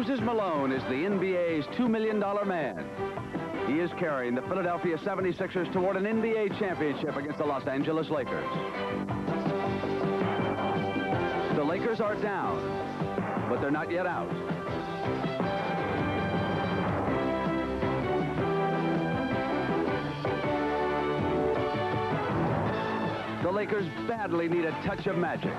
Moses Malone is the NBA's $2 million man. He is carrying the Philadelphia 76ers toward an NBA championship against the Los Angeles Lakers. The Lakers are down, but they're not yet out. The Lakers badly need a touch of magic.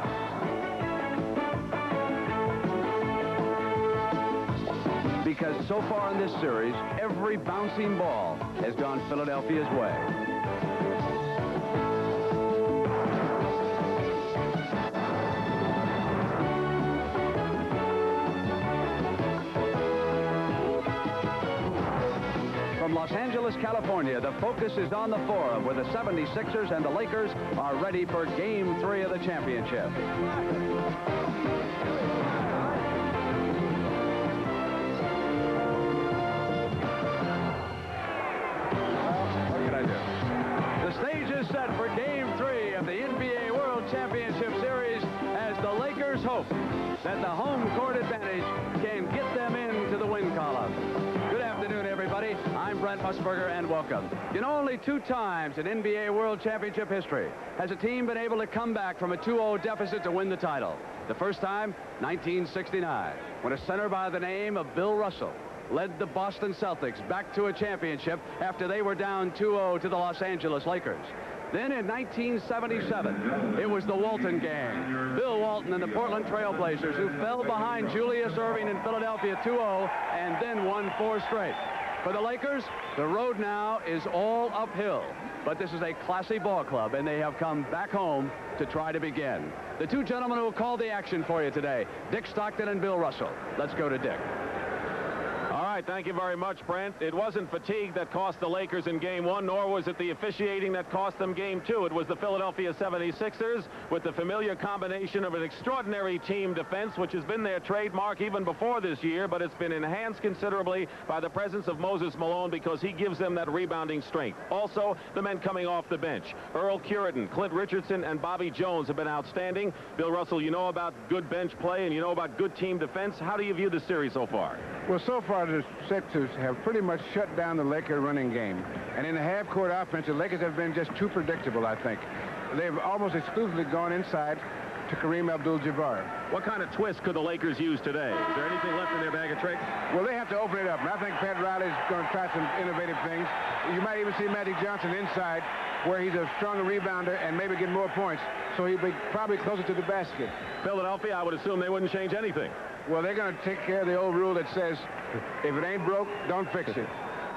Because so far in this series, every bouncing ball has gone Philadelphia's way. From Los Angeles, California, the focus is on the Forum, where the 76ers and the Lakers are ready for Game 3 of the championship. Set for Game 3 of the NBA World Championship Series as the Lakers hope that the home court advantage can get them into the win column. Good afternoon, everybody. I'm Brent Musburger, and welcome. You know, only 2 times in NBA World Championship history has a team been able to come back from a 2-0 deficit to win the title. The first time, 1969, when a center by the name of Bill Russell led the Boston Celtics back to a championship after they were down 2-0 to the Los Angeles Lakers. Then in 1977, it was the Walton gang, Bill Walton and the Portland Trail Blazers, who fell behind Julius Erving in Philadelphia 2-0 and then won 4 straight. For the Lakers, the road now is all uphill. But this is a classy ball club, and they have come back home to try to begin. The 2 gentlemen who will call the action for you today, Dick Stockton and Bill Russell. Let's go to Dick. All right, thank you very much, Brent. It wasn't fatigue that cost the Lakers in Game 1, nor was it the officiating that cost them Game 2. It was the Philadelphia 76ers with the familiar combination of an extraordinary team defense, which has been their trademark even before this year, but it's been enhanced considerably by the presence of Moses Malone because he gives them that rebounding strength. Also, the men coming off the bench. Earl Curitan, Clint Richardson, and Bobby Jones have been outstanding. Bill Russell, you know about good bench play and you know about good team defense. How do you view the series so far? Well, so far, the Sixers have pretty much shut down the Lakers running game. And in the half-court offense, the Lakers have been just too predictable, I think. They've almost exclusively gone inside to Kareem Abdul-Jabbar. What kind of twist could the Lakers use today? Is there anything left in their bag of tricks? Well, they have to open it up. And I think Pat Riley's going to try some innovative things. You might even see Magic Johnson inside, where he's a stronger rebounder and maybe get more points. So he'll be probably closer to the basket. Philadelphia, I would assume they wouldn't change anything. Well, they're going to take care of the old rule that says, if it ain't broke, don't fix it.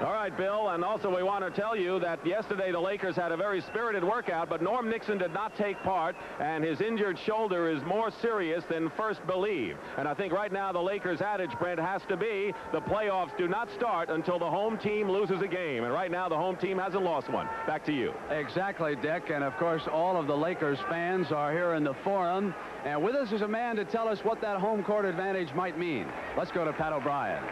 All right, Bill, and also we want to tell you that yesterday the Lakers had a very spirited workout, but Norm Nixon did not take part, and his injured shoulder is more serious than first believed. And I think right now the Lakers' adage, Brent, has to be the playoffs do not start until the home team loses a game. And right now the home team hasn't lost one. Back to you. Exactly, Dick. And, of course, all of the Lakers fans are here in the Forum. And with us is a man to tell us what that home court advantage might mean. Let's go to Pat O'Brien.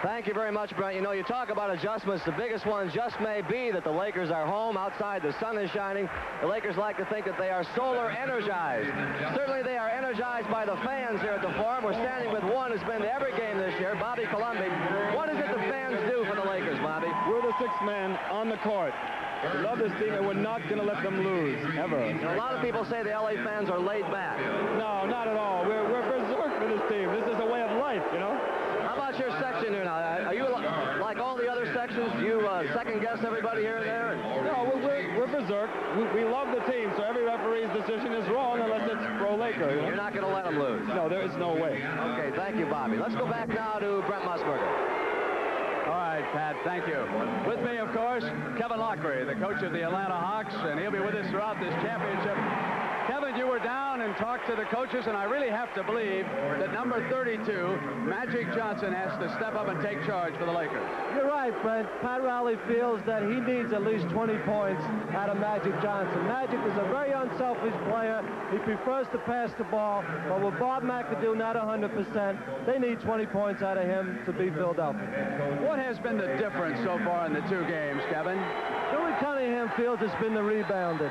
Thank you very much, Brent. You know, you talk about adjustments. The biggest one just may be that the Lakers are home. Outside, the sun is shining. The Lakers like to think that they are solar energized. Certainly, they are energized by the fans here at the Forum. We're standing with one who's been to every game this year, Bobby Colombi. What is it the fans do for the Lakers, Bobby? We're the 6th man on the court. We love this team, and we're not going to let them lose, ever. A lot of people say the LA fans are laid back. No, not at all. We're berserk for this team. This is a way of life, you know? How about your section here now? Are you like all the other sections? Do you second-guess everybody here and there? No, we're berserk. We love the team, so every referee's decision is wrong unless it's pro-Laker. You know? You're not going to let them lose? No, there is no way. Okay, thank you, Bobby. Let's go back now to Brent Musburger. All right, Pat, thank you. With me, of course, Kevin Lockery, the coach of the Atlanta Hawks, and he'll be with us throughout this championship. Kevin, you were down and talked to the coaches, and I really have to believe that number 32, Magic Johnson, has to step up and take charge for the Lakers. You're right, Brent. Pat Riley feels that he needs at least 20 points out of Magic Johnson. Magic is a very unselfish player. He prefers to pass the ball, but with Bob McAdoo not 100%, they need 20 points out of him to beat Philadelphia. What has been the difference so far in the 2 games, Kevin? Joey Cunningham feels it's been the rebounding.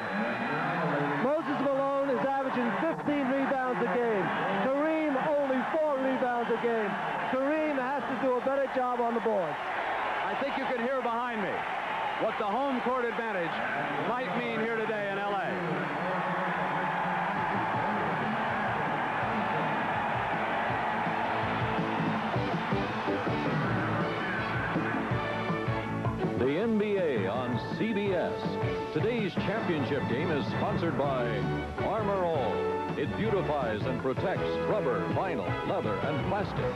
Moses Malone is averaging 15 rebounds a game. Kareem only 4 rebounds a game. a better job on the board. I think you can hear behind me what the home court advantage might mean here today in L.A. The NBA on CBS. Today's championship game is sponsored by Armor All. It beautifies and protects rubber, vinyl, leather, and plastic.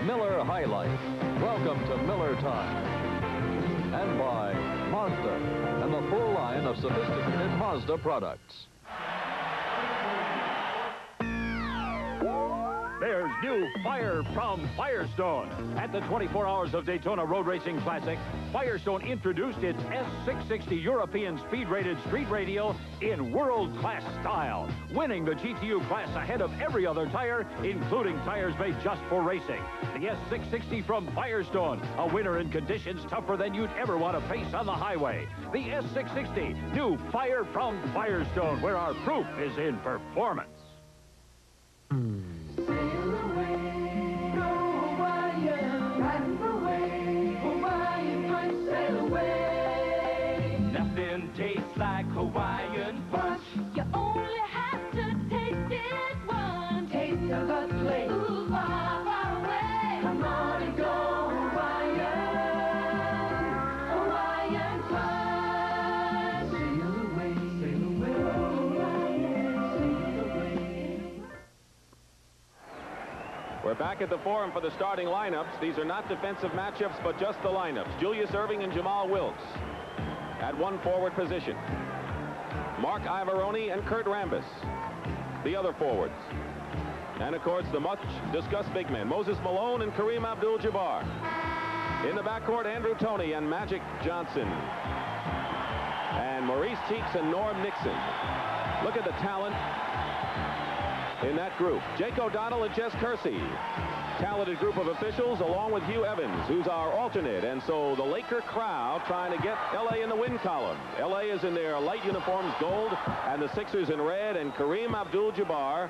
Miller High Life. Welcome to Miller Time. And by Mazda and the full line of sophisticated Mazda products. There's new fire from Firestone. At the 24 Hours of Daytona Road Racing Classic, Firestone introduced its S660 European speed-rated street radio in world-class style, winning the GTU class ahead of every other tire, including tires made just for racing. The S660 from Firestone, a winner in conditions tougher than you'd ever want to face on the highway. The S660, new fire from Firestone, where our proof is in performance. Nothing tastes like Hawaiian punch. You only have to taste it once. Taste of the place. Ooh, far, far away. Come on and go Hawaiian. Hawaiian punch. Sail away, Hawaiian, sail away. We're back at the Forum for the starting lineups. These are not defensive matchups, but just the lineups. Julius Erving and Jamal Wilkes at one forward position. Mark Ivaroni and Kurt Rambis, the other forwards. And, of course, the much-discussed big men, Moses Malone and Kareem Abdul-Jabbar. In the backcourt, Andrew Toney and Magic Johnson. And Maurice Teeks and Norm Nixon. Look at the talent in that group. Jake O'Donnell and Jess Kersey. Talented group of officials, along with Hugh Evans, who's our alternate. And so the Laker crowd trying to get L.A. in the win column. L.A. is in their light uniforms, gold, and the Sixers in red. And Kareem Abdul-Jabbar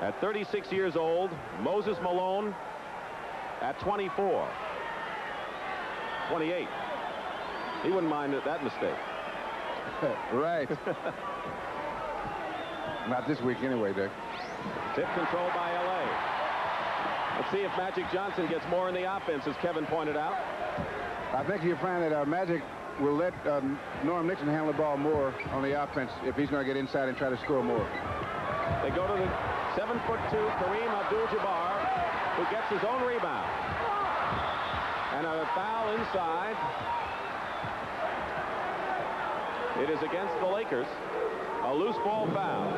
at 36 years old. Moses Malone at 24. 28. He wouldn't mind that mistake. Right. Not this week anyway, Dick. Tip controlled by L.A. Let's see if Magic Johnson gets more in the offense, as Kevin pointed out. I think you'll find that Magic will let Norm Nixon handle the ball more on the offense if he's going to get inside and try to score more. They go to the 7'2" Kareem Abdul-Jabbar, who gets his own rebound. And a foul inside. It is against the Lakers. A loose ball foul.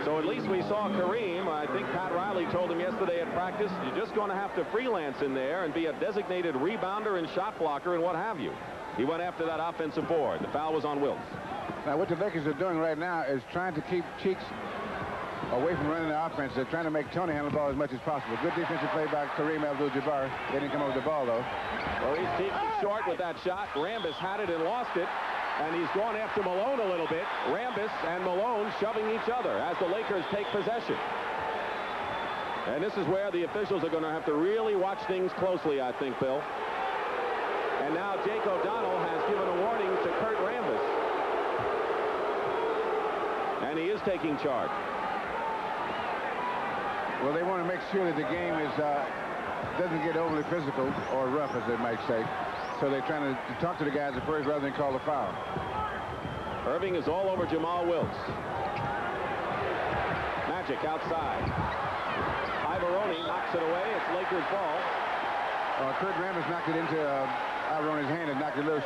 So at least we saw Kareem. I think Pat Riley told him yesterday at practice, you're just going to have to freelance in there and be a designated rebounder and shot blocker and what have you. He went after that offensive board. The foul was on Wilkes. Now, what the Lakers are doing right now is trying to keep Cheeks away from running the offense. They're trying to make Toney handle the ball as much as possible. Good defensive play by Kareem Abdul-Jabbar. They didn't come over the ball, though. Well, he's taking short with that shot. Rambis had it and lost it. And he's gone after Malone a little bit. Rambis and Malone shoving each other as the Lakers take possession. And this is where the officials are going to have to really watch things closely, I think, Bill. And now Jake O'Donnell has given a warning to Kurt Rambis. And he is taking charge. Well, they want to make sure that the game is doesn't get overly physical or rough, as they might say. So they're trying to talk to the guys at first rather than call the foul. Irving is all over Jamal Wilkes. Magic outside. Ivaroni knocks it away. It's Lakers ball. Kurt Rambis knocked it into Ivaroni's hand and knocked it loose.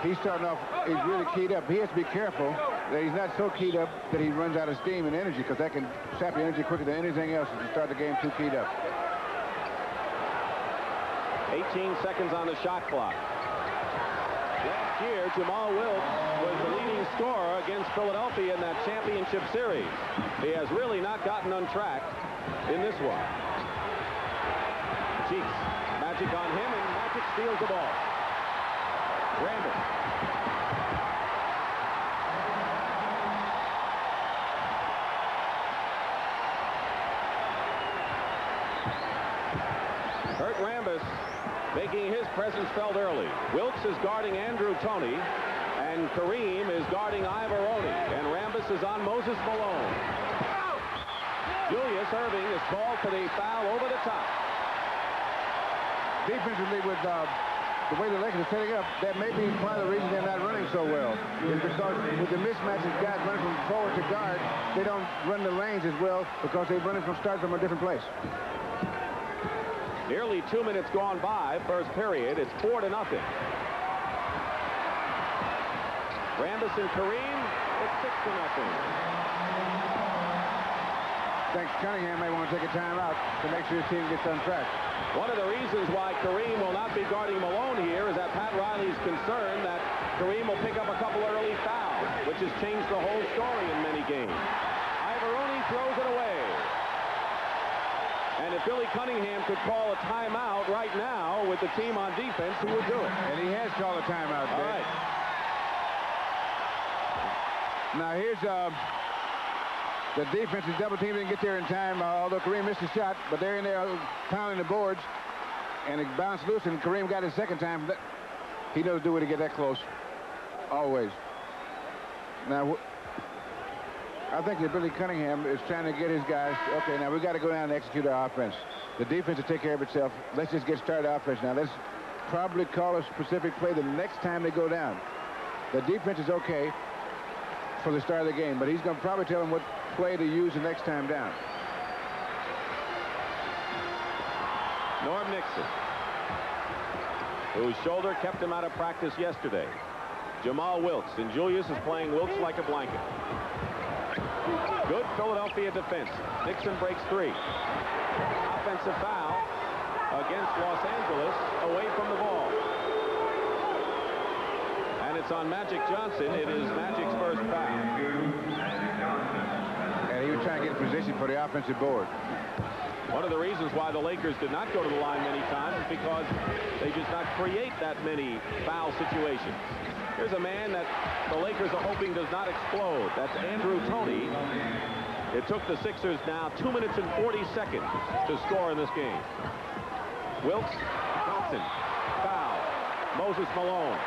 He's starting off, he's really keyed up. He has to be careful that he's not so keyed up that he runs out of steam and energy, because that can sap your energy quicker than anything else if you start the game too keyed up. 18 seconds on the shot clock. Last year, Jamal Wilkes was the leading scorer against Philadelphia in that championship series. He has really not gotten on track in this one. Cheeks, Magic on him, and Magic steals the ball. Rambis. Kurt Rambis making his presence felt early. Wilkes is guarding Andrew Toney, and Kareem is guarding Ivaroni, and Rambis is on Moses Malone. Julius Erving is called for the foul over the top. Defensively, with the way the Lakers are setting up, that may be part of the reason they're not running so well. Is because with the mismatches, guys running from forward to guard, they don't run the lanes as well because they're running from a different place. Nearly 2 minutes gone by, first period. It's 4-0. Rambis and Kareem, it's 6-0. Thanks. Cunningham may want to take a timeout to make sure his team gets on track. One of the reasons why Kareem will not be guarding Malone here is that Pat Riley's concerned that Kareem will pick up a couple early fouls, which has changed the whole story in many games. Ivaroni throws it away. And if Billy Cunningham could call a timeout right now with the team on defense, he would do it. And he has called a timeout. All right. Now here's the defensive double team didn't get there in time, although Kareem missed a shot, but they're in there pounding the boards, and it bounced loose, and Kareem got it second time. He knows do it to get that close, always. Now, I think that Billy Cunningham is trying to get his guys. Okay, now we got to go down and execute our offense. The defense will take care of itself. Let's just get started offense now. Let's probably call a specific play the next time they go down. The defense is okay for the start of the game, but he's going to probably tell them what play to use the next time down. Norm Nixon, whose shoulder kept him out of practice yesterday. Jamal Wilkes, and Julius is playing Wilkes like a blanket. Good Philadelphia defense. Nixon breaks 3. Offensive foul against Los Angeles, away from the ball. And it's on Magic Johnson. It is Magic's first foul. And he was trying to get in position for the offensive board. One of the reasons why the Lakers did not go to the line many times is because they did not create that many foul situations. Here's a man that the Lakers are hoping does not explode. That's Andrew Toney. It took the Sixers now 2 minutes and 40 seconds to score in this game. Wilkes, Johnson, foul. Moses Malone.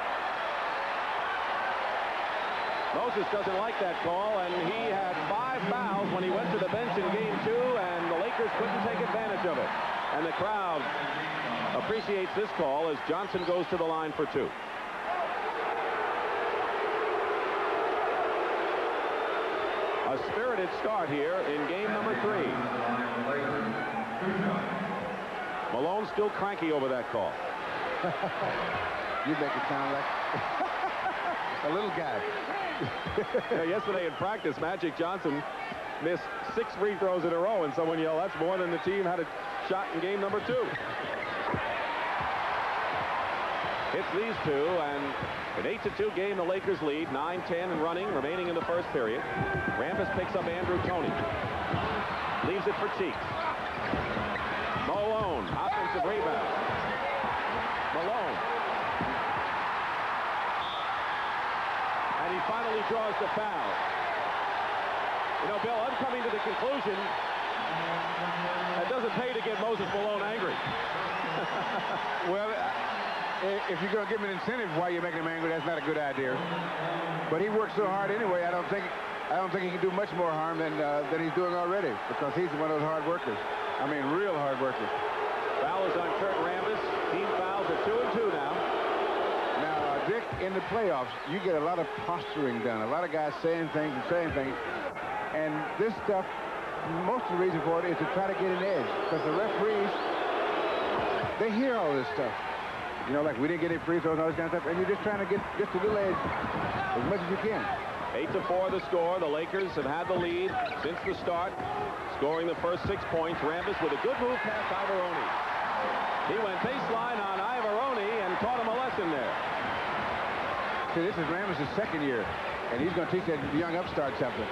Moses doesn't like that call, and he had 5 fouls when he went to the bench in game 2, and the Lakers couldn't take advantage of it. And the crowd appreciates this call as Johnson goes to the line for 2. A spirited start here in game number 3. Malone still cranky over that call. You make it sound like a little guy. Yesterday in practice, Magic Johnson missed 6 free throws in a row, and someone yelled, that's more than the team had a shot in game number 2. Hits these 2, and an 8-2 game, the Lakers lead, 9-10 and running, remaining in the first period. Rambis picks up Andrew Toney. Leaves it for Cheeks. Malone, offensive rebound. Malone. And he finally draws the foul. You know, Bill, I'm coming to the conclusion that it doesn't pay to get Moses Malone angry. Well, if you're going to give him an incentive while you're making him angry, that's not a good idea. But he works so hard anyway. I don't think he can do much more harm than he's doing already, because he's one of those hard workers. I mean, real hard workers. Foul is on Kurt Rambis. Team fouls are 2 and 2 now. Now, Dick, in the playoffs, you get a lot of posturing done. A lot of guys saying things and saying things. And this stuff, most of the reason for it is to try to get an edge, because the referees, they hear all this stuff. You know, like we didn't get any free throws and all this kind of stuff, and you're just trying to get just a little edge as much as you can. 8-4 the score. The Lakers have had the lead since the start, scoring the first 6 points. Rambis with a good move past Ivaroni. He went baseline on Ivaroni and taught him a lesson there. See, this is Rambis' second year, and he's going to teach that young upstart something.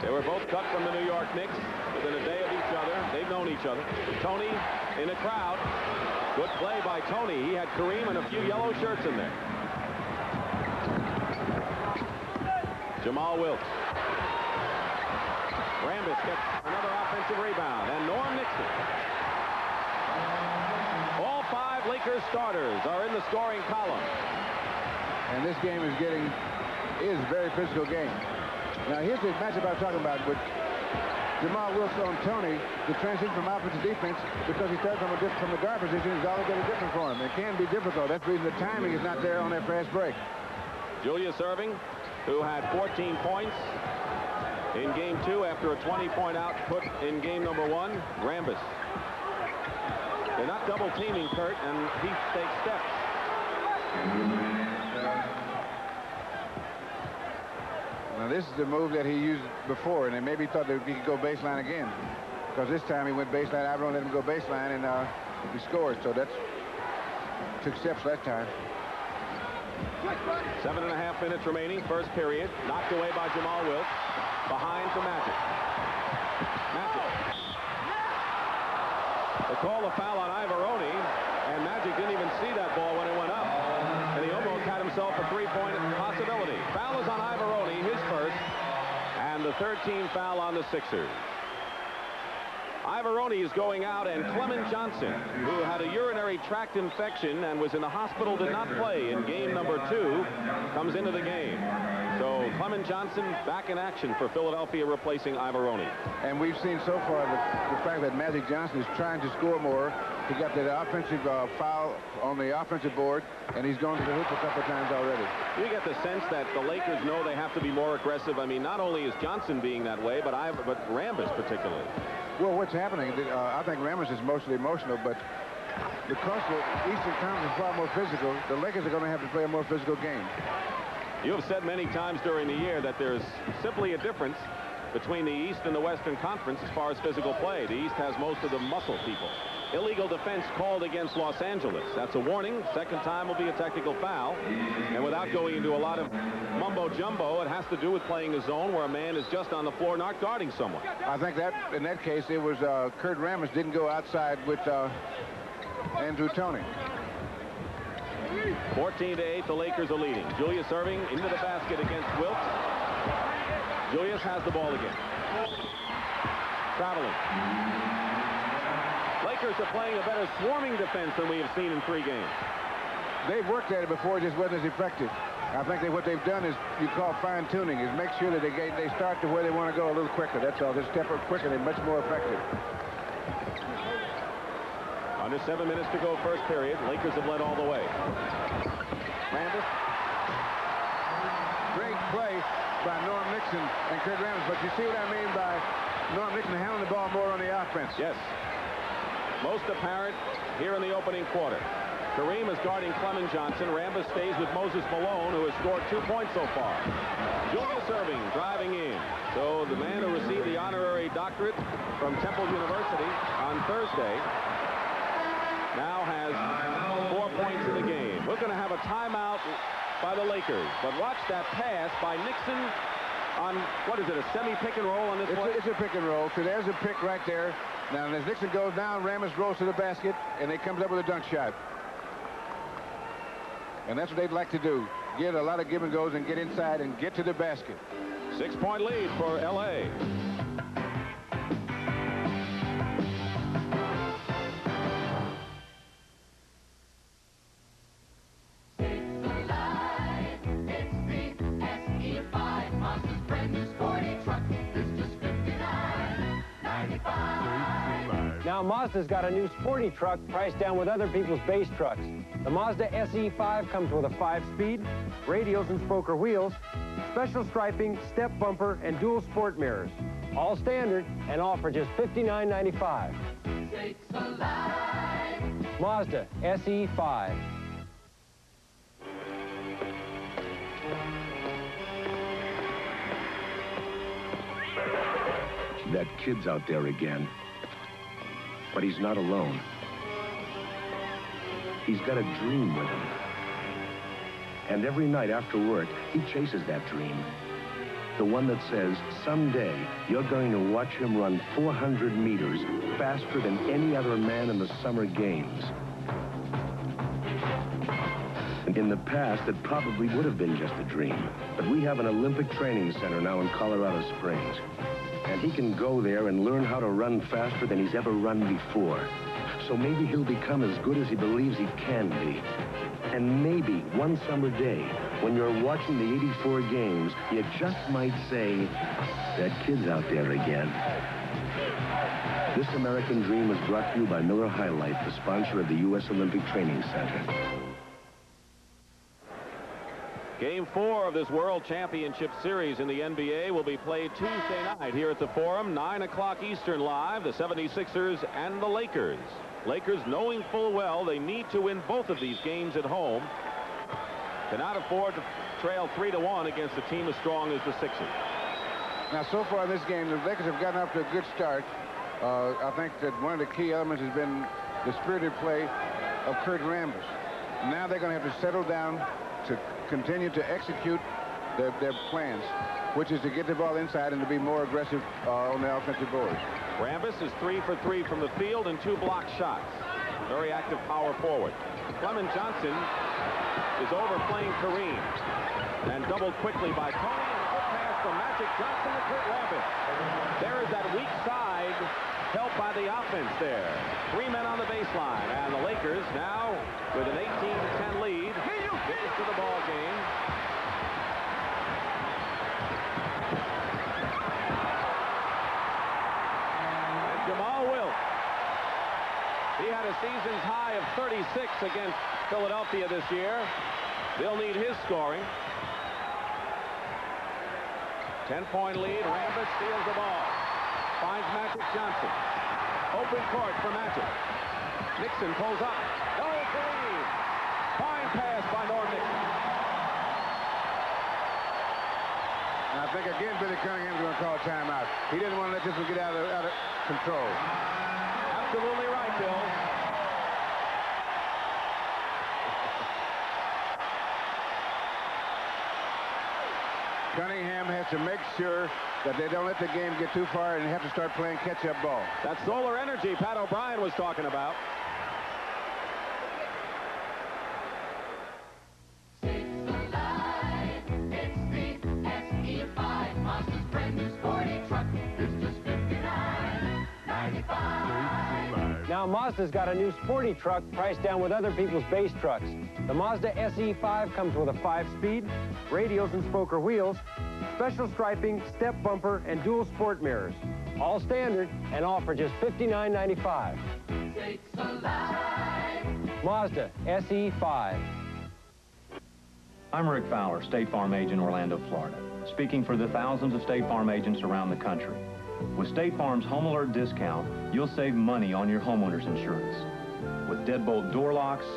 They were both cut from the New York Knicks within a day of each other. They've known each other. Toney in the crowd. Good play by Toney. He had Kareem and a few yellow shirts in there. Jamal Wilkes. Rambis gets another offensive rebound. And Norm Nixon. 5 Lakers starters are in the scoring column. And this game is a very physical game. Now, here's the matchup I was talking about with Jamal Wilson on Tony. The transition from offense to defense, because he starts from the guard position, is always going to be different for him. It can be difficult. That's the reason the timing is not there on that fast break. Julius Erving, who had 14 points in game 2 after a 20-point output in game number 1. Rambis. They're not double-teaming Kurt, and he takes steps. Now, this is the move that he used before, and they maybe thought that he could go baseline again. Because this time he went baseline. Iverone let him go baseline, and he scored. So that's took steps that time. 7.5 minutes remaining, first period. Knocked away by Jamal Wilkes. Behind for Magic. Magic. They call a foul on Iverone, and Magic didn't even see that ball when it went up. And he almost had himself a 3-point possibility. Foul is on Iverone, his first, and the 13th foul on the Sixers. Iverone is going out, and Clement Johnson, who had a urinary tract infection and was in the hospital, did not play in game number 2, comes into the game. So Clement Johnson back in action for Philadelphia, replacing Iverone. And we've seen so far the fact that Magic Johnson is trying to score more. He got that offensive foul on the offensive board, and he's gone to the hoop a couple of times already. You get the sense that the Lakers know they have to be more aggressive. I mean, not only is Johnson being that way, but Rambis particularly. Well, what's happening, I think Rambis is mostly emotional, but because the Eastern Conference is far more physical, the Lakers are going to have to play a more physical game. You have said many times during the year that there's simply a difference between the East and the Western Conference as far as physical play. The East has most of the muscle people. Illegal defense called against Los Angeles. That's a warning. Second time will be a technical foul. And without going into a lot of mumbo-jumbo, it has to do with playing a zone where a man is just on the floor not guarding someone. I think that, in that case, it was Kurt Rambis didn't go outside with Andrew Toney. 14-8, the Lakers are leading. Julius Erving into the basket against Wilkes. Julius has the ball again. Traveling. Lakers are playing a better swarming defense than we have seen in 3 games. They've worked at it before, it just wasn't as effective. I think that what they've done is you call fine-tuning, is make sure that they start to where they want to go a little quicker. That's all. Just step up quicker, they're much more effective. Under 7 minutes to go, first period. Lakers have led all the way. Rambis. Great play by Norm Nixon and Kurt Rambis, but you see what I mean by Norm Nixon handling the ball more on the offense. Yes. Most apparent here in the opening quarter. Kareem is guarding Clement Johnson. Rambis stays with Moses Malone, who has scored 2 points so far. Julius Erving driving in. So the man who received the honorary doctorate from Temple University on Thursday now has 4 points in the game. We're going to have a timeout by the Lakers. But watch that pass by Nixon on, what is it, a semi-pick and roll on this play? It's a pick and roll. So there's a pick right there. Now, as Nixon goes down, Rambis rolls to the basket, and he comes up with a dunk shot. And that's what they'd like to do. Get a lot of give and goes and get inside and get to the basket. 6-point lead for L.A. Now Mazda's got a new sporty truck priced down with other people's base trucks. The Mazda SE5 comes with a 5-speed, radials and spoker wheels, special striping, step bumper, and dual sport mirrors. All standard and all for just $59.95. Mazda SE5. That kid's out there again. But he's not alone. He's got a dream with him. And every night after work, he chases that dream. The one that says, someday, you're going to watch him run 400 meters faster than any other man in the summer games. In the past, it probably would have been just a dream. But we have an Olympic training center now in Colorado Springs. And he can go there and learn how to run faster than he's ever run before. So maybe he'll become as good as he believes he can be. And maybe one summer day, when you're watching the '84 games, you just might say, that kid's out there again. This American Dream is brought to you by Miller High Life, the sponsor of the U.S. Olympic Training Center. Game 4 of this World Championship Series in the NBA will be played Tuesday night here at the Forum, 9 o'clock Eastern live, the 76ers and the Lakers. Lakers knowing full well they need to win both of these games at home. Cannot afford to trail 3-1 against a team as strong as the Sixers. Now, so far in this game, the Lakers have gotten off to a good start. I think that one of the key elements has been the spirited play of Kurt Rambis. Now they're going to have to settle down to continue to execute their plans, which is to get the ball inside and to be more aggressive on the offensive board. Rambis is 3 for 3 from the field and 2 block shots. Very active power forward. Clement Johnson is overplaying Kareem and doubled quickly by Tony, and a good pass from Magic Johnson to Kurt Rambis. There is that weak side helped by the offense there. 3 men on the baseline, and the Lakers now with an 18-10 lead gets to the ball game. And Jamal Wilkes, he had a season's high of 36 against Philadelphia this year. They'll need his scoring. 10-point lead. Rambis steals the ball. Finds Magic Johnson. Open court for Magic. Nixon pulls up. No, Kareem. Fine pass by Norm Nixon. And I think again Billy Cunningham's going to call a timeout. He didn't want to let this one get out of control. Absolutely right, Bill. Cunningham has to make sure that they don't let the game get too far and have to start playing catch-up ball. That solar energy Pat O'Brien was talking about. Now Mazda's got a new sporty truck priced down with other people's base trucks. The Mazda SE5 comes with a 5-speed, radials and spoker wheels, special striping, step bumper, and dual sport mirrors. All standard and all for just $59.95. Mazda SE5. I'm Rick Fowler, State Farm agent, Orlando, Florida, speaking for the thousands of State Farm agents around the country. With State Farm's Home Alert discount, you'll save money on your homeowner's insurance. With deadbolt door locks,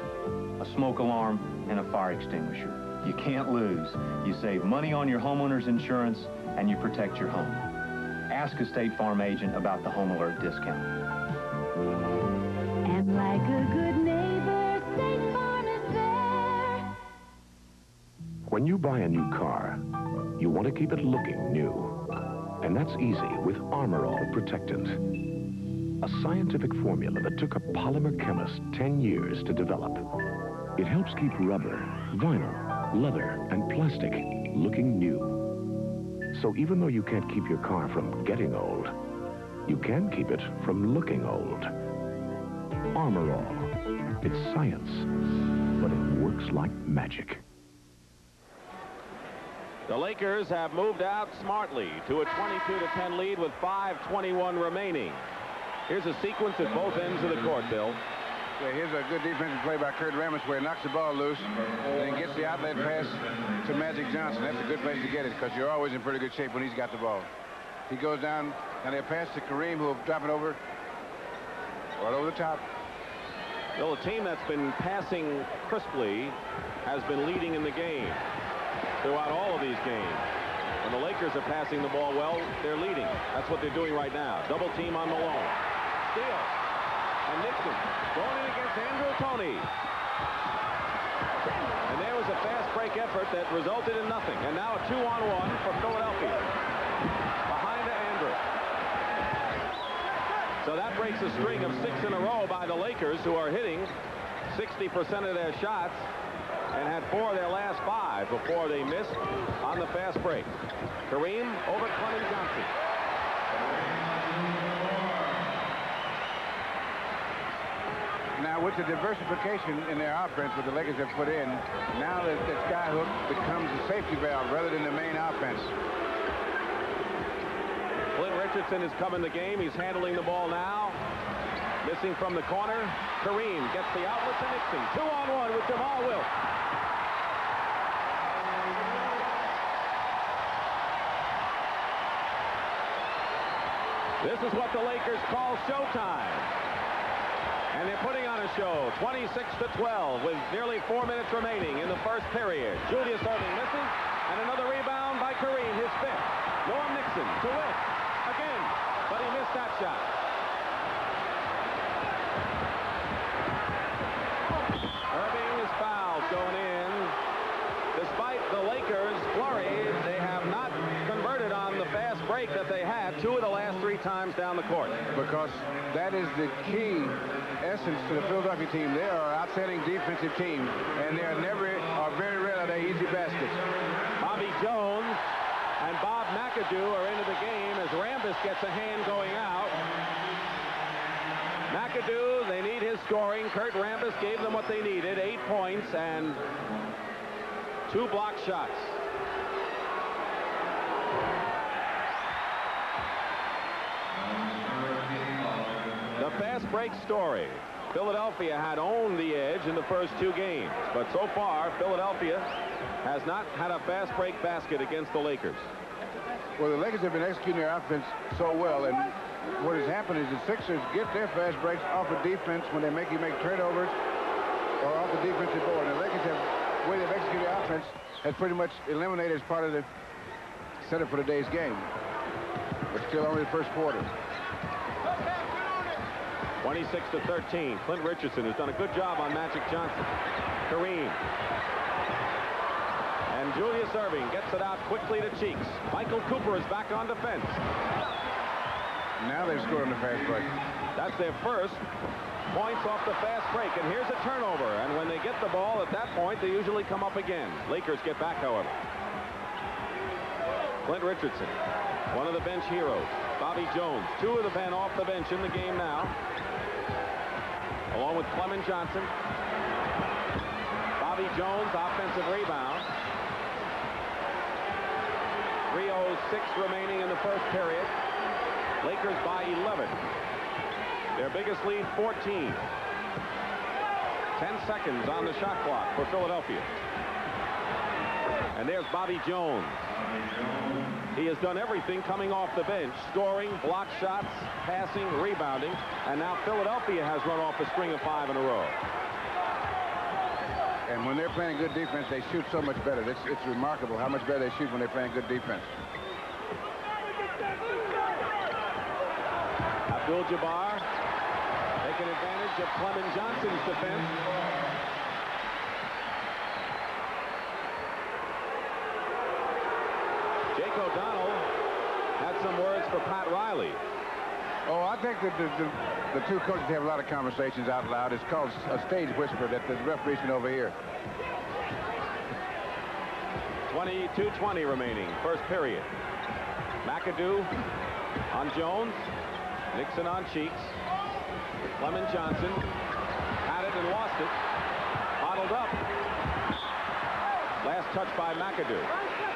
a smoke alarm, and a fire extinguisher. You can't lose. You save money on your homeowner's insurance, and you protect your home. Ask a State Farm agent about the Home Alert discount. And like a good neighbor, State Farm is there. When you buy a new car, you want to keep it looking new. And that's easy with Armor All Protectant. A scientific formula that took a polymer chemist 10 years to develop. It helps keep rubber, vinyl, leather, and plastic looking new. So even though you can't keep your car from getting old, you can keep it from looking old. Armor All. It's science, but it works like magic. The Lakers have moved out smartly to a 22-10 lead with 5:21 remaining. Here's a sequence at both ends of the court, Bill. Yeah, here's a good defensive play by Kurt Rambis where he knocks the ball loose and then gets the outlet pass to Magic Johnson. That's a good place to get it because you're always in pretty good shape when he's got the ball. He goes down and they pass to Kareem, who will drop it over right over the top. Bill, a team that's been passing crisply has been leading in the game throughout all of these games. When the Lakers are passing the ball well, they're leading. That's what they're doing right now. Double team on Malone. Steal. And Nixon going in against Andrew Toney. And there was a fast break effort that resulted in nothing. And now a 2-on-1 for Philadelphia. Behind to Andrew. So that breaks a string of 6 in a row by the Lakers, who are hitting 60% of their shots and had 4 of their last 5 before they missed on the fast break. Kareem over Clement Johnson. it's a diversification in their offense that the Lakers have put in. Now that skyhook becomes a safety valve rather than the main offense. Clint Richardson has come in the game. He's handling the ball now. Missing from the corner. Kareem gets the outlet to Nixon. 2-on-1 with Jamal Wilkes. This is what the Lakers call Showtime. And they're putting on a show. 26-12 with nearly 4 minutes remaining in the first period. Julius Erving misses. And another rebound by Kareem, his fifth. Norm Nixon to Witt. Again. But he missed that shot. Erving is fouled going in. Despite the Lakers' flurry, they have not converted on the fast break that they had 2 of the last 3 times down the court. Because that is the key essence to the Philadelphia team. They are an outstanding defensive team, and they are never or very rarely they easy baskets. Bobby Jones and Bob McAdoo are into the game as Rambis gets a hand going out. McAdoo, they need his scoring. Kurt Rambis gave them what they needed, 8 points and 2 block shots. The fast break story. Philadelphia had owned the edge in the first 2 games, but so far Philadelphia has not had a fast break basket against the Lakers. Well, the Lakers have been executing their offense so well, and what has happened is the Sixers get their fast breaks off of defense when they make turnovers or off the defensive board. And the Lakers have, the way they've executed their offense has pretty much eliminated as part of the setup for today's game. But still only the first quarter. 26-13. Clint Richardson has done a good job on Magic Johnson. Kareem. And Julius Erving gets it out quickly to Cheeks. Michael Cooper is back on defense. Now they've scored on the fast break. That's their first points off the fast break. And here's a turnover. And when they get the ball at that point, they usually come up again. Lakers get back, however. Clint Richardson, one of the bench heroes. Bobby Jones, 2 of the men off the bench in the game now. Along with Clement Johnson. Bobby Jones, offensive rebound. 3:06 remaining in the first period. Lakers by 11. Their biggest lead, 14. 10 seconds on the shot clock for Philadelphia. And there's Bobby Jones. He has done everything coming off the bench, scoring, block shots, passing, rebounding, and now Philadelphia has run off a string of 5 in a row. And when they're playing good defense, they shoot so much better. It's remarkable how much better they shoot when they're playing good defense. Abdul-Jabbar taking advantage of Clement Johnson's defense. Jake O'Donnell had some words for Pat Riley. Oh, I think that the 2 coaches have a lot of conversations out loud. It's called a stage whisper that the referees can overhear. 22:20 remaining, first period. McAdoo on Jones. Nixon on Cheeks. Clement Johnson had it and lost it. Bottled up. Last touch by McAdoo.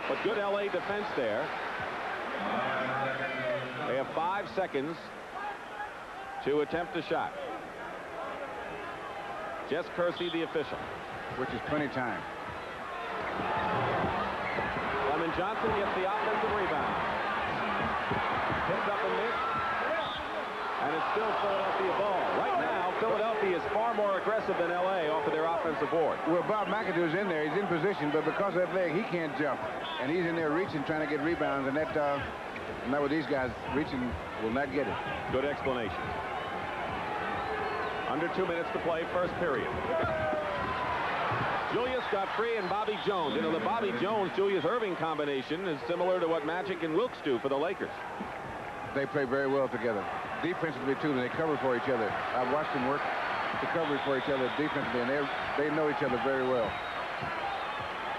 But good LA defense there. They have 5 seconds to attempt a shot. Jess Kersey, the official. Which is plenty of time. Clement Johnson gets the offensive rebound. Picked up and missed. And it's still Philadelphia ball. Right now, Philadelphia is far more aggressive than L.A. off of their offensive board. Well, Bob McAdoo's in there. He's in position, but because of that leg, he can't jump. And he's in there reaching, trying to get rebounds, and that, not with these guys reaching, will not get it. Good explanation. Under 2 minutes to play, first period. Julius got free and Bobby Jones. You know, the Bobby Jones-Julius Erving combination is similar to what Magic and Wilkes do for the Lakers. They play very well together. Defensively, too, they cover for each other. I've watched them work the coverage for each other defensively, and they know each other very well.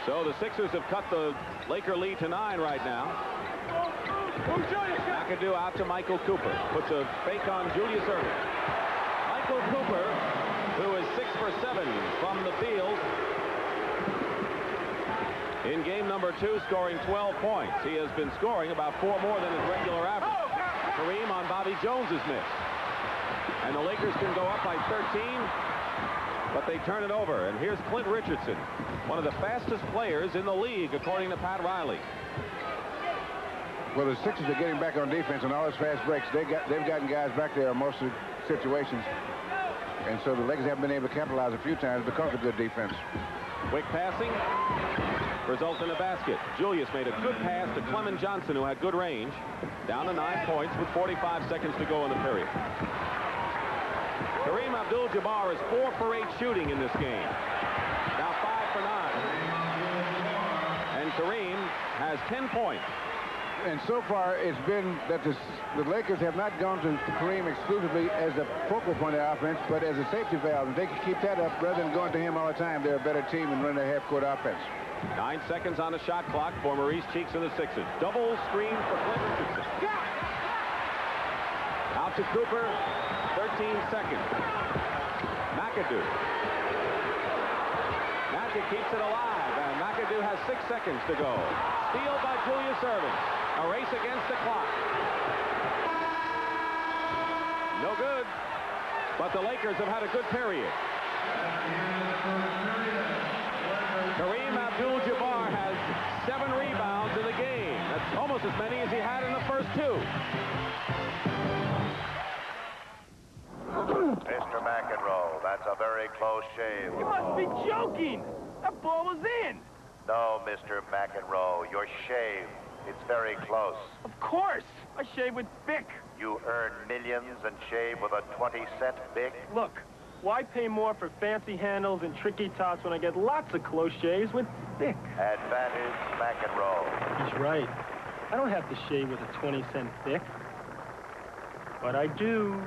So the Sixers have cut the Laker lead to 9 right now. McAdoo out to Michael Cooper. Puts a fake on Julius Erving. Michael Cooper, who is 6 for 7 from the field. In game number 2, scoring 12 points. He has been scoring about 4 more than his regular average. Kareem on Bobby Jones's miss. And the Lakers can go up by 13, but they turn it over. And here's Clint Richardson, one of the fastest players in the league, according to Pat Riley. Well, the Sixers are getting back on defense on all those fast breaks. They've gotten guys back there in most of the situations. And so the Lakers haven't been able to capitalize a few times because of good defense. Quick passing results in a basket. Julius made a good pass to Clement Johnson, who had good range. Down to 9 points with 45 seconds to go in the period. Kareem Abdul-Jabbar is 4 for 8 shooting in this game. Now 5 for 9. And Kareem has 10 points. And so far, it's been that the Lakers have not gone to Kareem exclusively as a focal point of offense, but as a safety valve. If they can keep that up rather than going to him all the time, they're a better team and run their half-court offense. 9 seconds on the shot clock for Maurice Cheeks and the Sixers. Double screen for Clint Richardson. Out to Cooper. 13 seconds. McAdoo. Magic keeps it alive, and McAdoo has 6 seconds to go. Steal by Julius Erving. A race against the clock. No good. But the Lakers have had a good period. Kareem Abdul-Jabbar has 7 rebounds in the game. That's almost as many as he had in the first 2. Mr. McEnroe, that's a very close shave. You must be joking. That ball was in. No, Mr. McEnroe, you're shaved. It's very close. Of course. I shave with Bic. You earn millions and shave with a 20-cent Bic? Look, why pay more for fancy handles and tricky tops when I get lots of close shaves with Bic? Advantage McEnroe. He's right. I don't have to shave with a 20-cent Bic. But I do.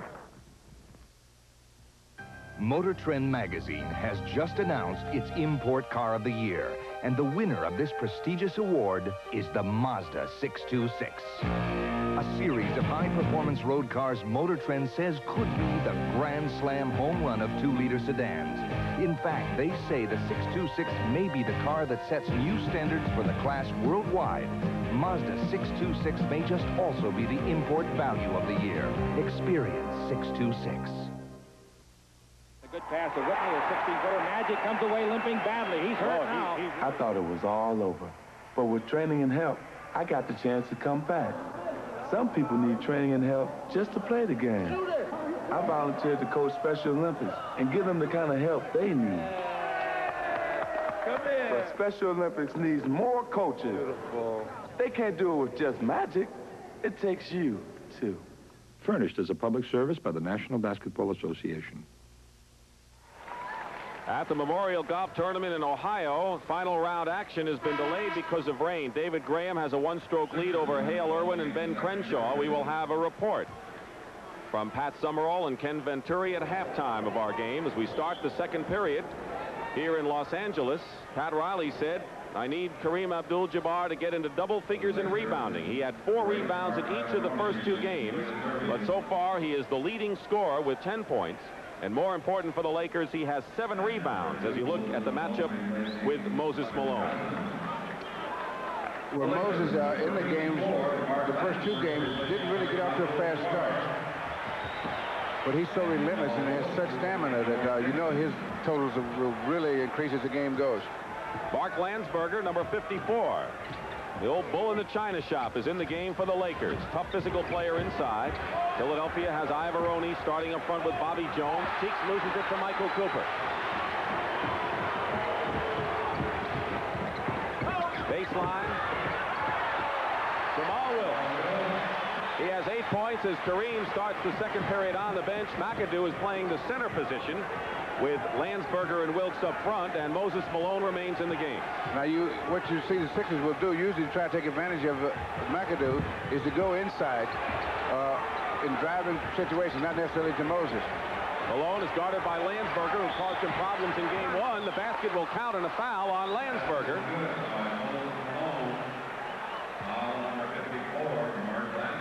Motor Trend magazine has just announced its Import Car of the Year, and the winner of this prestigious award is the Mazda 626. A series of high-performance road cars Motor Trend says could be the Grand Slam home run of 2-liter sedans. In fact, they say the 626 may be the car that sets new standards for the class worldwide. Mazda 626 may just also be the import value of the year. Experience 626. Good pass to Whitney, a 16-footer. Magic comes away limping badly. He's hurt now. I thought it was all over. But with training and help, I got the chance to come back. Some people need training and help just to play the game. I volunteered to coach Special Olympics and give them the kind of help they need. Come in. But Special Olympics needs more coaches. Beautiful. They can't do it with just magic. It takes you, too. Furnished as a public service by the National Basketball Association. At the Memorial Golf Tournament in Ohio, final round action has been delayed because of rain. David Graham has a 1-stroke lead over Hale Irwin and Ben Crenshaw. We will have a report from Pat Summerall and Ken Venturi at halftime of our game as we start the second period here in Los Angeles. Pat Riley said, I need Kareem Abdul-Jabbar to get into double figures in rebounding. He had 4 rebounds in each of the first 2 games, but so far he is the leading scorer with 10 points. And more important for the Lakers, he has 7 rebounds as you look at the matchup with Moses Malone. Well, Moses in the games, the first 2 games, didn't really get off to a fast start. But he's so relentless and has such stamina that you know his totals will really increase as the game goes. Mark Landsberger, number 54. The old bull in the china shop is in the game for the Lakers. Tough physical player inside. Philadelphia has Ivaroni starting up front with Bobby Jones. Cheeks loses it to Michael Cooper. Baseline. Jamal Wilkes. He has 8 points as Kareem starts the second period on the bench. McAdoo is playing the center position with Landsberger and Wilkes up front, and Moses Malone remains in the game. Now, what you see the Sixers will do, usually to try to take advantage of McAdoo, is to go inside in driving situations, not necessarily to Moses. Malone is guarded by Landsberger, who caused him problems in game 1. The basket will count and a foul on Landsberger.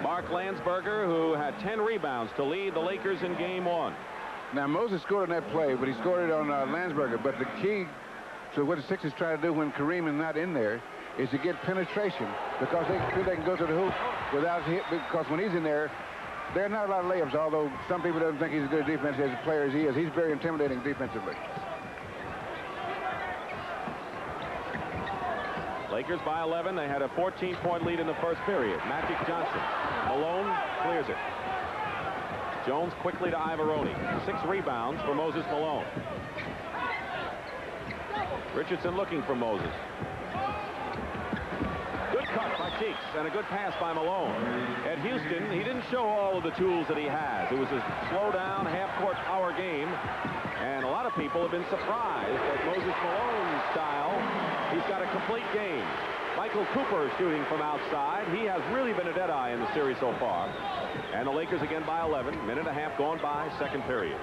Mark Landsberger, who had 10 rebounds to lead the Lakers in game 1. Now, Moses scored on that play, but he scored it on Landsberger. But the key to what the Sixers try to do when Kareem is not in there is to get penetration, because they feel they can go to the hoop without hit. Because when he's in there, there are not a lot of layups, although some people don't think he's as good a defense as a player as he is. He's very intimidating defensively. Lakers by 11. They had a 14-point lead in the first period. Magic Johnson. Malone clears it. Jones quickly to Ivoroni. 6 rebounds for Moses Malone. Richardson looking for Moses. Good cut by Cheeks and a good pass by Malone. At Houston, he didn't show all of the tools that he has. It was a slow down, half-court power game. And a lot of people have been surprised at Moses Malone's style. He's got a complete game. Michael Cooper is shooting from outside. He has really been a deadeye in the series so far. And the Lakers again by 11. Minute and a half gone by, second period.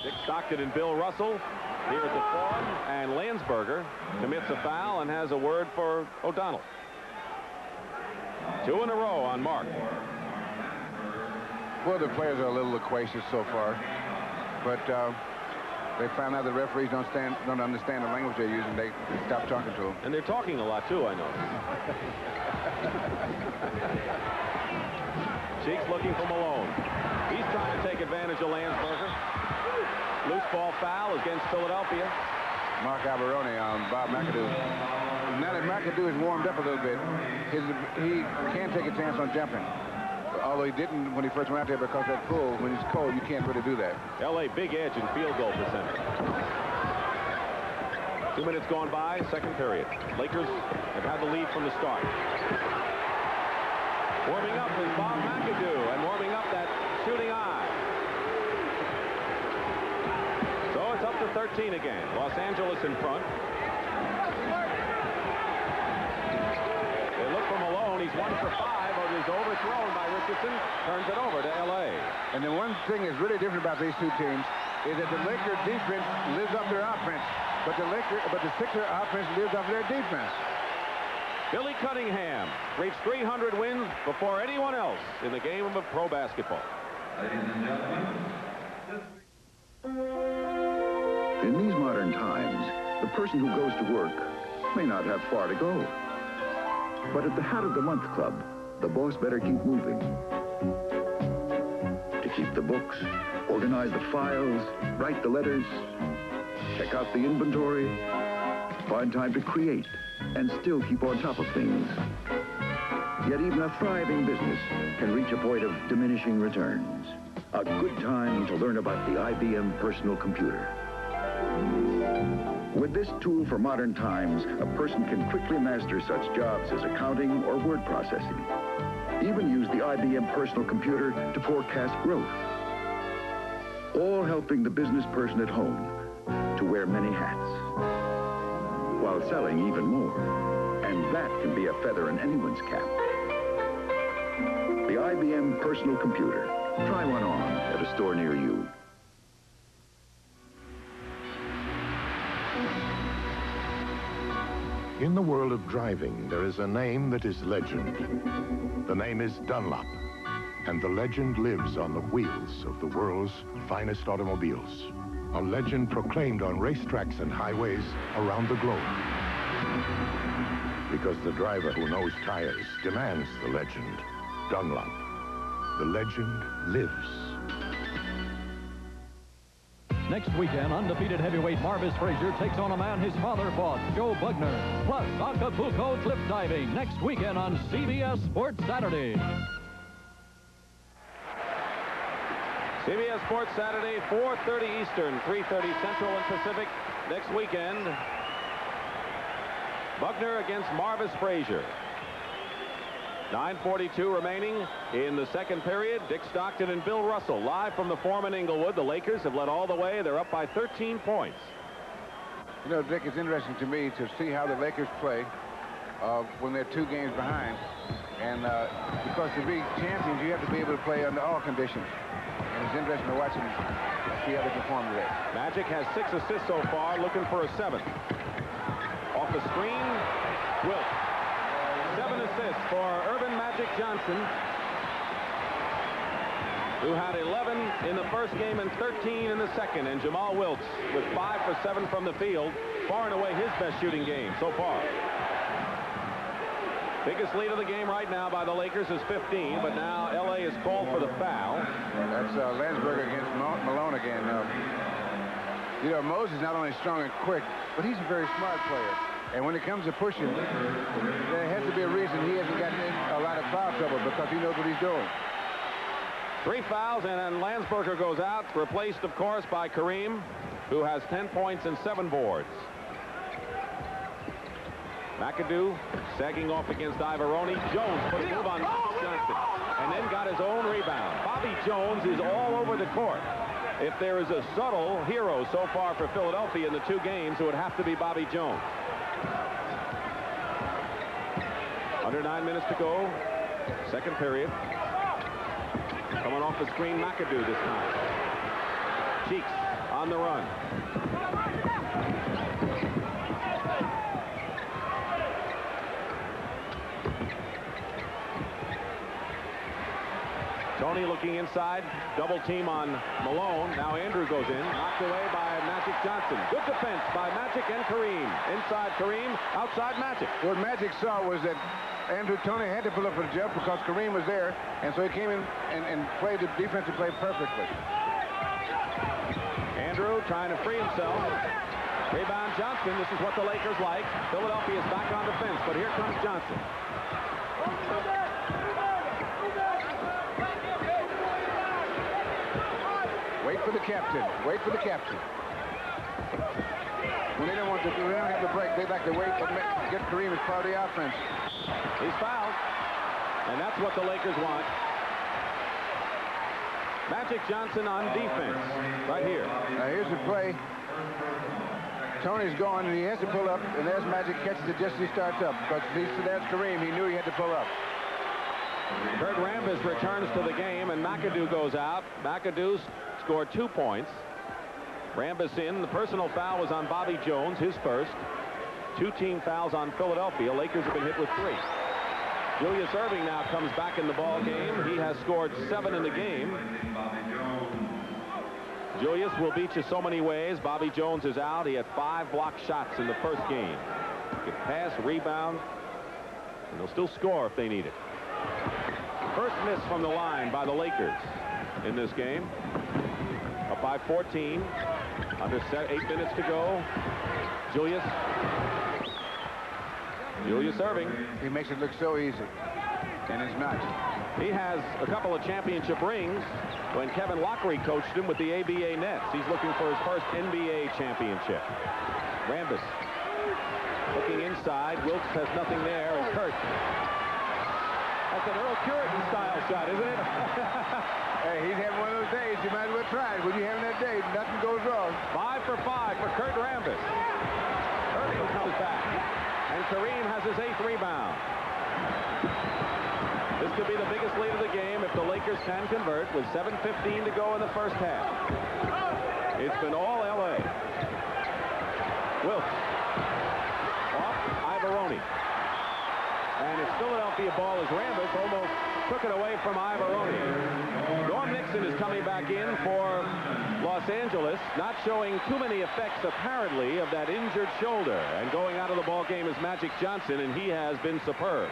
Dick Stockton and Bill Russell here at the Forum. And Landsberger commits a foul and has a word for O'Donnell. 2 in a row on Mark. Well, the players are a little loquacious so far. But they found out the referees don't understand the language they're using. They stop talking to them. And they're talking a lot, too, I know. Cheeks looking for Malone. He's trying to take advantage of Landsberger. Loose ball foul against Philadelphia. Mark Alberoni on Bob McAdoo. Now that McAdoo is warmed up a little bit, he can take a chance on jumping. Although he didn't when he first went out there, because that pool, when it's cold, you can't really do that. L.A. big edge in field goal percentage. 2 minutes gone by, second period. Lakers have had the lead from the start. Warming up is Bob McAdoo, and warming up that shooting eye. So it's up to 13 again. Los Angeles in front. They look for Malone. He's 1 for 5, but is overthrown by Richardson. Turns it over to L.A. And the one thing that's really different about these two teams is that the Lakers defense lives up their offense, but the Sixers offense lives up their defense. Billy Cunningham reached 300 wins before anyone else in the game of pro basketball. In these modern times, the person who goes to work may not have far to go. But at the Hat of the Month Club, the boss better keep moving. To keep the books, organize the files, write the letters, check out the inventory, find time to create, and still keep on top of things. Yet even a thriving business can reach a point of diminishing returns. A good time to learn about the IBM personal computer. With this tool for modern times, a person can quickly master such jobs as accounting or word processing. Even use the IBM personal computer to forecast growth. All helping the business person at home to wear many hats, while selling even more. And that can be a feather in anyone's cap. The IBM personal computer. Try one on at a store near you. In the world of driving, there is a name that is legend. The name is Dunlop, and the legend lives on the wheels of the world's finest automobiles. A legend proclaimed on racetracks and highways around the globe. Because the driver who knows tires demands the legend, Dunlop. The legend lives. Next weekend, undefeated heavyweight Marvis Frazier takes on a man his father fought, Joe Bugner. Plus, Acapulco cliff diving next weekend on CBS Sports Saturday. CBS Sports Saturday, 4:30 Eastern, 3:30 Central and Pacific. Next weekend, Bugner against Marvis Frazier. 9:42 remaining in the second period. Dick Stockton and Bill Russell live from the Forum in Inglewood. The Lakers have led all the way. They're up by 13 points. You know, Dick, it's interesting to me to see how the Lakers play when they're 2 games behind. And because to be champions, you have to be able to play under all conditions. And it's interesting to watch them see how they perform today. Magic has 6 assists so far, looking for a 7th. Off the screen, Wilt. 7 assists for Urban Magic Johnson. who had 11 in the first game and 13 in the second. And Jamal Wilkes with 5 for 7 from the field, far and away his best shooting game so far. Biggest lead of the game right now by the Lakers is 15, but now L.A. is called for the foul. That's Landsberger against Malone again. You know, Moses is not only strong and quick, but he's a very smart player. And when it comes to pushing, there has to be a reason he hasn't gotten in a lot of foul trouble, because he knows what he's doing. 3 fouls, and then Landsberger goes out, replaced, of course, by Kareem, who has 10 points and 7 boards. McAdoo sagging off against Ivoroni. Jones put a move on Johnson and then got his own rebound. Bobby Jones is all over the court. If there is a subtle hero so far for Philadelphia in the 2 games, it would have to be Bobby Jones. Under 9 minutes to go. Second period. Coming off the screen, McAdoo this time. Cheeks on the run. Tony looking inside, double team on Malone. Now Andrew goes in, knocked away by Magic Johnson. Good defense by Magic and Kareem. Inside Kareem, outside Magic. What Magic saw was that Andrew Tony had to pull up for the jump because Kareem was there, and so he came in and played the defensive play perfectly. Andrew trying to free himself. Rebound Johnson. This is what the Lakers like. Philadelphia is back on defense, but here comes Johnson. Wait for the captain. Wait for the captain. When they don't want to, they don't have the break. They like to wait to get Kareem as part of the offense. He's fouled, and that's what the Lakers want. Magic Johnson on defense, right here. Now here's the play. Tony's gone, and he has to pull up, and there's Magic catches it just as he starts up. Because there's Kareem. He knew he had to pull up. Kurt Rambis returns to the game, and McAdoo goes out. McAdoo scored 2 points. Rambis in. The personal foul was on Bobby Jones, his first. 2 team fouls on Philadelphia. Lakers have been hit with 3. Julius Erving now comes back in the ball game. He has scored 7 in the game. Julius will beat you so many ways. Bobby Jones is out. He had 5 blocked shots in the first game. Get pass, rebound, and they'll still score if they need it. First miss from the line by the Lakers in this game. Up by 14. Under 8 minutes to go. Julius Erving. He makes it look so easy, and it's not. He has a couple of championship rings when Kevin Lockery coached him with the ABA Nets. He's looking for his first NBA championship. Rambis looking inside. Wilkes has nothing there, and Kurt. That's an Earl Curitan style shot, isn't it? Hey, he's having one of those days. You might as well try it. When you're having that day, nothing goes wrong. 5 for 5 for Kurt Rambis. Irving comes back, and Kareem has his 8th rebound. This could be the biggest lead of the game if the Lakers can convert with 7:15 to go in the first half. It's been all L.A. Wilkes. Off Ivoroni. And it's Philadelphia ball as Rambis almost took it away from Ivoroni. Norm Nixon is coming back in for Los Angeles, not showing too many effects apparently of that injured shoulder. And going out of the ball game is Magic Johnson, and he has been superb.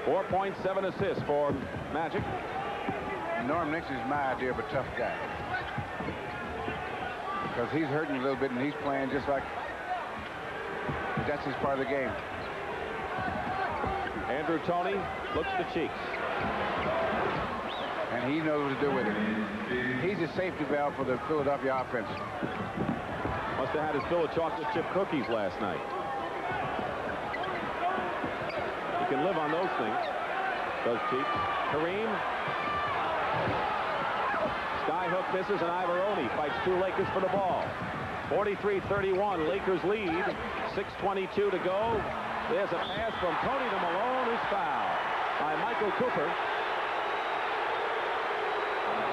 4 points, 7 assists for Magic. Norm Nixon is my idea of a tough guy. Because he's hurting a little bit, and he's playing just like that's his part of the game. Andrew Toney looks to Cheeks. And he knows what to do with it. He's a safety valve for the Philadelphia offense. Must have had his fill of chocolate chip cookies last night. He can live on those things. Does Cheeks. Kareem. Skyhook misses, and Ivoroni fights 2 Lakers for the ball. 43-31, Lakers lead. 6:22 to go. There's a pass from Tony to Malone, who's fouled by Michael Cooper.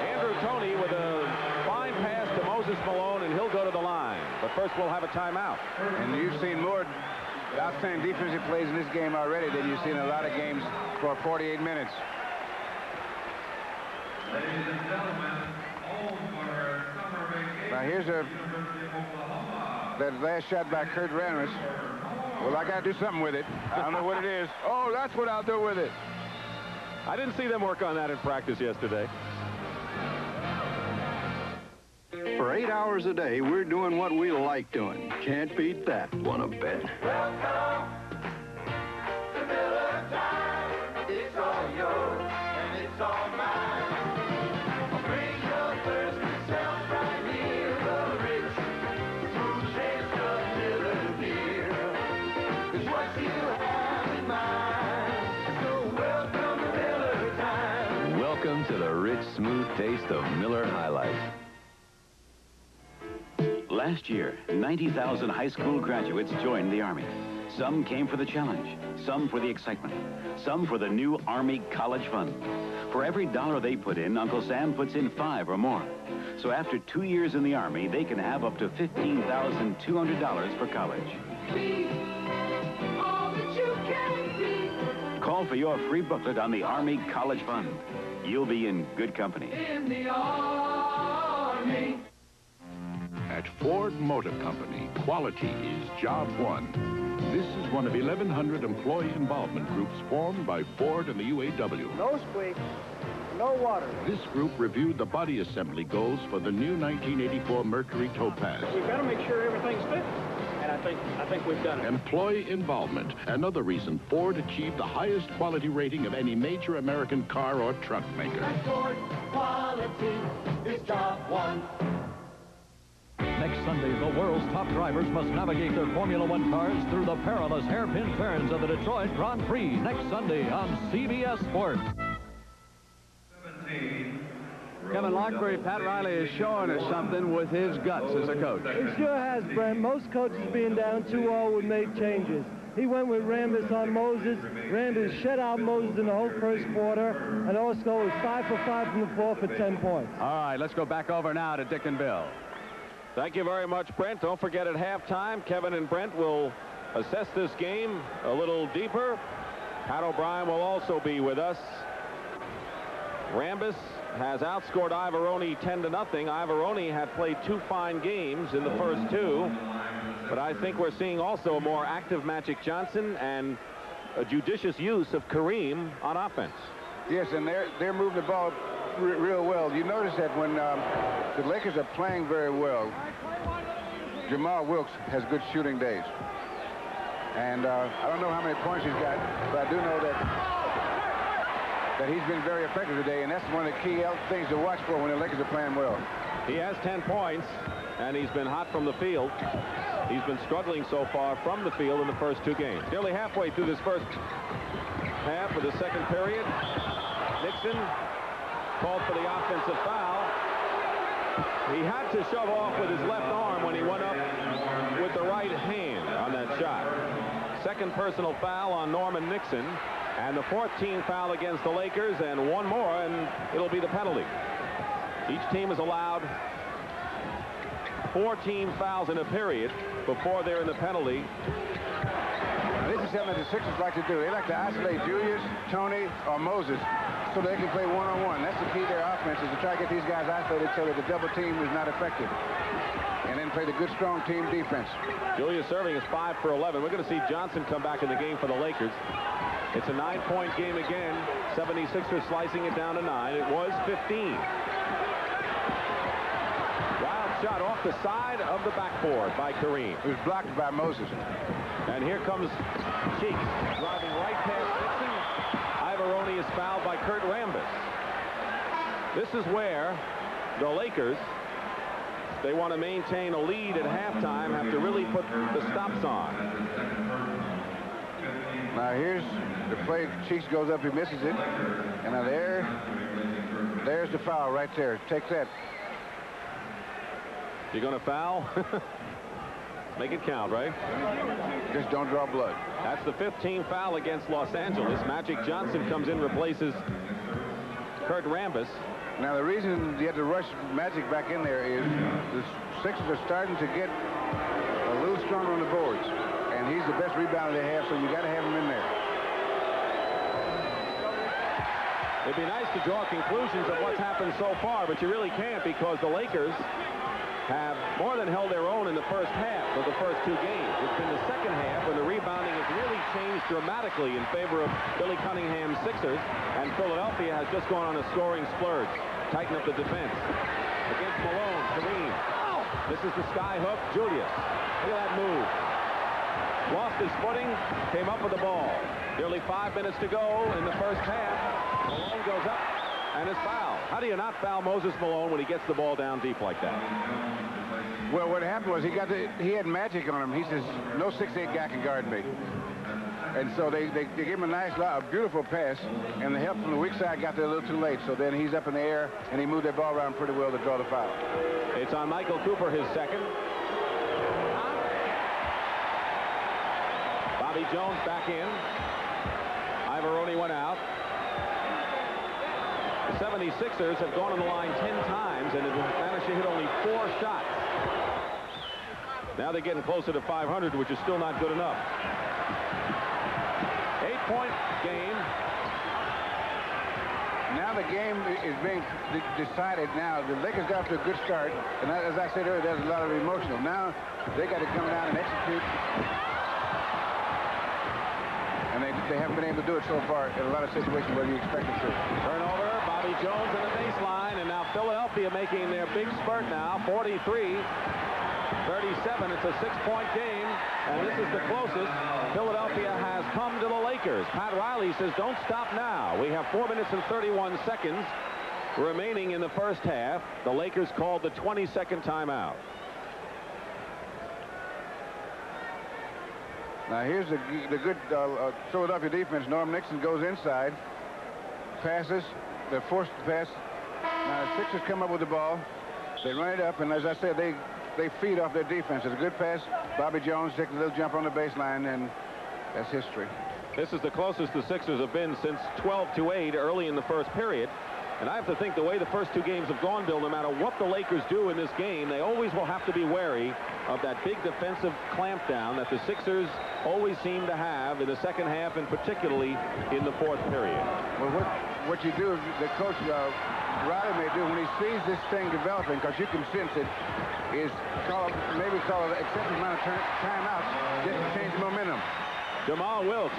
Andrew Toney with a fine pass to Moses Malone, and he'll go to the line. But first we'll have a timeout. And you've seen more outstanding defensive plays in this game already than you've seen in a lot of games for 48 minutes. Now here's that last shot by Kurt Rambis. Well, I got to do something with it. I don't know what it is. Oh, that's what I'll do with it. I didn't see them work on that in practice yesterday. For 8 hours a day, we're doing what we like doing. Can't beat that. Wanna bet? Welcome to Miller Time. It's all yours and it's all mine. Bring your thirsty self right here. The rich, smooth taste of Miller beer is what you have in mind. So welcome to Miller Time. Welcome to the rich, smooth taste of Miller High Life. Last year, 90,000 high school graduates joined the Army. Some came for the challenge, some for the excitement, some for the new Army College Fund. For every dollar they put in, Uncle Sam puts in 5 or more. So after 2 years in the Army, they can have up to $15,200 for college. Be all that you can be. Call for your free booklet on the Army College Fund. You'll be in good company. In the Army. At Ford Motor Company, quality is job one. This is one of 1,100 employee involvement groups formed by Ford and the UAW. No squeak, no water. This group reviewed the body assembly goals for the new 1984 Mercury Topaz. We've got to make sure everything's fit. And I think we've done it. Employee involvement, another reason Ford achieved the highest quality rating of any major American car or truck maker. Ford quality is job one. Next Sunday, the world's top drivers must navigate their Formula One cars through the perilous hairpin turns of the Detroit Grand Prix next Sunday on CBS Sports. Kevin Lockbury, Pat Riley is showing us something with his guts as a coach. He sure has, Brent. Most coaches being down 2-0 would make changes. He went with Rambis on Moses. Rambis shut out Moses in the whole first quarter, and also was 5 for 5 from the floor for 10 points. All right, let's go back over now to Dick and Bill. Thank you very much, Brent. Don't forget at halftime, Kevin and Brent will assess this game a little deeper. Pat O'Brien will also be with us. Rambis has outscored Ivoroni 10-0. Ivoroni had played 2 fine games in the first 2. But I think we're seeing also a more active Magic Johnson and a judicious use of Kareem on offense. Yes, and they're moving the ball real well. You notice that when the Lakers are playing very well, Jamal Wilkes has good shooting days. And I don't know how many points he's got, but I do know that he's been very effective today, and that's one of the key things to watch for when the Lakers are playing well. He has 10 points, and he's been hot from the field. He's been struggling so far from the field in the first 2 games. Nearly halfway through this first half of the second period, Nixon called for the offensive foul. He had to shove off with his left arm when he went up with the right hand on that shot. Second personal foul on Norman Nixon, and the 14th foul against the Lakers, and one more, and it'll be the penalty. Each team is allowed 14 fouls in a period before they're in the penalty. Now, this is something that the Sixers like to do. They like to isolate Julius, Tony, or Moses so they can play one-on-one. That's the key to their offense, is to try to get these guys isolated so that the double team is not effective. And then play the good, strong team defense. Julius serving is 5 for 11. We're going to see Johnson come back in the game for the Lakers. It's a 9-point game again. 76ers slicing it down to 9. It was 15. Wild shot off the side of the backboard by Kareem. It was blocked by Moses. And here comes Cheeks driving right past Nixon. Ivoroni is fouled by Kurt Rambis. This is where the Lakers, they want to maintain a lead at halftime, have to really put the stops on. Now here's the play. Cheeks goes up, he misses it. And now there's the foul right there. Take that. You're going to foul? Make it count, right? Just don't draw blood. That's the 15th foul against Los Angeles. Magic Johnson comes in, replaces Kurt Rambis. Now, the reason you had to rush Magic back in there is the Sixers are starting to get a little stronger on the boards. And he's the best rebounder they have, so you got to have him in there. It'd be nice to draw conclusions of what's happened so far, but you really can't because the Lakers have more than held their own in the first half of the first two games. It's been the second half when the rebounding has really changed dramatically in favor of Billy Cunningham's Sixers, and Philadelphia has just gone on a scoring splurge. Tighten up the defense. Against Malone, Kareem. This is the sky hook, Julius. Look at that move. Lost his footing, came up with the ball. Nearly 5 minutes to go in the first half. Malone goes up and is fouled. How do you not foul Moses Malone when he gets the ball down deep like that? Well, what happened was he had magic on him. He says, no 6'8" guy can guard me. And so they gave him a beautiful pass, and the help from the weak side got there a little too late. So then he's up in the air, and he moved that ball around pretty well to draw the foul. It's on Michael Cooper, his second. Bobby Jones back in. Ivoroni went out. The 76ers have gone on the line 10 times and have managed to hit only 4 shots. Now they're getting closer to 500, which is still not good enough. 8-point game. Now the game is being decided now. The Lakers got off to a good start, and as I said earlier, there's a lot of emotional. Now they got to come down and execute. And they haven't been able to do it so far in a lot of situations where you expect them to. Turnover, Bobby Jones in the baseline, and now Philadelphia making their big spurt now, 43-37. It's a 6-point game, and this is the closest Philadelphia has come to the Lakers. Pat Riley says, don't stop now. We have 4 minutes and 31 seconds remaining in the first half. The Lakers called the 22nd timeout. Now here's the good Philadelphia defense. Norm Nixon goes inside, passes. They're forced to pass. Now the Sixers come up with the ball. They run it up, and as I said, they feed off their defense. It's a good pass. Bobby Jones takes a little jump on the baseline, and that's history. This is the closest the Sixers have been since 12-8 early in the first period. And I have to think the way the first two games have gone, Bill, no matter what the Lakers do in this game, they always will have to be wary of that big defensive clampdown that the Sixers always seem to have in the second half, and particularly in the fourth period. Well, what you do, the coach Riley may do when he sees this thing developing, because you can sense it, is maybe call an excessive amount of timeouts just to change momentum. Jamal Wilkes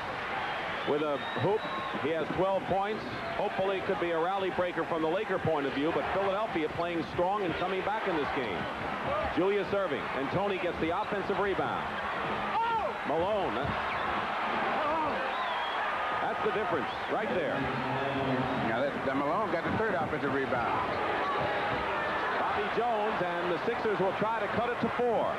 with a hoop. He has 12 points. Hopefully it could be a rally breaker from the Laker point of view, but Philadelphia playing strong and coming back in this game. Julius Erving, and Tony gets the offensive rebound. Malone. That's the difference right there. Now Malone got the third offensive rebound. Bobby Jones, and the Sixers will try to cut it to 4.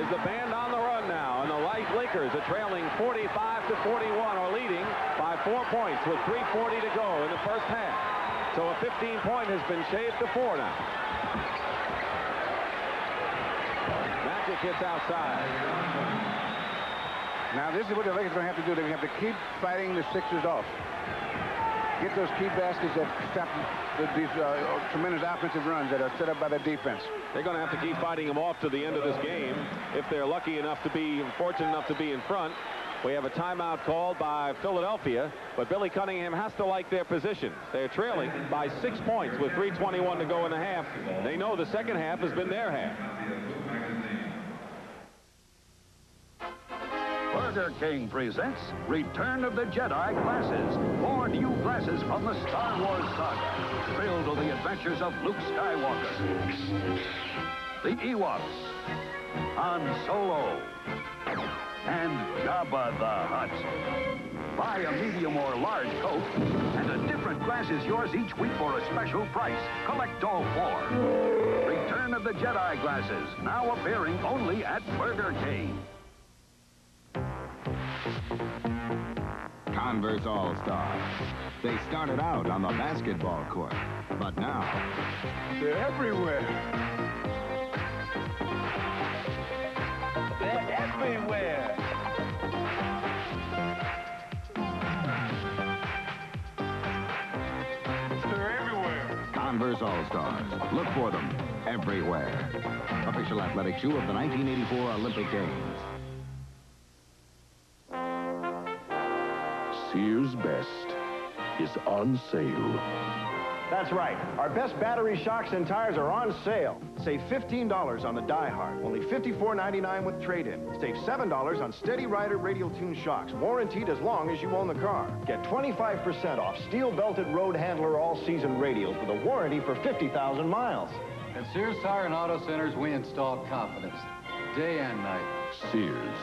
The band on the run now, and the Lakers are trailing 45-41, or leading by 4 points with 3:40 to go in the first half. So a 15-point has been shaved to 4 now. Magic hits outside. Now this is what the Lakers are going to have to do. They're going to have to keep fighting the Sixers off. Get those key baskets that stop these tremendous offensive runs that are set up by the defense. They're going to have to keep fighting them off to the end of this game if they're lucky enough to be, fortunate enough to be in front. We have a timeout called by Philadelphia, but Billy Cunningham has to like their position. They're trailing by 6 points with 3:21 to go in the half. They know the second half has been their half. Burger King presents Return of the Jedi glasses. 4 new glasses from the Star Wars saga. Filled with the adventures of Luke Skywalker, the Ewoks, Han Solo, and Jabba the Hutt. Buy a medium or large Coke, and a different glass is yours each week for a special price. Collect all 4. Return of the Jedi glasses, now appearing only at Burger King. Converse All-Stars. They started out on the basketball court, but now they're everywhere. They're everywhere. They're everywhere. Converse All-Stars. Look for them everywhere. Official athletic shoe of the 1984 Olympic Games. Sears Best is on sale. That's right. Our best battery shocks and tires are on sale. Save $15 on the Die Hard, only $54.99 with trade-in. Save $7 on Steady Rider radial tune shocks, warranted as long as you own the car. Get 25% off steel-belted road handler all-season radials with a warranty for 50,000 miles. At Sears Tire and Auto Centers, we install confidence, day and night. Sears.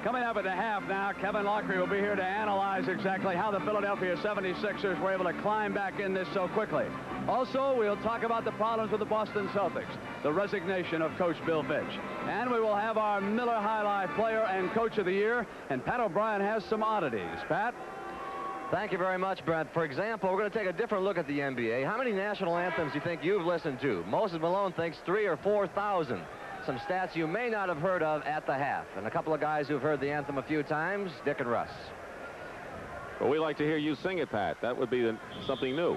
Coming up at the half now, Kevin Lockery will be here to analyze exactly how the Philadelphia 76ers were able to climb back in this so quickly. Also, we'll talk about the problems with the Boston Celtics, the resignation of Coach Bill Fitch, and we will have our Miller High Life Player and Coach of the Year, and Pat O'Brien has some oddities. Pat? Thank you very much, Brent. For example, we're going to take a different look at the NBA. How many national anthems do you think you've listened to? Moses Malone thinks 3,000 or 4,000. Some stats you may not have heard of at the half. And a couple of guys who've heard the anthem a few times, Dick and Russ. Well, we like to hear you sing it, Pat. That would be something new.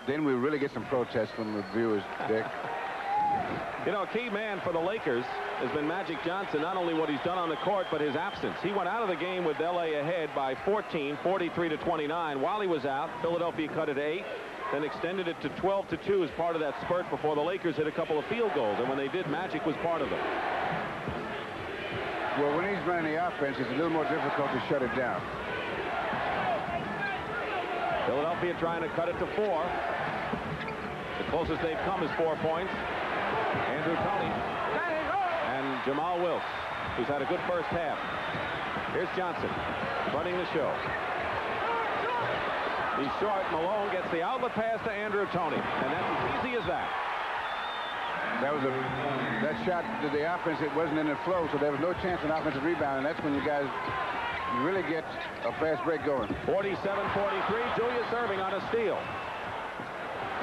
Then we really get some protests from the viewers, Dick. You know, a key man for the Lakers has been Magic Johnson, not only what he's done on the court, but his absence. He went out of the game with L.A. ahead by 14, 43-29. While he was out, Philadelphia cut it 8. Then extended it to 12-2 as part of that spurt before the Lakers hit a couple of field goals. And when they did, Magic was part of it. Well, when he's running the offense, it's a little more difficult to shut it down. Philadelphia trying to cut it to 4. The closest they've come is 4 points. Andrew Toney and Jamal Wilkes, who's had a good first half. Here's Johnson running the show. He's short. Malone gets the outlet pass to Andrew Toney, and that's as easy as that. That shot to the offense, it wasn't in the flow, so there was no chance of an offensive rebound, and that's when you guys really get a fast break going. 47-43, Julius Erving on a steal.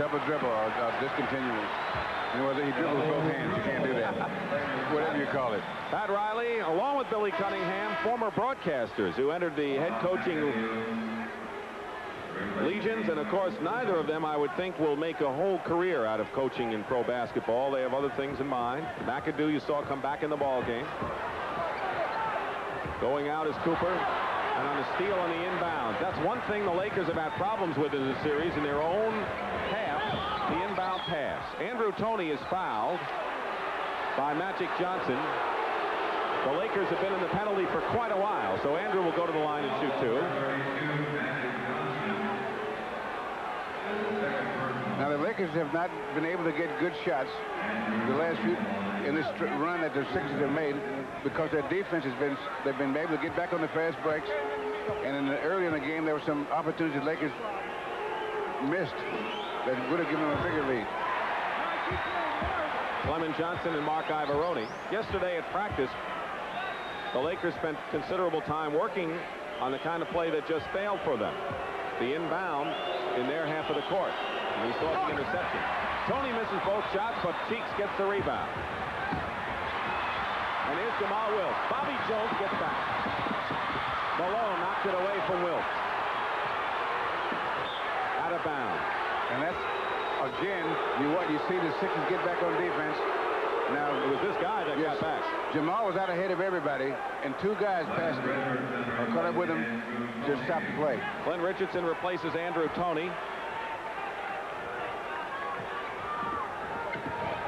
Double dribble or discontinuous. You know, he dribbles both hands. You can't do that. Whatever you call it. Pat Riley, along with Billy Cunningham, former broadcasters who entered the head coaching legions, and of course neither of them I would think will make a whole career out of coaching in pro basketball. They have other things in mind. McAdoo you saw come back in the ball game. Going out is Cooper, and on a steal on the inbound. That's one thing the Lakers have had problems with in this series in their own half, the inbound pass. Andrew Toney is fouled by Magic Johnson. The Lakers have been in the penalty for quite a while, so Andrew will go to the line and shoot 2. Now, the Lakers have not been able to get good shots the last few in this run that the Sixers have made because their defense has been, they've been able to get back on the fast breaks. And early in the game, there were some opportunities the Lakers missed that would have given them a bigger lead. Clement Johnson and Mark Ivaroni. Yesterday at practice, the Lakers spent considerable time working on the kind of play that just failed for them. The inbound in their half of the court. And he saw the interception. Toney misses both shots, but Cheeks gets the rebound. And here's Jamal Wilkes. Bobby Jones gets back. Malone knocks it away from Wilkes. Out of bounds. And that's, again, you see the Sixers get back on defense. Now, it was this guy that got back. Jamal was out ahead of everybody, and 2 guys passed him or caught up with him to stop the play. Clint Richardson replaces Andrew Toney.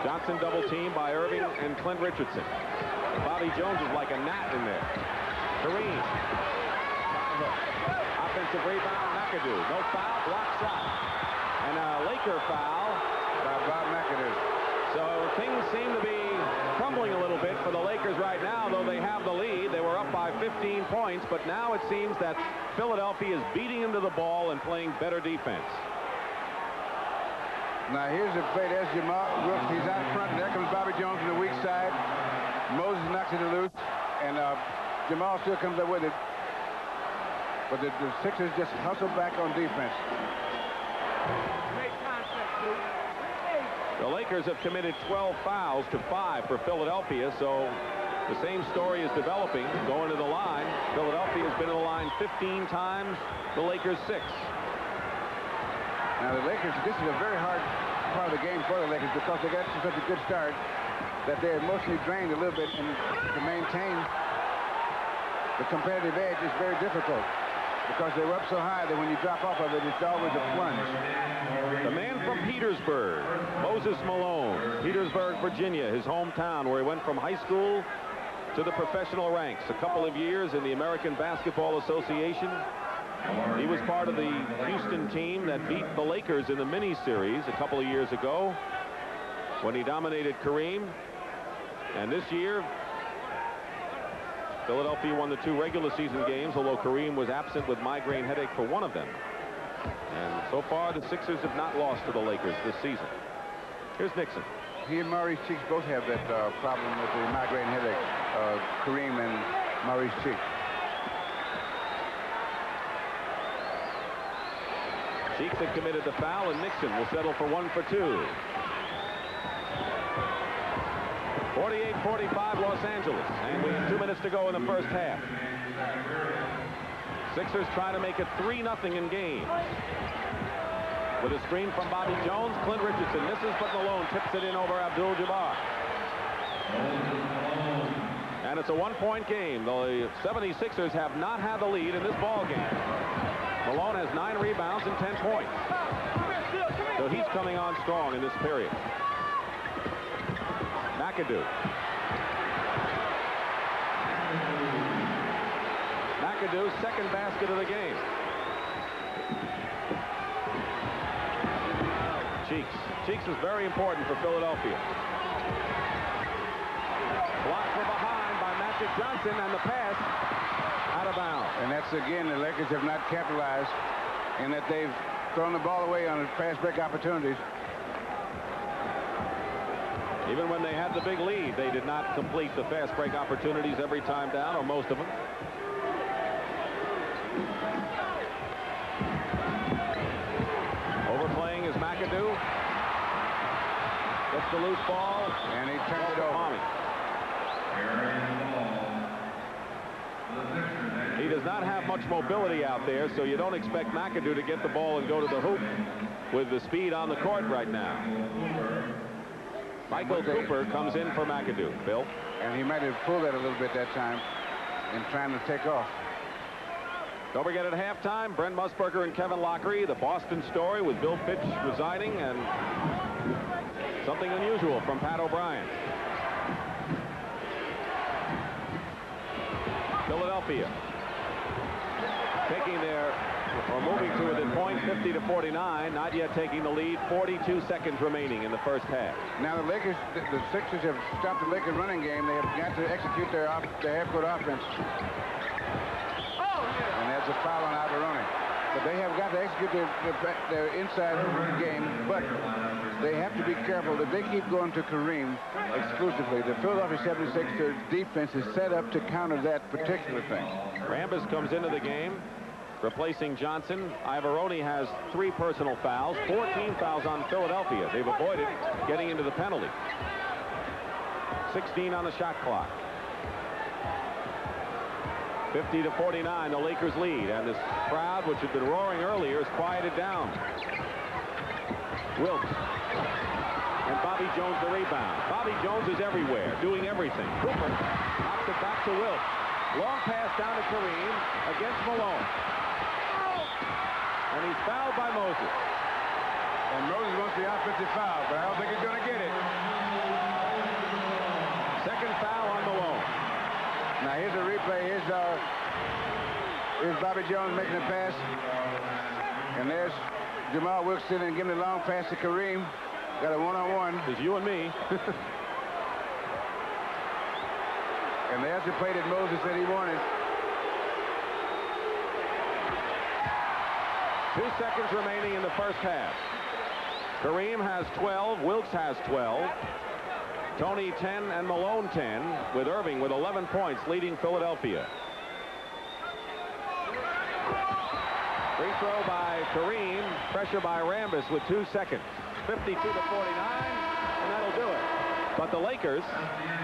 Johnson double teamed by Irving and Clint Richardson. Bobby Jones is like a gnat in there. Kareem. Offensive rebound, McAdoo. No foul, block shot. And a Laker foul by Bob McAdoo. So things seem to be crumbling a little bit for the Lakers right now, though they have the lead. They were up by 15 points, but now it seems that Philadelphia is beating into the ball and playing better defense. Now here's the play. There's Jamal Wilkes. He's out front. There comes Bobby Jones from the weak side. Moses knocks it loose, and Jamal still comes up with it. But the Sixers just hustle back on defense. The Lakers have committed 12 fouls to 5 for Philadelphia, so the same story is developing. Going to the line, Philadelphia has been to the line 15 times, the Lakers 6. Now the Lakers, this is a very hard part of the game for the Lakers because they got such a good start that they're emotionally drained a little bit, and to maintain the competitive edge is very difficult because they were up so high that when you drop off of it, it's always a plunge. The man from Petersburg, Moses Malone, Petersburg, Virginia, his hometown, where he went from high school to the professional ranks. A couple of years in the American Basketball Association. He was part of the Houston team that beat the Lakers in the mini-series a couple of years ago when he dominated Kareem. And this year, Philadelphia won the 2 regular season games, although Kareem was absent with migraine headache for one of them. And so far, the Sixers have not lost to the Lakers this season. Here's Nixon. He and Maurice Cheeks both have that problem with the migraine headache, Kareem and Maurice Cheeks. Cheeks had committed the foul, and Nixon will settle for 1 for 2. 48-45 Los Angeles, and we have 2 minutes to go in the first half. Sixers try to make it 3-0 in game. With a screen from Bobby Jones, Clint Richardson misses, but Malone tips it in over Abdul-Jabbar. And it's a 1-point game. The 76ers have not had the lead in this ball game. Malone has 9 rebounds and 10 points. So he's coming on strong in this period. McAdoo. McAdoo's second basket of the game. Cheeks is very important for Philadelphia. Blocked from behind by Magic Johnson, and the pass out of bounds. And that's, again, the Lakers have not capitalized in that they've thrown the ball away on fast break opportunities. Even when they had the big lead, they did not complete the fast break opportunities every time down, or most of them. Overplaying is McAdoo. Gets the loose ball, and he turns it over. He does not have much mobility out there, so you don't expect McAdoo to get the ball and go to the hoop with the speed on the court right now. Michael Cooper comes in for McAdoo. Bill? And he might have pulled that a little bit that time in trying to take off. Don't forget at halftime, Brent Musburger and Kevin Lockery, the Boston story with Bill Fitch resigning, and something unusual from Pat O'Brien. Philadelphia taking their, or moving to within point, 50-49, not yet taking the lead. 42 seconds remaining in the first half. Now the Lakers, the Sixers have stopped the Lakers running game. They have got to execute their half-court offense. And there's a foul on Alvarone. But they have got to execute their inside game, but they have to be careful that they keep going to Kareem exclusively. The Philadelphia 76ers defense is set up to counter that particular thing. Rambis comes into the game, replacing Johnson. Alvarone has 3 personal fouls, 14 fouls on Philadelphia. They've avoided getting into the penalty. 16 on the shot clock. 50-49, the Lakers lead, and this crowd, which had been roaring earlier, is quieted down. Wilkes and Bobby Jones the rebound. Bobby Jones is everywhere, doing everything. Cooper knocks it back to Wilkes. Long pass down to Kareem against Malone. And he's fouled by Moses. And Moses wants the offensive foul, but I don't think he's going to get it. Second foul on Malone. Now here's a replay. Here's Bobby Jones making a pass. And there's Jamal Wilkes and giving a long pass to Kareem. Got a one-on-one. It's you and me. And there's the play that Moses said he wanted. 2 seconds remaining in the first half. Kareem has 12. Wilkes has 12. Tony 10 and Malone 10, with Irving with 11 points leading Philadelphia. Free throw by Kareem, pressure by Rambis with 2 seconds. 52-49, and that'll do it. But the Lakers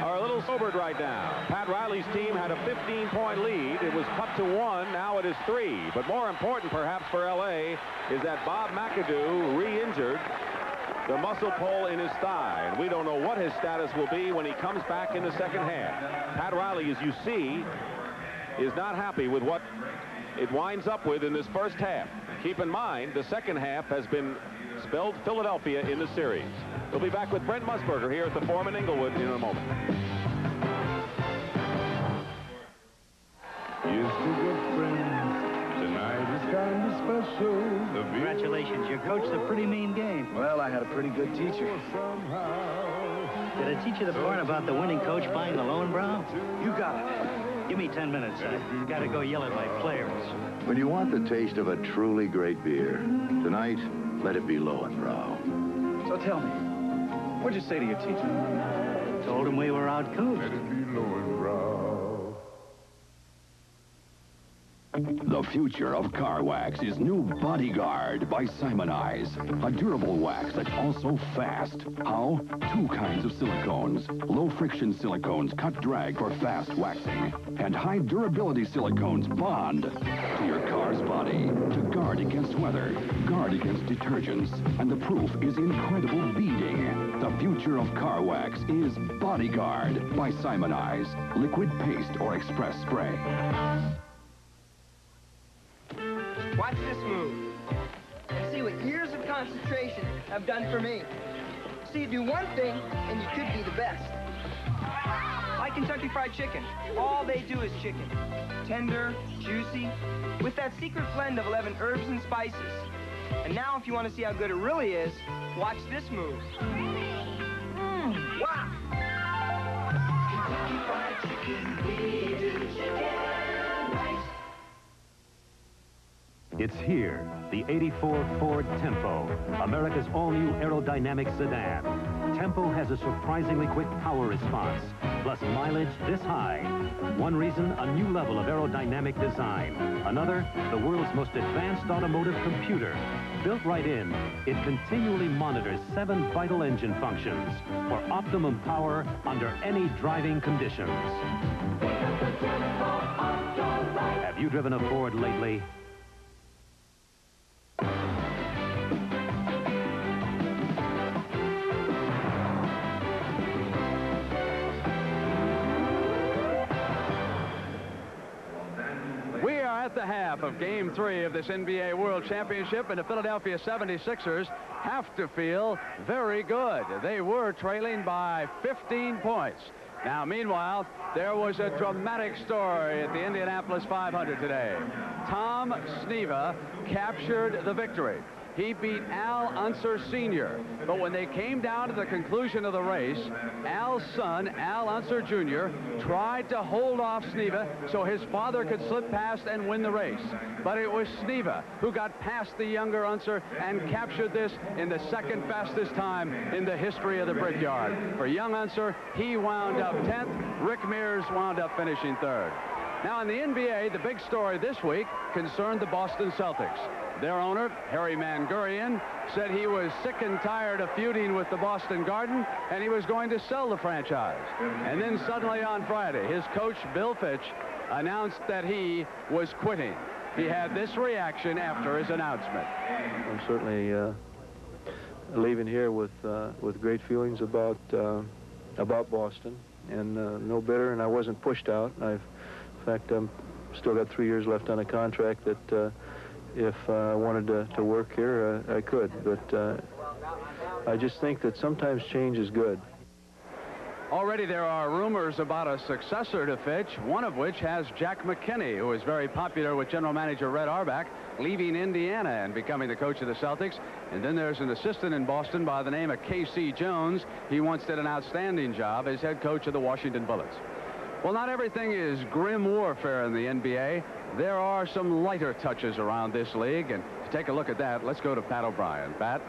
are a little sobered right now. Pat Riley's team had a 15-point lead. It was cut to 1. Now it is 3. But more important, perhaps, for L.A. is that Bob McAdoo re-injured the muscle pull in his thigh, and we don't know what his status will be when he comes back in the second half. Pat Riley, as you see, is not happy with what it winds up with in this first half. Keep in mind, the second half has been spelled Philadelphia in the series. We'll be back with Brent Musburger here at the Forum in Inglewood in a moment. Used to good friends. Tonight is kind of special. Congratulations, you coached a pretty mean game. Well, I had a pretty good teacher. Did I teach you the part about the winning coach buying Malone, Brown? You got it. Give me 10 minutes. I gotta go yell at my players. When you want the taste of a truly great beer, tonight, let it be Lowenbrow. So tell me, what'd you say to your teacher? Told him we were outcoached. Let it be Lowenbrow. The future of car wax is new Bodyguard by Simonize. A durable wax that's also fast. How? 2 kinds of silicones. Low-friction silicones cut drag for fast waxing. And high-durability silicones bond to your car's body to guard against weather, guard against detergents. And the proof is incredible beading. The future of car wax is Bodyguard by Simonize. Liquid paste or express spray. Watch this move. And see what years of concentration have done for me. So you do one thing, and you could be the best. Like Kentucky Fried Chicken. All they do is chicken. Tender, juicy, with that secret blend of 11 herbs and spices. And now, if you want to see how good it really is, watch this move. Wow! Kentucky Fried Chicken, we do chicken right. It's here, the 84 Ford Tempo, America's all-new aerodynamic sedan. Tempo has a surprisingly quick power response, plus mileage this high. One reason, a new level of aerodynamic design. Another, the world's most advanced automotive computer. Built right in, it continually monitors 7 vital engine functions for optimum power under any driving conditions. Have you driven a Ford lately? At the half of Game 3 of this NBA World Championship, and the Philadelphia 76ers have to feel very good. They were trailing by 15 points. Now, meanwhile, there was a dramatic story at the Indianapolis 500 today. Tom Sneva captured the victory. He beat Al Unser Sr., but when they came down to the conclusion of the race, Al's son, Al Unser Jr., tried to hold off Sneva so his father could slip past and win the race. But it was Sneva who got past the younger Unser and captured this in the second fastest time in the history of the Brickyard. For young Unser, he wound up 10th. Rick Mears wound up finishing 3rd. Now, in the NBA, the big story this week concerned the Boston Celtics. Their owner, Harry Mangurian, said he was sick and tired of feuding with the Boston Garden, and he was going to sell the franchise. And then suddenly on Friday, his coach, Bill Fitch, announced that he was quitting. He had this reaction after his announcement. I'm certainly leaving here with great feelings about Boston, and no bitter, and I wasn't pushed out. In fact, I'm still got 3 years left on a contract that if I wanted to work here, I could. But I just think that sometimes change is good. Already there are rumors about a successor to Fitch, one of which has Jack McKinney, who is very popular with general manager Red Auerbach, leaving Indiana and becoming the coach of the Celtics. And then there's an assistant in Boston by the name of K.C. Jones. He once did an outstanding job as head coach of the Washington Bullets. Well, not everything is grim warfare in the NBA. There are some lighter touches around this league, and to take a look at that, let's go to Pat O'Brien. Pat?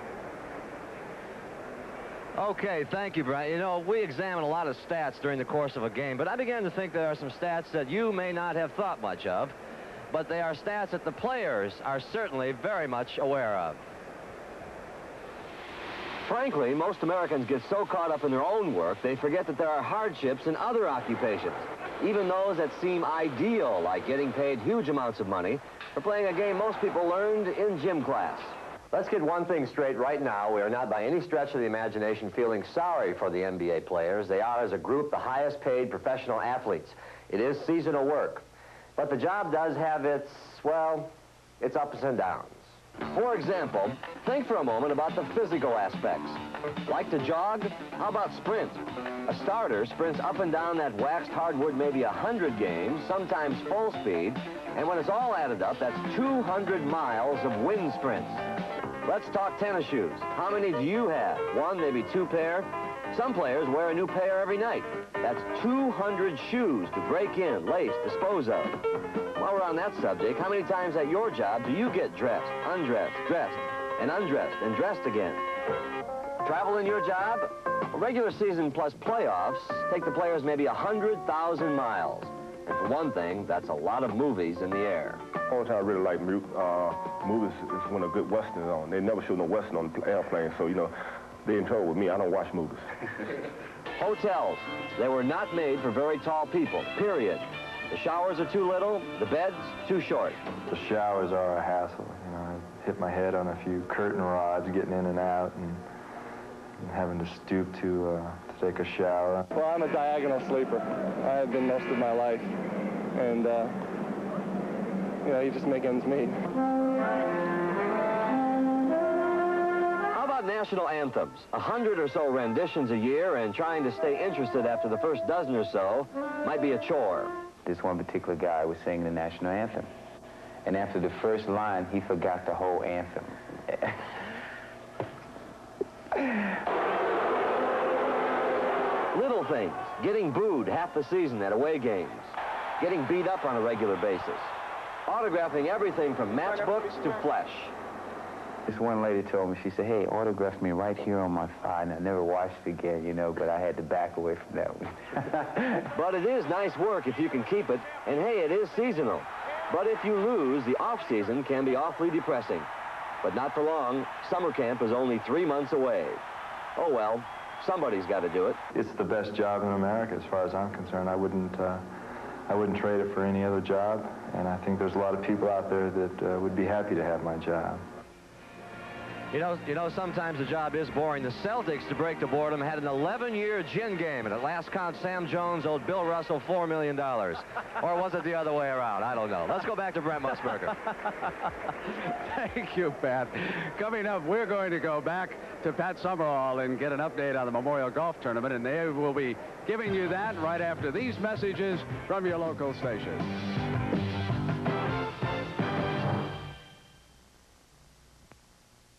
Okay, thank you, Brent. You know, we examine a lot of stats during the course of a game, but I began to think there are some stats that you may not have thought much of, but they are stats that the players are certainly very much aware of. Frankly, most Americans get so caught up in their own work, they forget that there are hardships in other occupations, even those that seem ideal, like getting paid huge amounts of money for playing a game most people learned in gym class. Let's get one thing straight right now. We are not by any stretch of the imagination feeling sorry for the NBA players. They are, as a group, the highest paid professional athletes. It is seasonal work. But the job does have its, well, its ups and downs. For example, think for a moment about the physical aspects. Like to jog? How about sprint? A starter sprints up and down that waxed hardwood maybe 100 games, sometimes full speed, and when it's all added up, that's 200 miles of wind sprints. Let's talk tennis shoes. How many do you have? One, maybe two pair? Some players wear a new pair every night. That's 200 shoes to break in, lace, dispose of. While we're on that subject, how many times at your job do you get dressed, undressed, dressed, and undressed, and dressed again? Travel in your job? A regular season plus playoffs take the players maybe 100,000 miles. And for one thing, that's a lot of movies in the air. All the time I really like movies is when a good Western is on. They never show no Western on the airplane, so, you know, they're in trouble with me. I don't watch movies. Hotels. They were not made for very tall people, period. The showers are too little, the beds too short. The showers are a hassle. You know, I hit my head on a few curtain rods getting in and out and having to stoop to take a shower. Well, I'm a diagonal sleeper. I have been most of my life. And, you know, you just make ends meet. How about national anthems? 100 or so renditions a year, and trying to stay interested after the first dozen or so might be a chore. This one particular guy was singing the national anthem. And after the first line, he forgot the whole anthem. Little things. Getting booed half the season at away games. Getting beat up on a regular basis. Autographing everything from matchbooks to flesh. This one lady told me, she said, hey, autograph me right here on my thigh. And I never watched it again, you know, but I had to back away from that one. But it is nice work if you can keep it. And hey, it is seasonal. But if you lose, the off-season can be awfully depressing. But not for long. Summer camp is only 3 months away. Oh, well, somebody's got to do it. It's the best job in America as far as I'm concerned. I wouldn't trade it for any other job. And I think there's a lot of people out there that would be happy to have my job. You know, sometimes the job is boring. The Celtics, to break the boredom, had an 11-year gin game, and at last count, Sam Jones owed Bill Russell $4 million. Or was it the other way around? I don't know. Let's go back to Brent Musburger. Thank you, Pat. Coming up, we're going to go back to Pat Summerall and get an update on the Memorial Golf Tournament, and they will be giving you that right after these messages from your local station.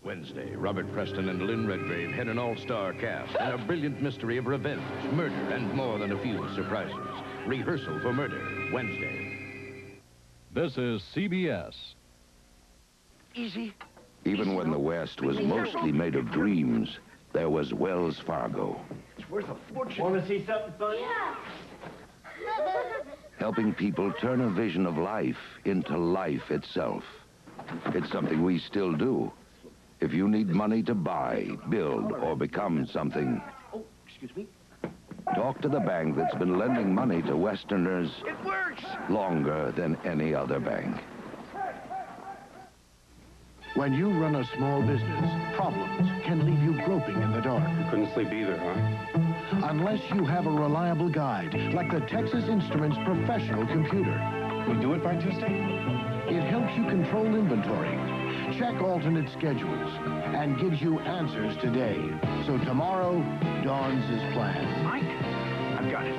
Wednesday, Robert Preston and Lynn Redgrave head an all-star cast in a brilliant mystery of revenge, murder, and more than a few surprises. Rehearsal for Murder, Wednesday. This is CBS. Easy. Even when the West was mostly made of dreams, there was Wells Fargo. It's worth a fortune. Want to see something funny? Yeah. Helping people turn a vision of life into life itself. It's something we still do. If you need money to buy, build, or become something, Oh, excuse me. talk to the bank that's been lending money to Westerners It works! longer than any other bank. When you run a small business, problems can leave you groping in the dark. You couldn't sleep either, huh? Unless you have a reliable guide, like the Texas Instruments professional computer. We do it by Tuesday? It helps you control inventory, check alternate schedules, and gives you answers today. So tomorrow dawns as planned. Mike, I've got it.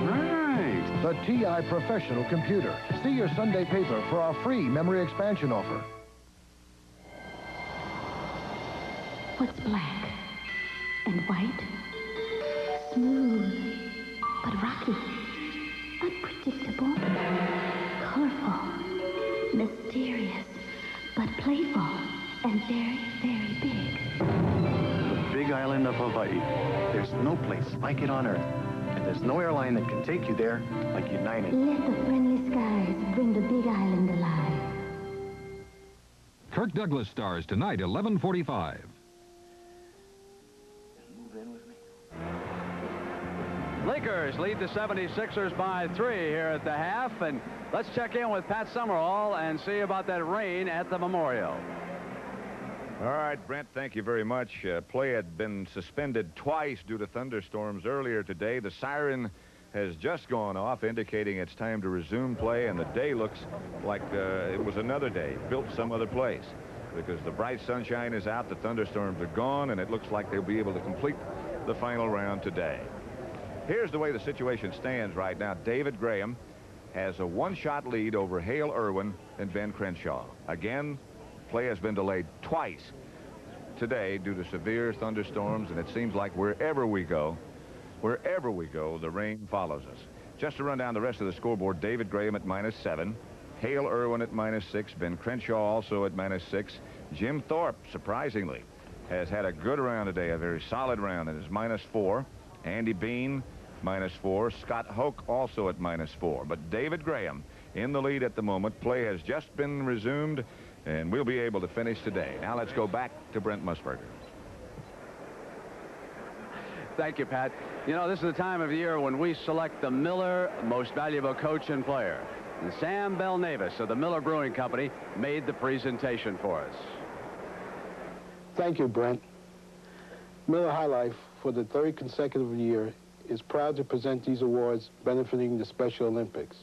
Right. The TI Professional Computer. See your Sunday paper for our free memory expansion offer. What's black and white? Smooth, but rocky. Unpredictable, colorful, mysterious, but playful, and very, very big. The big island of Hawaii. There's no place like it on Earth. And there's no airline that can take you there like United. Let the friendly skies bring the big island alive. Kirk Douglas stars tonight, 11:45. Lakers lead the 76ers by 3 here at the half, and let's check in with Pat Summerall and see about that rain at the Memorial. All right, Brent, thank you very much. Play had been suspended twice due to thunderstorms earlier today. The siren has just gone off, indicating it's time to resume play, and the day looks like it was another day, built some other place, because the bright sunshine is out, the thunderstorms are gone, and it looks like they'll be able to complete the final round today. Here's the way the situation stands right now. David Graham has a one-shot lead over Hale Irwin and Ben Crenshaw. Again, play has been delayed twice today due to severe thunderstorms, and it seems like wherever we go, the rain follows us. Just to run down the rest of the scoreboard, David Graham at -7, Hale Irwin at -6, Ben Crenshaw also at -6. Jim Thorpe, surprisingly, has had a good round today, a very solid round, and is -4. Andy Bean, -4. Scott Hoke also at -4. But David Graham in the lead at the moment. Play has just been resumed, and we'll be able to finish today. Now let's go back to Brent Musburger. Thank you, Pat. You know, this is the time of year when we select the Miller Most Valuable Coach and Player. And Sam Belnavis of the Miller Brewing Company made the presentation for us. Thank you, Brent. Miller High Life, for the third consecutive year, is proud to present these awards benefiting the Special Olympics.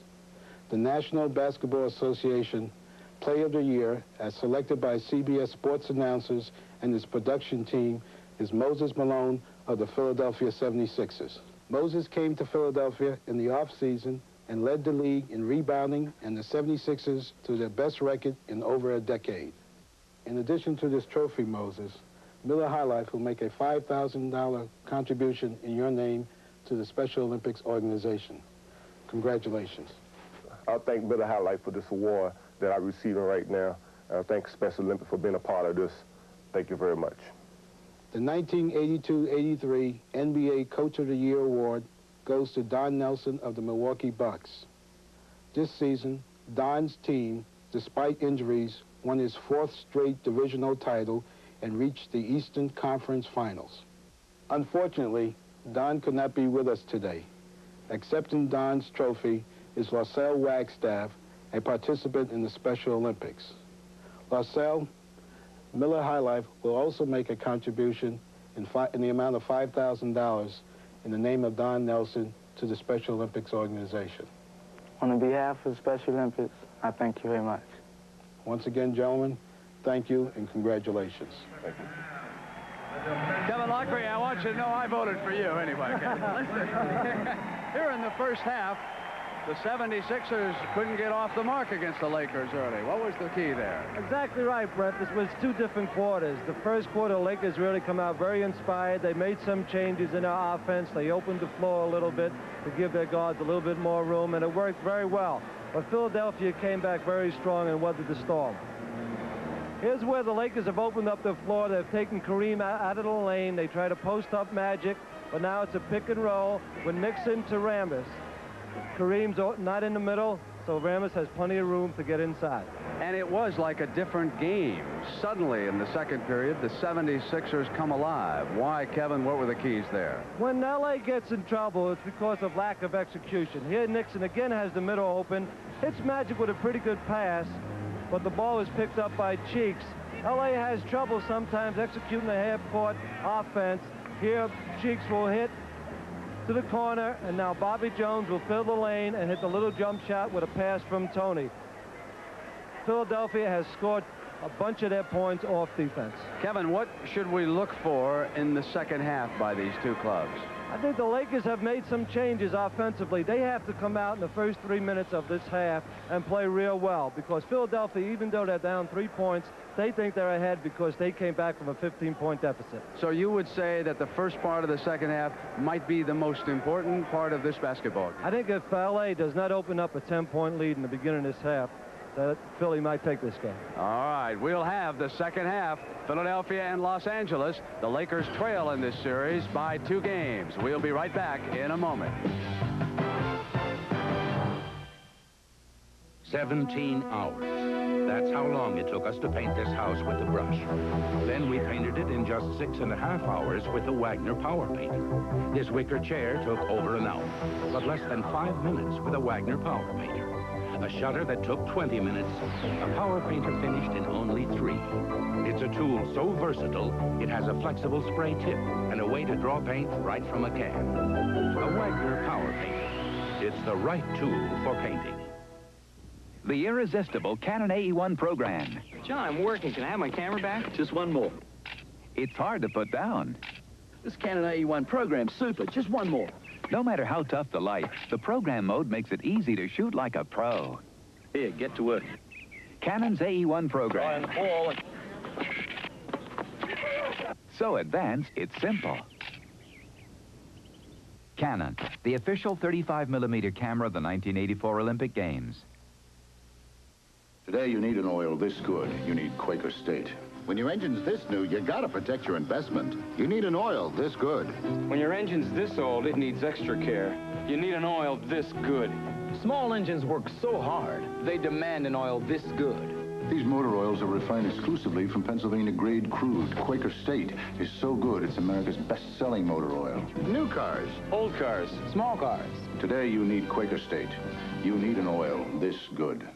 The National Basketball Association Player of the Year, as selected by CBS sports announcers and its production team, is Moses Malone of the Philadelphia 76ers. Moses came to Philadelphia in the offseason and led the league in rebounding and the 76ers to their best record in over a decade. In addition to this trophy, Moses, Miller High Life will make a $5,000 contribution in your name to the Special Olympics organization. Congratulations. I thank Miller High Life for this award that I'm receiving right now. I thank Special Olympics for being a part of this. Thank you very much. The 1982-83 NBA Coach of the Year award goes to Don Nelson of the Milwaukee Bucks. This season, Don's team, despite injuries, won his fourth straight divisional title and reached the Eastern Conference Finals. Unfortunately, Don could not be with us today. Accepting Don's trophy is Larcelle Wagstaff, a participant in the Special Olympics. Larcelle, Miller High Life will also make a contribution in the amount of $5,000 in the name of Don Nelson to the Special Olympics organization. On behalf of the Special Olympics, I thank you very much. Once again, gentlemen, thank you and congratulations. Thank you. Kevin Lockery, I want you to know I voted for you anyway. Here in the first half, the 76ers couldn't get off the mark against the Lakers early. What was the key there? Exactly right, Brett. This was two different quarters. The first quarter, the Lakers really come out very inspired. They made some changes in their offense. They opened the floor a little bit to give their guards a little bit more room, and it worked very well. But Philadelphia came back very strong and weathered the storm. Here's where the Lakers have opened up the floor. They've taken Kareem out of the lane. They try to post up Magic, but now it's a pick and roll with Nixon to Rambis. Kareem's not in the middle, so Rambis has plenty of room to get inside. And it was like a different game. Suddenly, in the second period, the 76ers come alive. Why, Kevin? What were the keys there? When L.A. gets in trouble, it's because of lack of execution. Here, Nixon again has the middle open. Hits Magic with a pretty good pass, but the ball is picked up by Cheeks. L.A. has trouble sometimes executing the half-court offense. Here, Cheeks will hit to the corner, and now Bobby Jones will fill the lane and hit the little jump shot with a pass from Tony. Philadelphia has scored a bunch of their points off defense. Kevin, what should we look for in the second half by these two clubs? I think the Lakers have made some changes offensively. They have to come out in the first 3 minutes of this half and play real well, because Philadelphia, even though they're down 3 points, they think they're ahead because they came back from a 15-point deficit. So you would say that the first part of the second half might be the most important part of this basketball game? I think if L.A. does not open up a 10-point lead in the beginning of this half, that Philly might take this game. All right, we'll have the second half. Philadelphia and Los Angeles. The Lakers trail in this series by 2 games. We'll be right back in a moment. 17 hours. That's how long it took us to paint this house with the brush. Then we painted it in just 6.5 hours with the Wagner Power Painter. This wicker chair took over an hour, but less than 5 minutes with a Wagner Power Painter. A shutter that took 20 minutes, a Power Painter finished in only 3. It's a tool so versatile, it has a flexible spray tip and a way to draw paint right from a can. A Wagner Power Painter. it's the right tool for painting. The irresistible Canon AE1 program. John, I'm working. Can I have my camera back? Just one more. It's hard to put down. This Canon AE1 program's super. Just one more. No matter how tough the light, the program mode makes it easy to shoot like a pro. Here, get to work. Canon's AE1 program. So advanced, it's simple. Canon, the official 35mm camera of the 1984 Olympic Games. Today you need an oil this good. You need Quaker State. When your engine's this new, you gotta protect your investment. You need an oil this good. When your engine's this old, it needs extra care. You need an oil this good. Small engines work so hard, they demand an oil this good. These motor oils are refined exclusively from Pennsylvania-grade crude. Quaker State is so good, it's America's best-selling motor oil. New cars, old cars, small cars. Today you need Quaker State. You need an oil this good.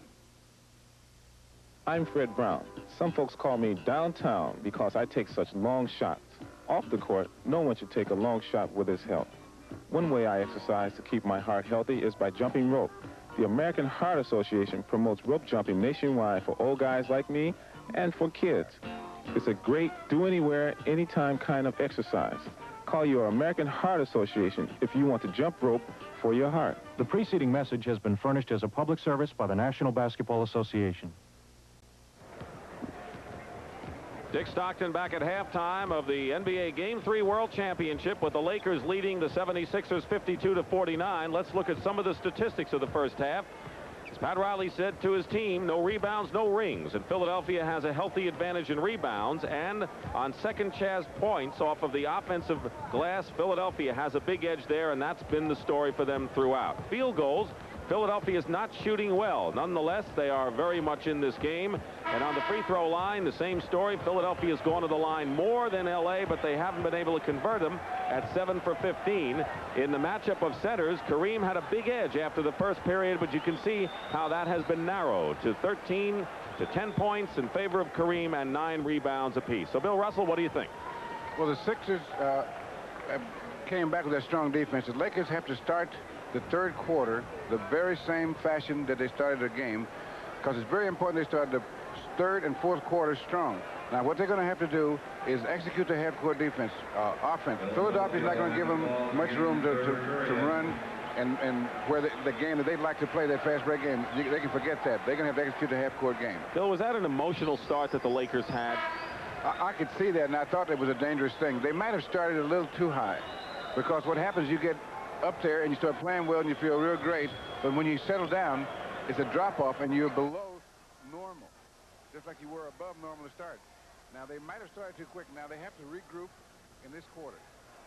I'm Fred Brown. Some folks call me downtown because I take such long shots. Off the court, no one should take a long shot with his health. One way I exercise to keep my heart healthy is by jumping rope. The American Heart Association promotes rope jumping nationwide for old guys like me and for kids. It's a great do-anywhere, anytime kind of exercise. Call your American Heart Association if you want to jump rope for your heart. The preceding message has been furnished as a public service by the National Basketball Association. Dick Stockton back at halftime of the NBA Game 3 World Championship with the Lakers leading the 76ers 52-49. Let's look at some of the statistics of the first half. As Pat Riley said to his team, no rebounds, no rings. And Philadelphia has a healthy advantage in rebounds. And on second chance points off of the offensive glass, Philadelphia has a big edge there, and that's been the story for them throughout. Field goals, Philadelphia is not shooting well. Nonetheless, they are very much in this game. And on the free throw line, the same story. Philadelphia has gone to the line more than L.A., but they haven't been able to convert them at 7 for 15. In the matchup of centers, Kareem had a big edge after the first period, but you can see how that has been narrowed to 13 to 10 points in favor of Kareem and 9 rebounds apiece. So, Bill Russell, what do you think? Well, the Sixers came back with their strong defense. The Lakers have to start the third quarter the very same fashion that they started the game, because it's very important they start the third and fourth quarter strong. Now, what they're going to have to do is execute the half-court defense, offense. Philadelphia's not going to give them much room to run, and where the game that they'd like to play, that fast break game, they can forget that. They're going to have to execute the half-court game. Bill, was that an emotional start that the Lakers had? I could see that, and I thought it was a dangerous thing. They might have started a little too high, because what happens, you get up there and you start playing well and you feel real great, but when you settle down, it's a drop-off and you're below normal, just like you were above normal to start. Now, they might have started too quick. Now they have to regroup in this quarter.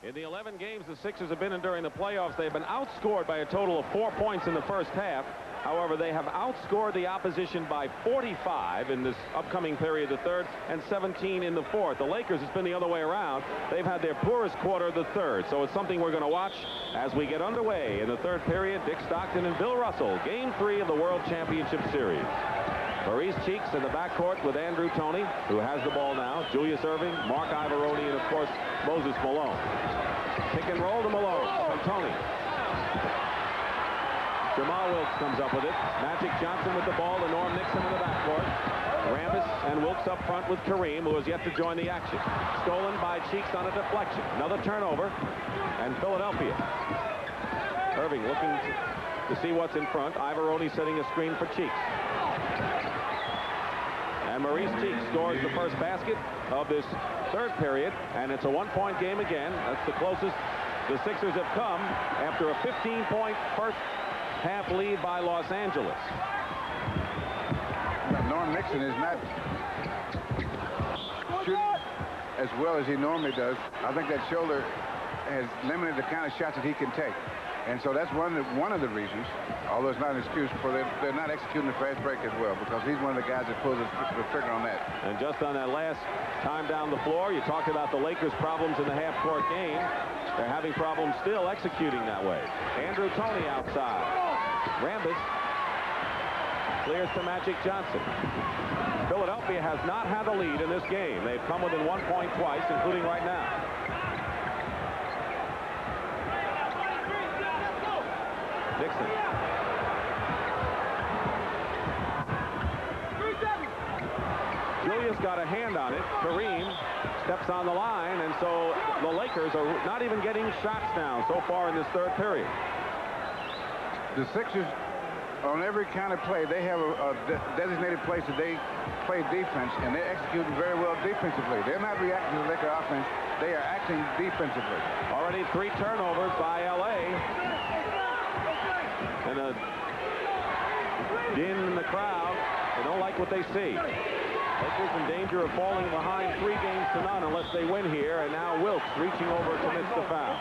In the 11 games the Sixers have been in during the playoffs, they've been outscored by a total of 4 points in the first half. However, they have outscored the opposition by 45 in this upcoming period, the third, and 17 in the fourth. The Lakers, it's been the other way around. They've had their poorest quarter, the third. So it's something we're going to watch as we get underway in the third period. Dick Stockton and Bill Russell, Game 3 of the World Championship Series. Maurice Cheeks in the backcourt with Andrew Toney, who has the ball now. Julius Erving, Mark Ivaroni, and, of course, Moses Malone. Pick and roll to Malone from Toney. Jamal Wilkes comes up with it. Magic Johnson with the ball to Norm Nixon in the backcourt. Rambis and Wilkes up front with Kareem, who has yet to join the action. Stolen by Cheeks on a deflection. Another turnover. And Philadelphia. Irving looking to see what's in front. Ivaroni setting a screen for Cheeks. And Maurice Cheeks scores the first basket of this third period. And it's a one-point game again. That's the closest the Sixers have come after a 15-point first half lead by Los Angeles. Norm Nixon is not shooting as well as he normally does. I think that shoulder has limited the kind of shots that he can take. And so that's one of the reasons, although it's not an excuse, for they're not executing the fast break as well, because he's one of the guys that pulls the trigger on that. And just on that last time down the floor, you talked about the Lakers' problems in the half-court game. They're having problems still executing that way. Andrew Toney outside. Rambis clears to Magic Johnson. Philadelphia has not had the lead in this game. They've come within 1 point twice, including right now. Dixon got a hand on it. Kareem steps on the line, and so the Lakers are not even getting shots now so far in this third period. The Sixers, on every kind of play, they have a designated place that they play defense, and they're executing very well defensively. They're not reacting to the Laker offense. They are acting defensively. Already 3 turnovers by L.A. And a din in the crowd. They don't like what they see. Lakers in danger of falling behind 3 games to none unless they win here. And now Wilkes reaching over to miss the foul.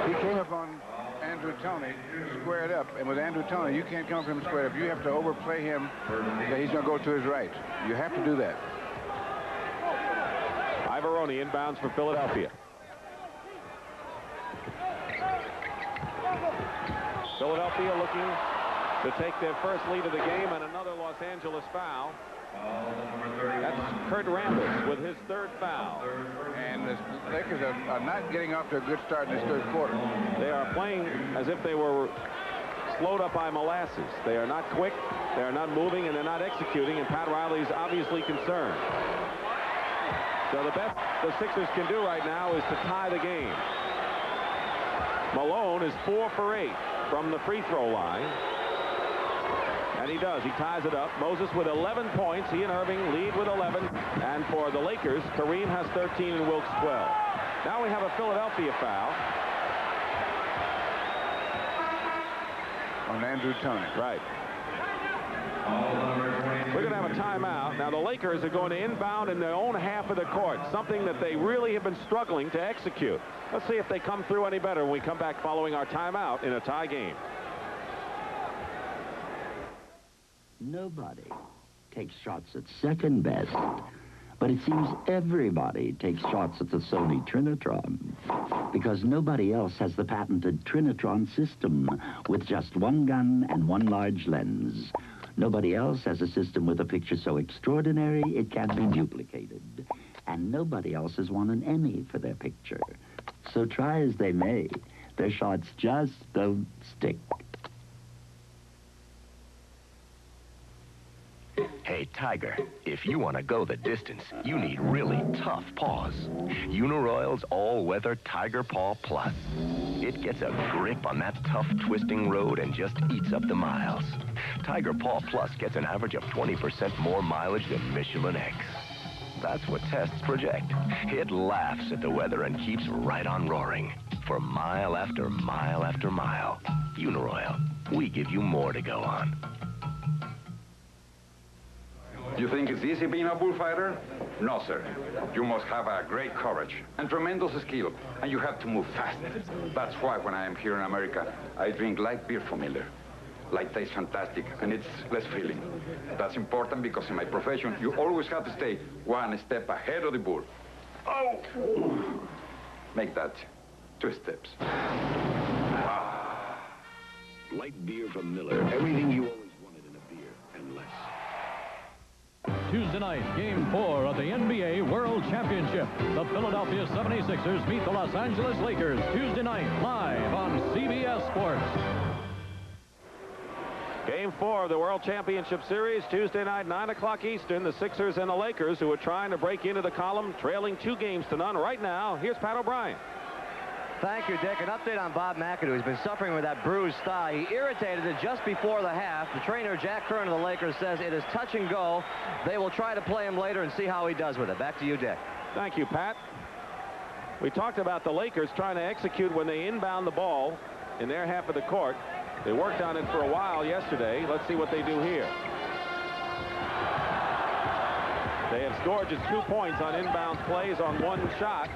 He came up on Andrew Toney squared up, and with Andrew Toney, you can't come from him squared up. You have to overplay him that he's going to go to his right. You have to do that. Ivoroni inbounds for Philadelphia. Philadelphia looking to take their first lead of the game, and another Los Angeles foul. That's Kurt Rambis with his 3rd foul. And the Lakers are not getting off to a good start in this 3rd quarter. They are playing as if they were slowed up by molasses. They are not quick, they are not moving, and they're not executing, and Pat Riley's obviously concerned. So the best the Sixers can do right now is to tie the game. Malone is 4 for 8 from the free throw line. And he does. He ties it up. Moses with 11 points. He and Irving lead with 11. And for the Lakers, Kareem has 13 and Wilkes 12. Now we have a Philadelphia foul. On Andrew Toney. Right. We're going to have a timeout. Now the Lakers are going to inbound in their own half of the court, something that they really have been struggling to execute. Let's see if they come through any better when we come back following our timeout in a tie game. Nobody takes shots at second best, but it seems everybody takes shots at the Sony Trinitron, because nobody else has the patented Trinitron system with just 1 gun and 1 large lens. Nobody else has a system with a picture so extraordinary it can't be duplicated. And nobody else has won an Emmy for their picture. So try as they may, their shots just don't stick. Hey, Tiger, if you want to go the distance, you need really tough paws. Uniroyal's all-weather Tiger Paw Plus. It gets a grip on that tough, twisting road and just eats up the miles. Tiger Paw Plus gets an average of 20% more mileage than Michelin X. That's what tests project. It laughs at the weather and keeps right on roaring. For mile after mile after mile. Uniroyal, we give you more to go on. You think it's easy being a bullfighter? No, sir. You must have a great courage and tremendous skill, and you have to move fast. That's why when I am here in America, I drink light beer from Miller. Light tastes fantastic, and it's less filling. That's important because in my profession, you always have to stay 1 step ahead of the bull. Oh! Make that 2 steps. Wow. Light beer from Miller. Everything you always wanted in a beer, and less. Tuesday night, Game 4 of the NBA World Championship. The Philadelphia 76ers meet the Los Angeles Lakers Tuesday night, live on CBS Sports. Game 4 of the World Championship Series, Tuesday night, 9 o'clock Eastern. The Sixers and the Lakers, who are trying to break into the column, trailing 2 games to none right now. Here's Pat O'Brien. Thank you, Dick. An update on Bob McAdoo. He's been suffering with that bruised thigh. He irritated it just before the half. The trainer, Jack Kern of the Lakers, says it is touch and go. They will try to play him later and see how he does with it. Back to you, Dick. Thank you, Pat. We talked about the Lakers trying to execute when they inbound the ball in their half of the court. They worked on it for a while yesterday. Let's see what they do here. They have scored just 2 points on inbound plays on 1 shot.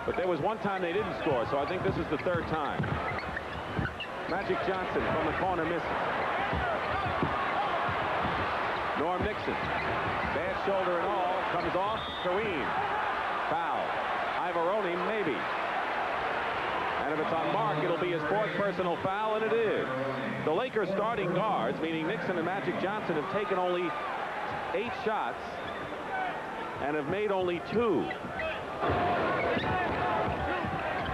But there was 1 time they didn't score, so I think this is the 3rd time. Magic Johnson from the corner misses. Norm Nixon, bad shoulder and all, comes off. Kareem, foul. Ivoroni, maybe. And if it's on Mark, it'll be his 4th personal foul, and it is. The Lakers starting guards, meaning Nixon and Magic Johnson, have taken only 8 shots and have made only 2.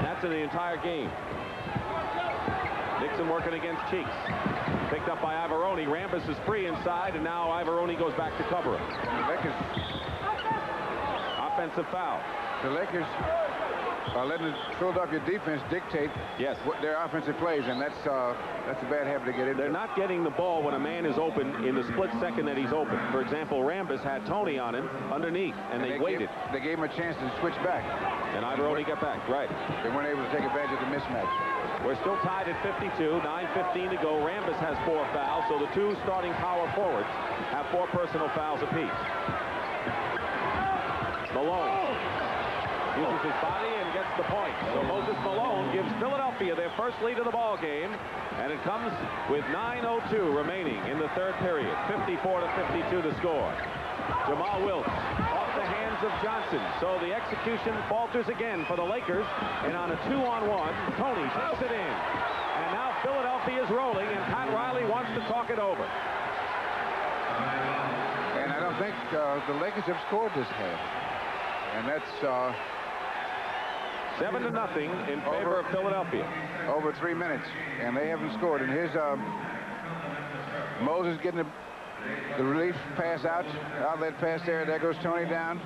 That's in the entire game. Nixon working against Cheeks. Picked up by Ivoroni. Rambis is free inside, and now Ivoroni goes back to cover him. offensive foul. The Lakers are letting the Philadelphia defense dictate what their offensive plays, and that's a bad habit to get into. They're not getting the ball when a man is open in the split second that he's open. For example, Rambis had Tony on him underneath, and they waited. They gave him a chance to switch back. And Ivoroni got back, right. They weren't able to take advantage of the mismatch. We're still tied at 52, 9:15 to go. Rambis has 4 fouls, so the 2 starting power forwards have 4 personal fouls apiece. Malone uses his body and gets the point. So Moses Malone gives Philadelphia their first lead of the ball game, and it comes with 9:02 remaining in the third period. 54-52 to score. Jamal Wilkes off the hands of Johnson. So the execution falters again for the Lakers, and on a 2-on-1, Tony takes it in. And now Philadelphia is rolling, and Pat Riley wants to talk it over. And I don't think the Lakers have scored this half. And that's 7-0 in favor of Philadelphia. Over 3 minutes, and they haven't scored. And here's Moses getting the relief pass out, outlet pass there. There goes Tony down.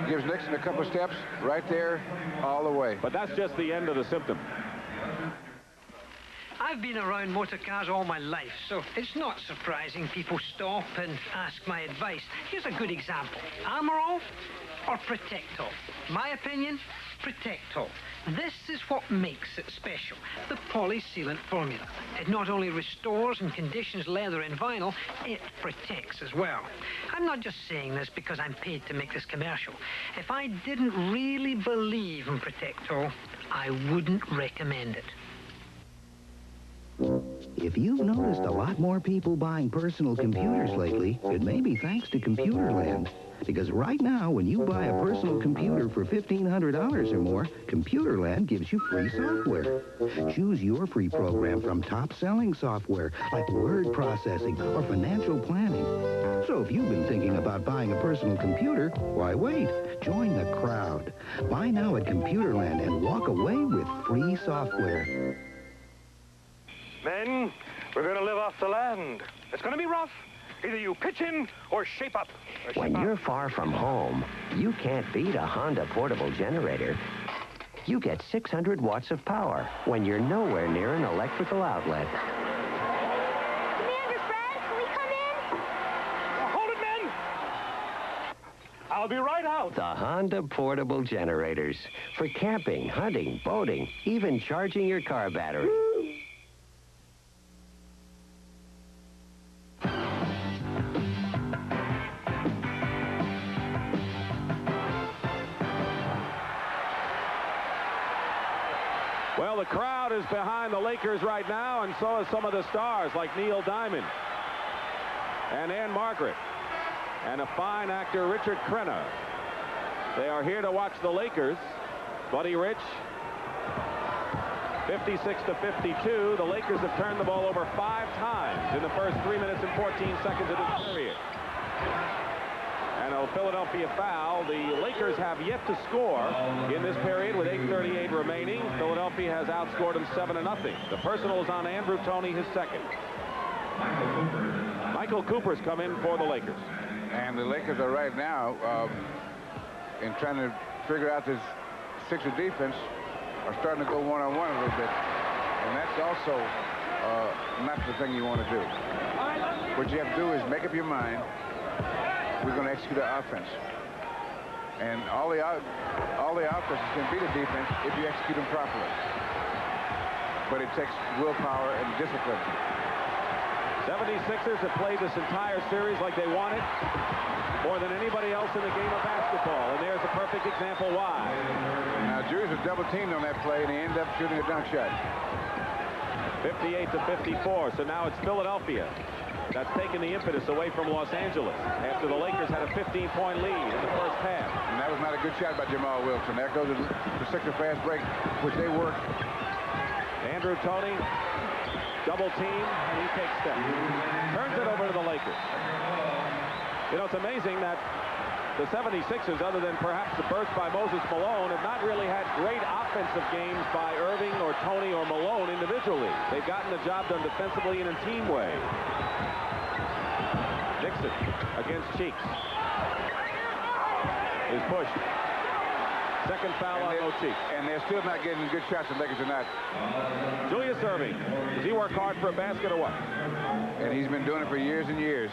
Gives Nixon a couple of steps right there, all the way. But that's just the end of the symptom. I've been around motor cars all my life, so it's not surprising people stop and ask my advice. Here's a good example. Armor all or protect all? My opinion, protect all. This is what makes it special, the polysealant formula. It not only restores and conditions leather and vinyl, it protects as well. I'm not just saying this because I'm paid to make this commercial. If I didn't really believe in Protect All, I wouldn't recommend it. If you've noticed a lot more people buying personal computers lately, it may be thanks to Computerland. Because right now, when you buy a personal computer for $1,500 or more, Computerland gives you free software. Choose your free program from top-selling software like word processing or financial planning. So if you've been thinking about buying a personal computer, why wait? Join the crowd. Buy now at Computerland and walk away with free software. Men, we're going to live off the land. It's going to be rough. Either you pitch in or shape up. When you're far from home, you can't beat a Honda portable generator. You get 600 watts of power when you're nowhere near an electrical outlet. Commander Fred, can we come in? Hold it, men! I'll be right out. The Honda portable generators. For camping, hunting, boating, even charging your car battery. Well, the crowd is behind the Lakers right now, and so is some of the stars like Neil Diamond and Ann Margaret and a fine actor, Richard Crenna. They are here to watch the Lakers. Buddy Rich, 56-52. The Lakers have turned the ball over 5 times in the first 3 minutes and 14 seconds of this period. And a Philadelphia foul. The Lakers have yet to score in this period with 8:38 remaining. Philadelphia has outscored them 7-0. The personal is on Andrew Toney, his second. Michael Cooper's come in for the Lakers. And the Lakers are right now in trying to figure out this Sixer defense, are starting to go one-on-one a little bit. And that's also not the thing you want to do. What you have to do is make up your mind. We're going to execute our offense. And all the offenses can beat a defense if you execute them properly. But it takes willpower and discipline. 76ers have played this entire series like they want it more than anybody else in the game of basketball. And there's a perfect example why. Now, Julius was double-teamed on that play, and he ended up shooting a dunk shot. 58-54. So now it's Philadelphia that's taken the impetus away from Los Angeles after the Lakers had a 15-point lead in the first half. And that was not a good shot by Jamal Wilkes. And there goes the Sixer fast break, which they worked. Andrew Toney, double team, and he takes steps. Turns it over to the Lakers. You know, it's amazing that the 76ers, other than perhaps the burst by Moses Malone, have not really had great offensive games by Irving or Toney or Malone individually. They've gotten the job done defensively and in a team way. Dixon against Cheeks. is pushed. Second foul on Motique. And they're still not getting good shots, the Lakers are not. Julius Erving. Does he work hard for a basket or what? And he's been doing it for years and years.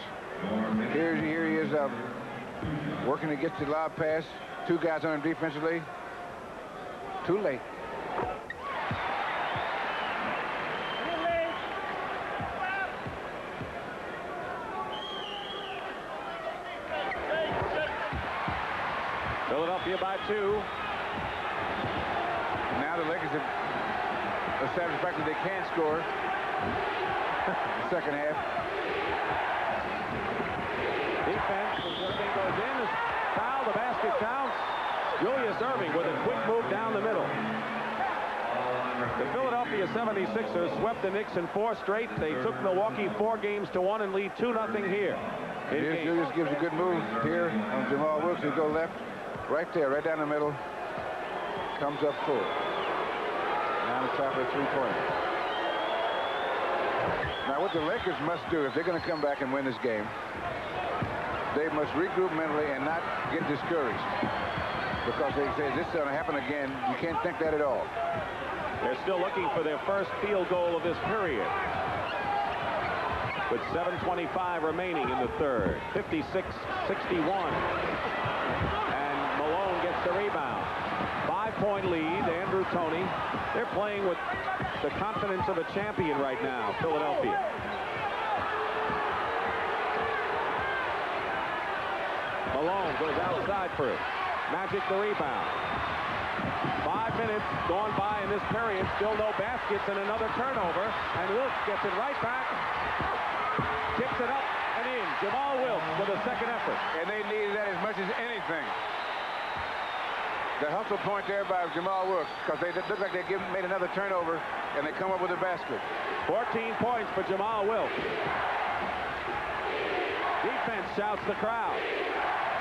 Here he is working to get the lob pass. Two guys on him defensively. Too late. Philadelphia by 2. Now the Lakers have established the fact that they can score. The second half. Defense. Irving goes in. Foul. The basket counts. Julius Erving with a quick move down the middle. The Philadelphia 76ers swept the Knicks in 4 straight. They took Milwaukee 4 games to 1 and lead 2-0 here. Julius gives a good move here on Jamal Wilkes. He go left. Right there, right down the middle. Comes up full. Now the top of the three-pointer. Now what the Lakers must do if they're going to come back and win this game, they must regroup mentally and not get discouraged. Because they say this is going to happen again. You can't think that at all. They're still looking for their first field goal of this period. With 7:25 remaining in the third. 56-61. Malone gets the rebound. 5-point lead, Andrew Toney. They're playing with the confidence of a champion right now, Philadelphia. Malone goes outside for it. Magic the rebound. 5 minutes gone by in this period. Still no baskets and another turnover. And Wilkes gets it right back. Kicks it up and in. Jamal Wilkes with a second effort. And they needed that as much as anything. The hustle point there by Jamal Wilkes, because they look like they made another turnover, and they come up with a basket. 14 points for Jamal Wilkes. Defense shouts the crowd.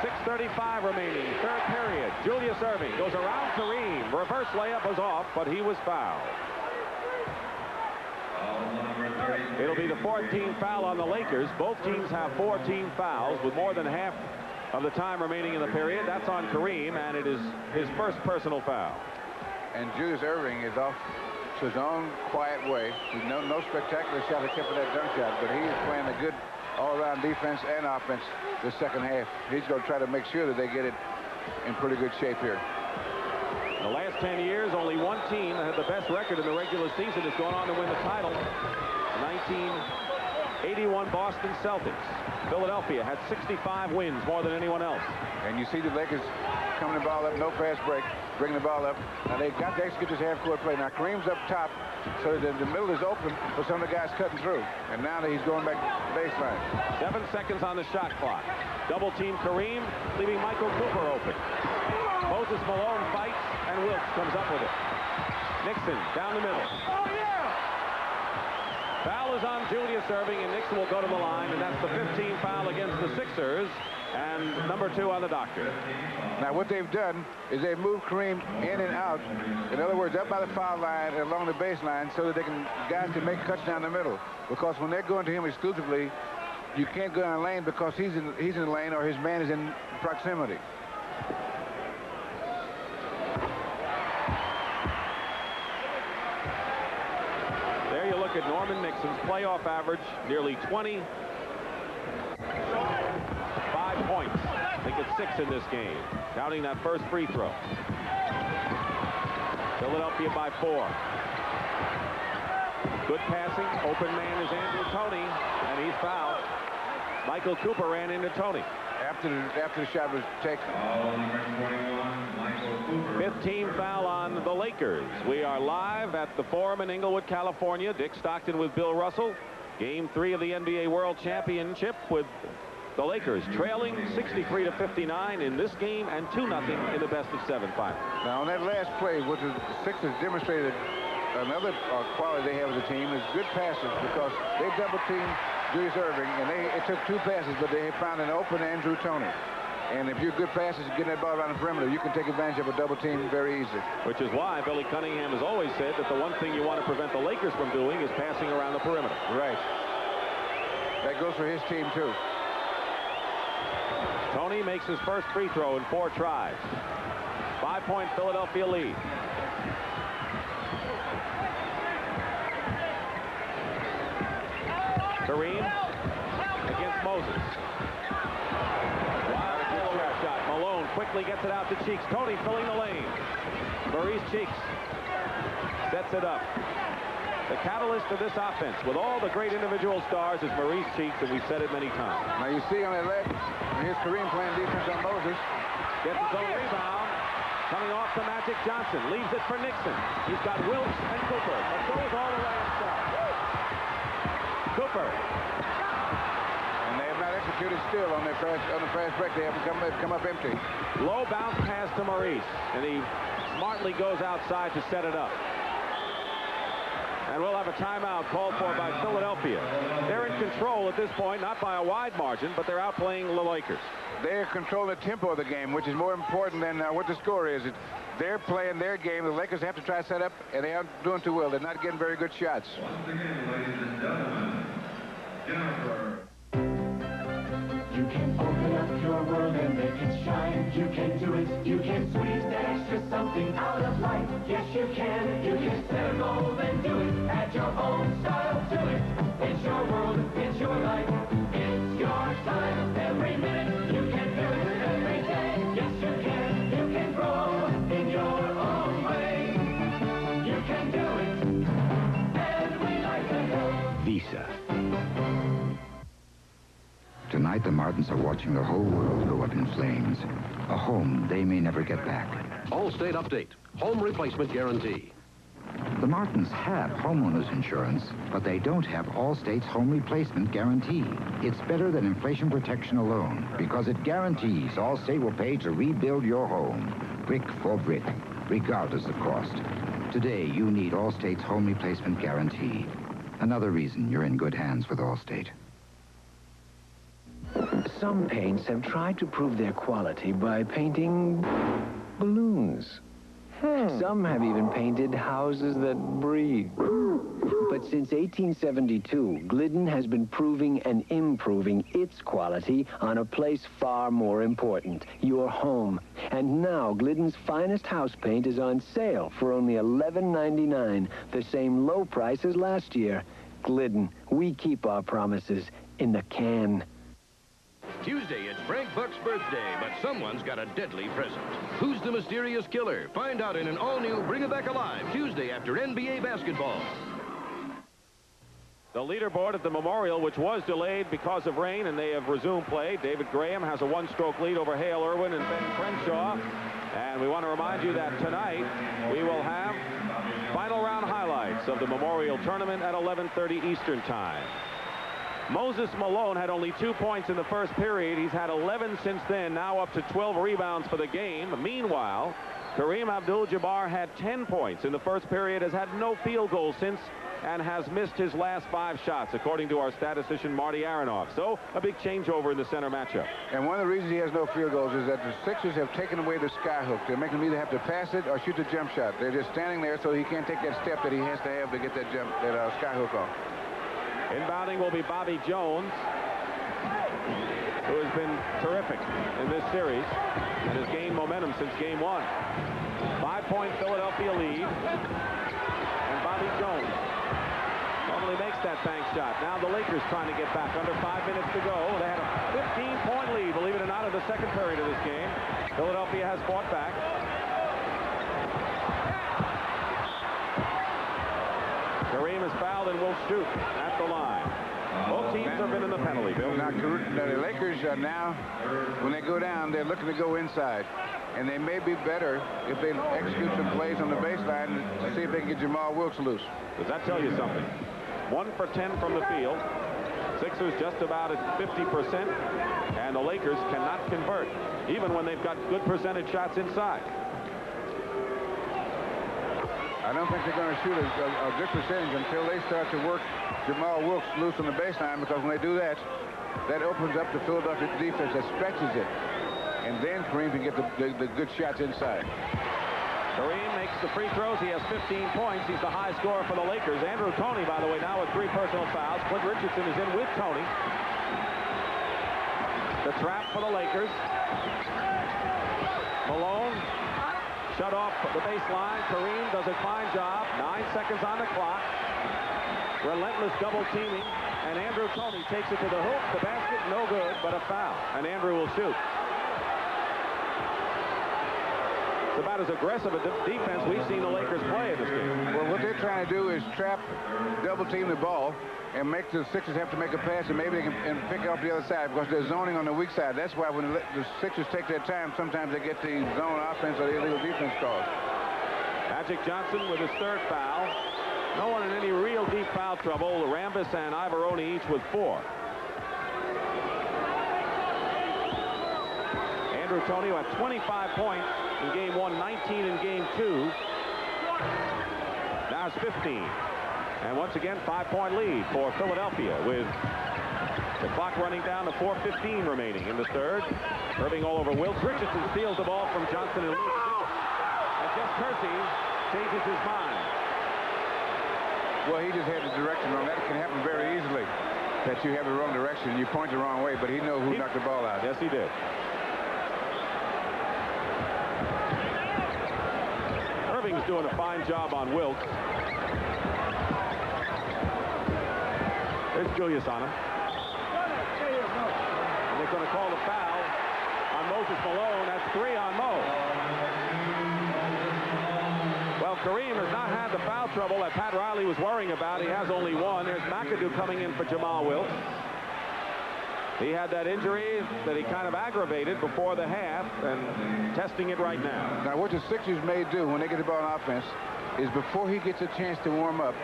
6:35 remaining, third period. Julius Erving goes around Kareem. Reverse layup was off, but he was fouled. It'll be the 14th foul on the Lakers. Both teams have 14 fouls with more than half of the time remaining in the period. That's on Kareem, and it is his first personal foul. And Julius Erving is off to his own quiet way. No spectacular shot except for that dunk shot, but he is playing a good all-around defense and offense this second half. He's going to try to make sure that they get it in pretty good shape here. In the last 10 years, only one team that had the best record in the regular season has gone on to win the title. 1981 Boston Celtics. Philadelphia had 65 wins, more than anyone else. And you see the Lakers coming the ball up, no fast break, bringing the ball up. Now they've got to execute this half-court play. Now Kareem's up top, so that the middle is open for some of the guys cutting through. And now that he's going back baseline. 7 seconds on the shot clock. Double team Kareem, leaving Michael Cooper open. Moses Malone fights, and Wilkes comes up with it. Nixon down the middle. Oh, yeah! Foul is on Julius Erving, and Nixon will go to the line, and that's the 15th foul against the Sixers, and number 2 on the doctor. Now what they've done is they've moved Kareem in and out. In other words, up by the foul line and along the baseline, so that guys can make cuts down the middle. Because when they're going to him exclusively, you can't go in the lane because he's in the lane or his man is in proximity. There you look at Norman Nixon's playoff average, nearly 20. 5 points. I think it's 6 in this game, counting that first free throw. Philadelphia by 4. Good passing. Open man is Andrew Toney, and he's fouled. Michael Cooper ran into Toney. After the shot was taken. 15th foul on the Lakers. We are live at the Forum in Inglewood, California. Dick Stockton with Bill Russell. Game 3 of the NBA World Championship, with the Lakers trailing 63-59 in this game and 2-0 in the best-of-7 final. Now on that last play, what the Sixers demonstrated another quality they have as a team is good passes, because they double-teamed Julius Erving, and it took 2 passes, but they found an open Andrew Toney. And if you're good passes, getting that ball around the perimeter, you can take advantage of a double team very easy. Which is why Billy Cunningham has always said that the one thing you want to prevent the Lakers from doing is passing around the perimeter. Right. That goes for his team, too. Tony makes his first free throw in 4 tries. 5-point Philadelphia lead. Kareem against Moses. Wild trap shot. Malone quickly gets it out to Cheeks. Tony filling the lane. Maurice Cheeks sets it up. The catalyst of this offense, with all the great individual stars, is Maurice Cheeks, and we've said it many times. Now you see on that left, here's Kareem playing defense on Moses. Gets his own rebound. Coming off to Magic Johnson. Leaves it for Nixon. He's got Wilkes and Cooper, but goes all the way himself. Cooper. And they have not executed still on the fast break. They haven't come up empty. Low bounce pass to Maurice, and he smartly goes outside to set it up. And we'll have a timeout called for by Philadelphia. They're in control at this point, not by a wide margin, but they're outplaying the Lakers. They're controlling the tempo of the game, which is more important than what the score is. They're playing their game. The Lakers have to try to set up, and they aren't doing too well. They're not getting very good shots. Once again, ladies and gentlemen, Jennifer. You can open up your world and make it shine. You can do it. You can squeeze that extra something out of life. Yes, you can. You can set a goal and do it. Add your own style to it. It's your world. It's your life. It's your time. Every minute you can do it. Every day. Yes, you can. You can grow in your own way. You can do it. And we like to help. Visa. Tonight, the Martins are watching the whole world go up in flames. A home they may never get back. Allstate update. Home replacement guarantee. The Martins have homeowners insurance, but they don't have Allstate's home replacement guarantee. It's better than inflation protection alone, because it guarantees Allstate will pay to rebuild your home, brick for brick, regardless of cost. Today, you need Allstate's home replacement guarantee. Another reason you're in good hands with Allstate. Some paints have tried to prove their quality by painting balloons. Some have even painted houses that breathe. But since 1872, Glidden has been proving and improving its quality on a place far more important, your home. And now Glidden's finest house paint is on sale for only $11.99, the same low price as last year. Glidden, we keep our promises in the can. Tuesday, it's Frank Buck's birthday, but someone's got a deadly present. Who's the mysterious killer? Find out in an all-new Bring It Back Alive, Tuesday after NBA basketball. The leaderboard at the Memorial, which was delayed because of rain, and they have resumed play. David Graham has a one-stroke lead over Hale Irwin and Ben Crenshaw. And we want to remind you that tonight we will have final round highlights of the Memorial Tournament at 11:30 Eastern Time. Moses Malone had only 2 points in the first period. He's had 11 since then, now up to 12 rebounds for the game. Meanwhile, Kareem Abdul-Jabbar had 10 points in the first period, has had no field goals since, and has missed his last 5 shots, according to our statistician Marty Aronoff. So, a big changeover in the center matchup. And one of the reasons he has no field goals is that the Sixers have taken away the skyhook. They're making him either have to pass it or shoot the jump shot. They're just standing there so he can't take that step that he has to have to get that skyhook off. Inbounding will be Bobby Jones, who has been terrific in this series and has gained momentum since game 1. 5-point Philadelphia lead. And Bobby Jones normally makes that bank shot. Now the Lakers trying to get back under 5 minutes to go. They had a 15-point lead, believe it or not, in the second period of this game. Philadelphia has fought back. Kareem is fouled and will shoot at the line. Both teams have been in the penalty, Bill. Now, the Lakers are now, when they go down, they're looking to go inside. And they may be better if they execute some plays on the baseline to see if they can get Jamal Wilkes loose. Does that tell you something? 1 for 10 from the field. Sixers just about at 50%. And the Lakers cannot convert, even when they've got good percentage shots inside. I don't think they're going to shoot a good percentage until they start to work Jamal Wilkes loose on the baseline, because when they do that, that opens up the Philadelphia defense that stretches it. And then Kareem can get the good shots inside. Kareem makes the free throws. He has 15 points. He's the high scorer for the Lakers. Andrew Toney, by the way, now with 3 personal fouls. Clint Richardson is in with Toney. The trap for the Lakers. Malone shut off the baseline. Kareem does a fine job. 9 seconds on the clock. Relentless double teaming. And Andrew Toney takes it to the hoop. The basket, no good, but a foul. And Andrew will shoot. It's about as aggressive a defense we've seen the Lakers play in this game. Well, what they're trying to do is trap, double team the ball, and make the Sixers have to make a pass, and maybe they can pick it off the other side because they're zoning on the weak side. That's why when the Sixers take their time, sometimes they get the zone offense or the illegal defense calls. Magic Johnson with his 3rd foul. No one in any real deep foul trouble. Rambis and Ivoroni each with 4. Andrew Toney, who had 25 points in game 1, 19 in game 2. Now it's 15. And once again, 5-point lead for Philadelphia with the clock running down to 4:15 remaining in the 3rd. Irving all over Wilkes. Richardson steals the ball from Johnson and Luke. And Jeff Kersey changes his mind. Well, he just had the direction wrong. That can happen very easily, that you have the wrong direction. You point the wrong way, but he knows who knocked the ball out. Yes, he did. Irving's doing a fine job on Wilkes. There's Julius on him. And they're going to call the foul on Moses Malone. That's 3 on Mo. Well, Kareem has not had the foul trouble that Pat Riley was worrying about. He has only 1. There's McAdoo coming in for Jamal Wilkes. He had that injury that he kind of aggravated before the half, and testing it right now. Now, what the Sixers may do when they get the ball on offense is before he gets a chance to warm up,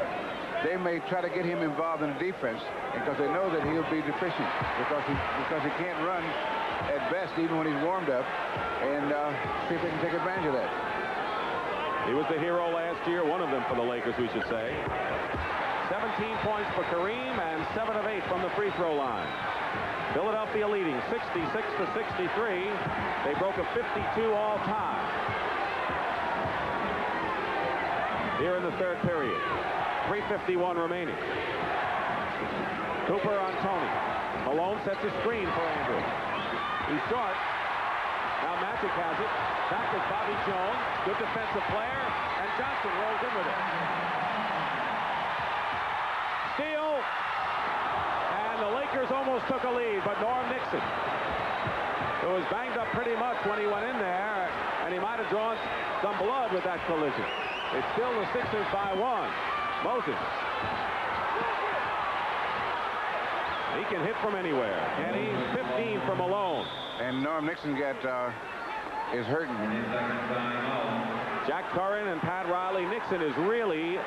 they may try to get him involved in the defense because they know that he'll be deficient because he can't run at best even when he's warmed up, and see if they can take advantage of that. He was the hero last year, one of them for the Lakers, we should say. 17 points for Kareem and 7 of 8 from the free throw line. Philadelphia leading 66-63. They broke a 52 all time here in the 3rd period. 3:51 remaining. Cooper on Toney. Malone sets a screen for Andrew. He's short. Now Magic has it. Back is Bobby Jones. Good defensive player. And Johnson rolls in with it. Steal. And the Lakers almost took a lead, but Norm Nixon, who was banged up pretty much when he went in there, and he might have drawn some blood with that collision. It's still the Sixers by 1. Moses. He can hit from anywhere. And he's 15 for Malone. And Norm Nixon is hurting. Jack Curran and Pat Riley. Nixon is really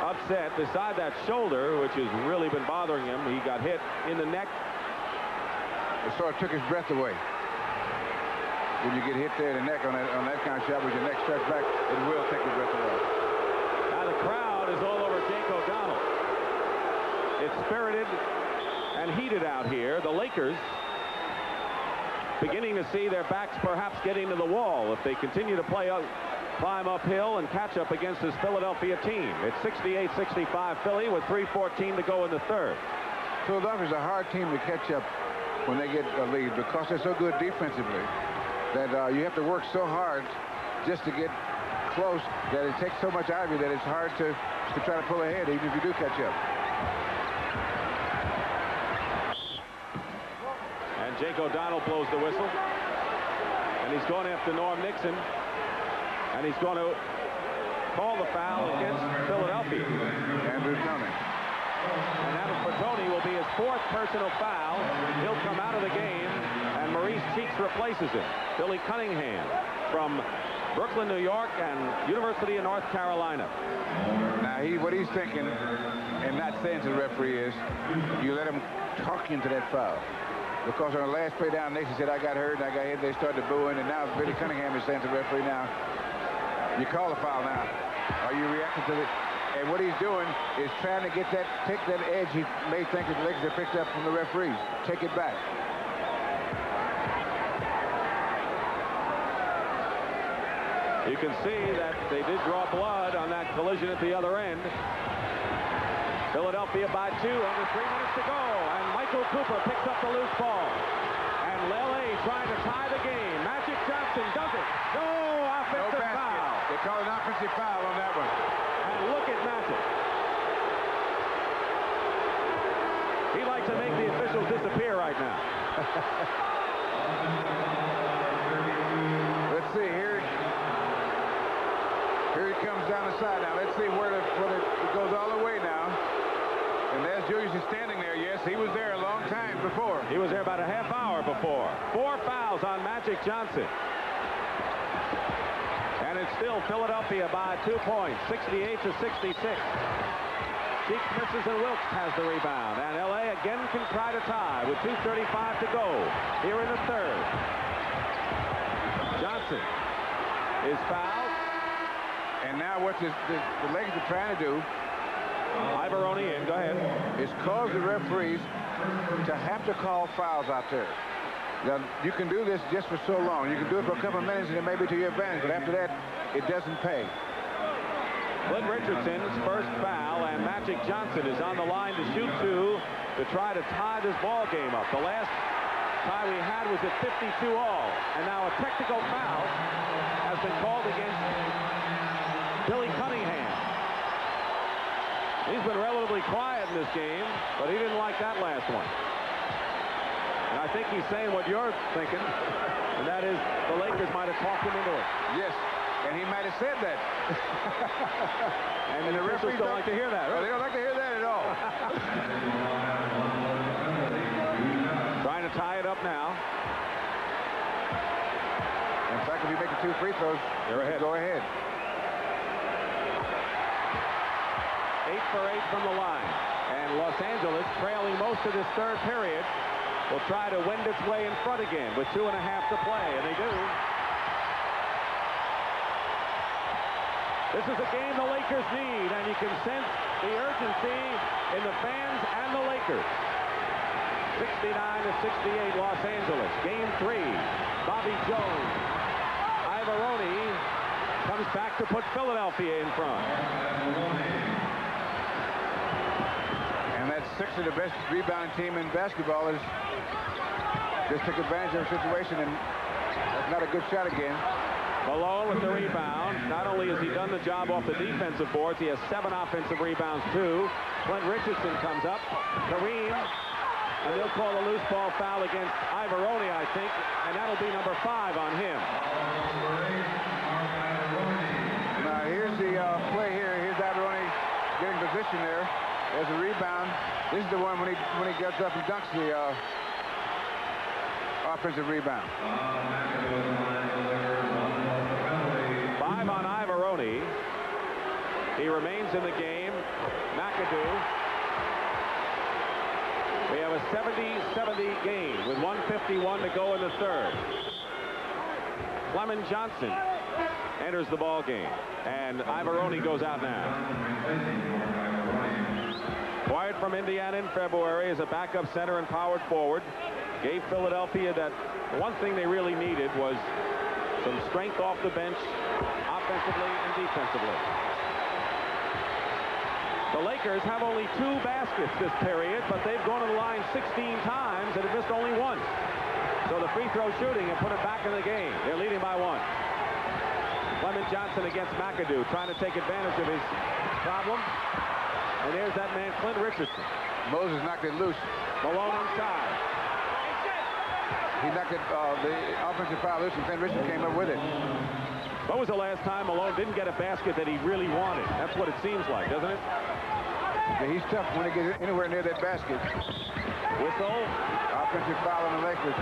upset beside that shoulder, which has really been bothering him. He got hit in the neck. It sort of took his breath away. When you get hit there in the neck on that kind of shot with your neck stretched back, it will take your breath away. Now the crowd is all over Jake O'Donnell. It's spirited and heated out here. The Lakers beginning to see their backs perhaps getting to the wall if they continue to climb uphill and catch up against this Philadelphia team. It's 68-65 Philly with 3:14 to go in the 3rd. Philadelphia's a hard team to catch up when they get a lead because they're so good defensively that you have to work so hard just to get close that it takes so much out of you that it's hard to try to pull ahead even if you do catch up. And Jake O'Donnell blows the whistle. And he's going after Norm Nixon. And he's going to call the foul against Philadelphia. Andrew Toney. And that for Toney will be his 4th personal foul. He'll come out of the game, and Maurice Cheeks replaces him. Billy Cunningham from Brooklyn, New York, and University of North Carolina. Now, what he's thinking, and not saying to the referee, is you let him talk into that foul. Because on the last play down, Nixon said, I got hurt, and I got hit. They started booing, and now Billy Cunningham is saying to the referee now, you call the foul now. Are you reacting to it? And what he's doing is trying to take that edge he may think that the Lakers have picked up from the referees. Take it back. You can see that they did draw blood on that collision at the other end. Philadelphia by 2 under 3 minutes to go. And Michael Cooper picks up the loose ball. And trying to tie the game. Magic Johnson does it. No offensive foul. They call an offensive foul on that one. And look at Magic. He likes to make the officials disappear right now. Let's see here. Here he comes down the side now. Let's see where it goes all the way now. And there's Julius is standing there. Yes, he was there a long time before. He was there about a half hour before. 4 fouls on Magic Johnson. And it's still Philadelphia by 2 points, 68 to 66. Cheeks misses and Wilkes has the rebound. And L.A. again can try to tie with 2:35 to go here in the third. Johnson is fouled. And now what the Lakers are trying to do, Ivoroni in, go ahead, is cause the referees to have to call fouls out there. Now, you can do this just for so long. You can do it for a couple of minutes and it may be to your advantage, but after that, it doesn't pay. Clint Richardson's first foul, and Magic Johnson is on the line to shoot 2 to try to tie this ball game up. The last tie we had was at 52 all, and now a technical foul has been called against Billy Cunningham. He's been relatively quiet in this game, but he didn't like that last one. And I think he's saying what you're thinking, and that is the Lakers might have talked him into it. Yes, and he might have said that. and the referees don't like to hear that. Right? They don't like to hear that at all. Trying to tie it up now. In fact, if you make the 2 free throws, they're ahead. Go ahead. 8 for 8 from the line. And Los Angeles, trailing most of this third period, will try to wend its way in front again with 2.5 to play, and they do. This is a game the Lakers need, and you can sense the urgency in the fans and the Lakers. 69 to 68, Los Angeles. Game 3. Bobby Jones. Ivoroni comes back to put Philadelphia in front. And that's 6 of the best rebounding team in basketball is just took advantage of the situation, and that's not a good shot again. Malone with the rebound. Not only has he done the job off the defensive boards, he has 7 offensive rebounds, too. Clint Richardson comes up. Kareem, and they'll call a loose ball foul against Ivoroni, I think, and that'll be number 5 on him. Now, here's the play here. Here's Ivoroni getting position there. There's a rebound. This is the one when he gets up and dunks the offensive rebound. 5 on Ivoroni. He remains in the game. McAdoo. We have a 70-70 game with 1:51 to go in the third. Clement Johnson enters the ball game, and Ivoroni goes out now. Acquired from Indiana in February as a backup center and powered forward. Gave Philadelphia that one thing they really needed was some strength off the bench, offensively and defensively. The Lakers have only 2 baskets this period, but they've gone to the line 16 times and have missed only once. So the free throw shooting and put it back in the game. They're leading by 1. Clement Johnson against McAdoo, trying to take advantage of his problem. And there's that man, Clint Richardson. Moses knocked it loose. Malone inside. He knocked it, the offensive foul loose, and Clint Richardson came up with it. When was the last time Malone didn't get a basket that he really wanted? That's what it seems like, doesn't it? Yeah, he's tough when he gets anywhere near that basket. Whistle. Offensive foul on the Lakers.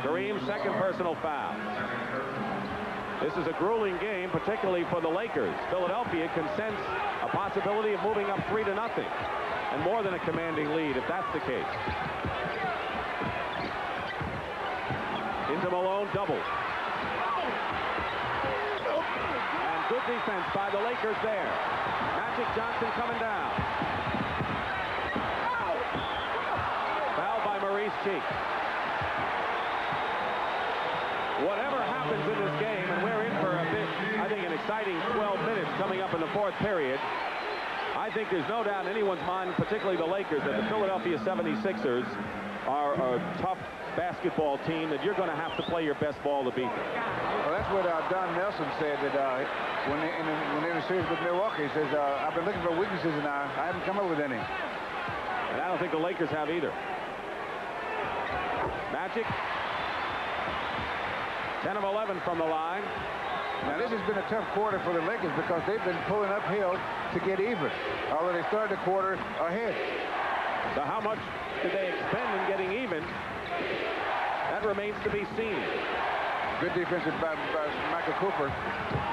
Kareem's second personal foul. This is a grueling game, particularly for the Lakers. Philadelphia can sense a possibility of moving up 3-0, and more than a commanding lead, if that's the case. Into Malone, double. And good defense by the Lakers there. Magic Johnson coming down. Foul by Maurice Cheeks. Whatever happens in this game, and we're in for a bit, I think, an exciting 12 minutes coming up in the fourth period. I I think there's no doubt in anyone's mind, particularly the Lakers, that the Philadelphia 76ers are a tough basketball team that you're going to have to play your best ball to beat them. Well, that's what Don Nelson said that when they in the series with Milwaukee, he says, I've been looking for weaknesses and I haven't come up with any. And I don't think the Lakers have either. Magic. 10 of 11 from the line. Now, this has been a tough quarter for the Lakers because they've been pulling uphill to get even, although they started the quarter ahead. So how much did they expend in getting even? That remains to be seen. Good defense by Michael Cooper.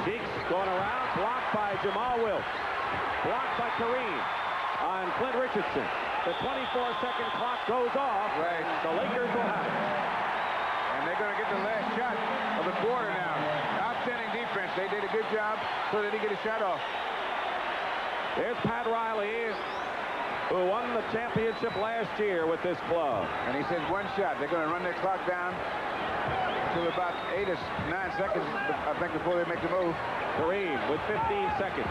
Cheeks going around, blocked by Jamal Wilkes. Blocked by Kareem on Clint Richardson. The 24-second clock goes off. Right. The Lakers will have it. And they're going to get the last shot of the quarter now. Outstanding defense. They did a good job so they didn't get a shot off. There's Pat Riley, who won the championship last year with this club. And he says one shot. They're going to run their clock down to about 8 or 9 seconds, I think, before they make the move. Kareem with 15 seconds.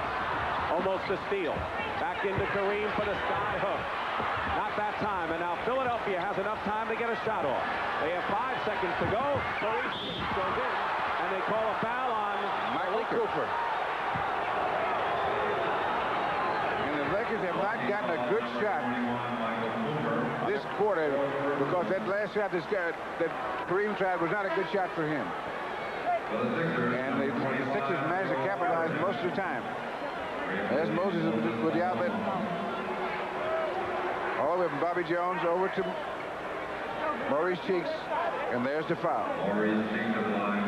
Almost a steal. Back into Kareem for the sky hook. Not that time. And now Philadelphia has enough time to get a shot off. They have 5 seconds to go. Kareem goes in, and they call a foul on Michael Cooper. And the Lakers have not gotten a good shot this quarter because that last shot that Kareem tried was not a good shot for him. And the Sixers managed to capitalize most of the time. There's Moses with the outlet. All the way from Bobby Jones over to Maurice Cheeks. And there's the foul.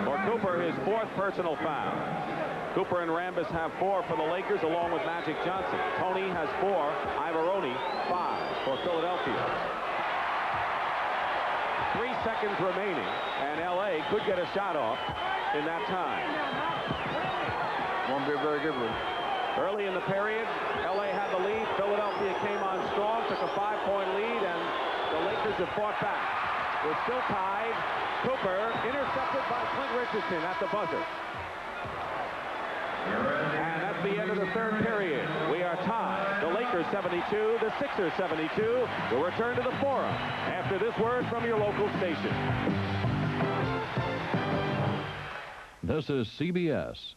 For Cooper, his 4th personal foul. Cooper and Rambis have 4 for the Lakers, along with Magic Johnson. Tony has 4. Ivaroni, 5 for Philadelphia. 3 seconds remaining, and L.A. could get a shot off in that time. Won't be a very good one. Early in the period, L.A. had the lead. Philadelphia came on strong, took a 5-point lead, and the Lakers have fought back. We're still tied. Cooper intercepted by Clint Richardson at the buzzer. And that's the end of the 3rd period. We are tied. The Lakers 72, the Sixers 72. We'll return to the Forum after this word from your local station. This is CBS.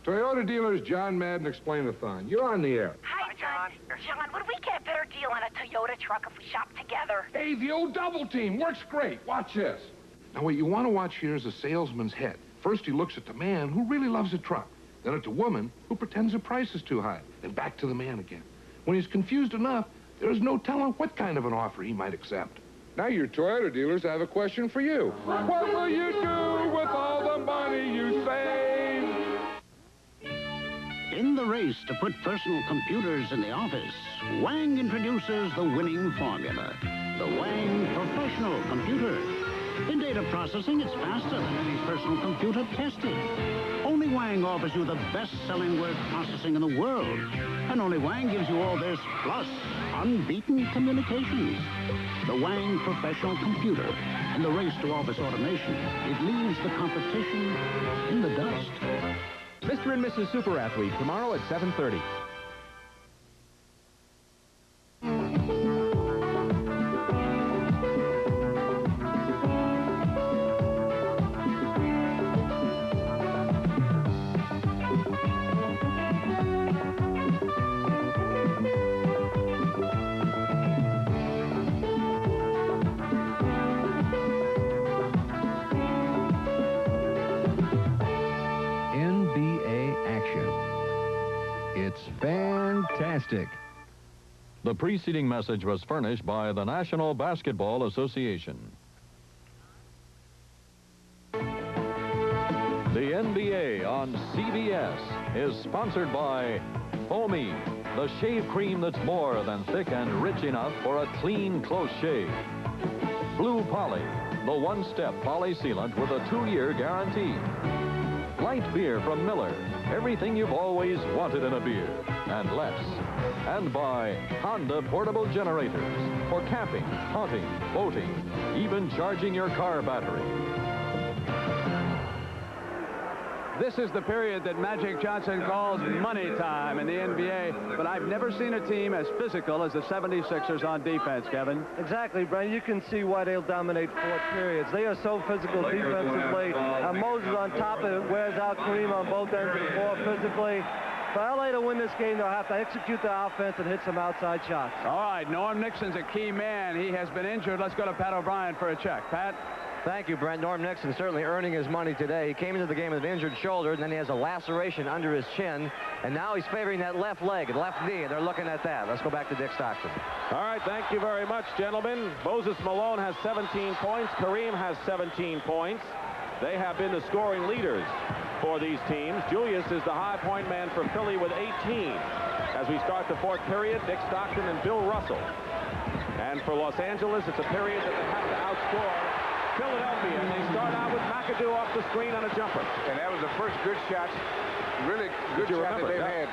Toyota dealers John Madden Explain-a-thon. You're on the air. Hi, John. John, would we get a better deal on a Toyota truck if we shop together? Hey, the old double team works great. Watch this. Now, what you want to watch here is a salesman's head. First, he looks at the man who really loves a truck. Then at the woman who pretends the price is too high. Then back to the man again. When he's confused enough, there's no telling what kind of an offer he might accept. Now, your Toyota dealers have a question for you. What will you do with all the money you save? In the race to put personal computers in the office, Wang introduces the winning formula. The Wang Professional Computer. In data processing, it's faster than any personal computer tested. Only Wang offers you the best-selling word processing in the world. And only Wang gives you all this, plus unbeaten communications. The Wang Professional Computer. In the race to office automation, it leaves the competition in the dust. Mr. and Mrs. Super Athlete, tomorrow at 7:30. Fantastic. The preceding message was furnished by the National Basketball Association. The NBA on CBS is sponsored by Foamy, the shave cream that's more than thick and rich enough for a clean, close shave. Blue Poly, the one-step poly sealant with a 2-year guarantee. Light beer from Miller, everything you've always wanted in a beer, and less. And by Honda portable generators for camping, hunting, boating, even charging your car battery. This is the period that Magic Johnson calls money time in the NBA, but I've never seen a team as physical as the 76ers on defense, Kevin. Exactly, Brian. You can see why they'll dominate fourth periods. They are so physical defensively. Moses on top of it wears out Kareem on both ends of the floor physically. For LA to win this game, they'll have to execute the offense and hit some outside shots. All right, Norm Nixon's a key man. He has been injured. Let's go to Pat O'Brien for a check. Pat? Thank you, Brent. Norm Nixon certainly earning his money today. He came into the game with an injured shoulder, and then he has a laceration under his chin, and now he's favoring that left leg, left knee, and they're looking at that. Let's go back to Dick Stockton. All right, thank you very much, gentlemen. Moses Malone has 17 points. Kareem has 17 points. They have been the scoring leaders for these teams. Julius is the high point man for Philly with 18. As we start the fourth period, Dick Stockton and Bill Russell. And for Los Angeles, it's a period that they have to outscore Philadelphia, and they start out with McAdoo off the screen on a jumper. And that was the first good shot, really good shot that they've had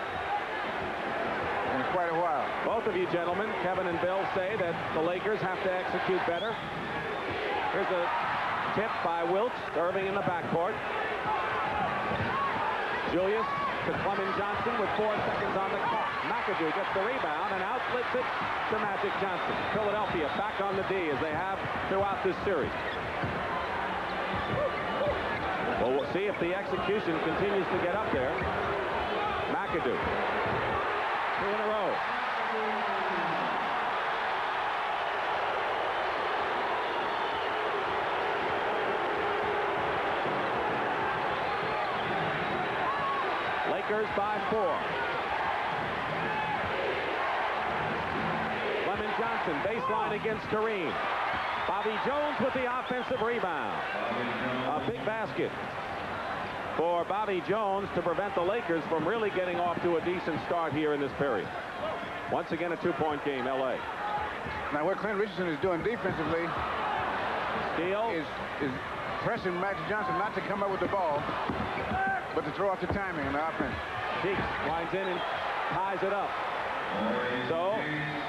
in quite a while. Both of you gentlemen, Kevin and Bill, say that the Lakers have to execute better. Here's a tip by Wilkes, Irving in the backcourt. Julius to Clement Johnson with 4 seconds on the clock. McAdoo gets the rebound and outlets it to Magic Johnson. Philadelphia back on the D as they have throughout this series. Well, we'll see if the execution continues to get up there. McAdoo. 2 in a row. Lakers by 4. Clement Johnson, baseline against Kareem. Bobby Jones with the offensive rebound. A big basket for Bobby Jones to prevent the Lakers from really getting off to a decent start here in this period. Once again, a 2-point game, L.A. Now, what Clint Richardson is doing defensively is pressing Magic Johnson not to come up with the ball, but to throw off the timing in the offense. Cheeks winds in and ties it up. So,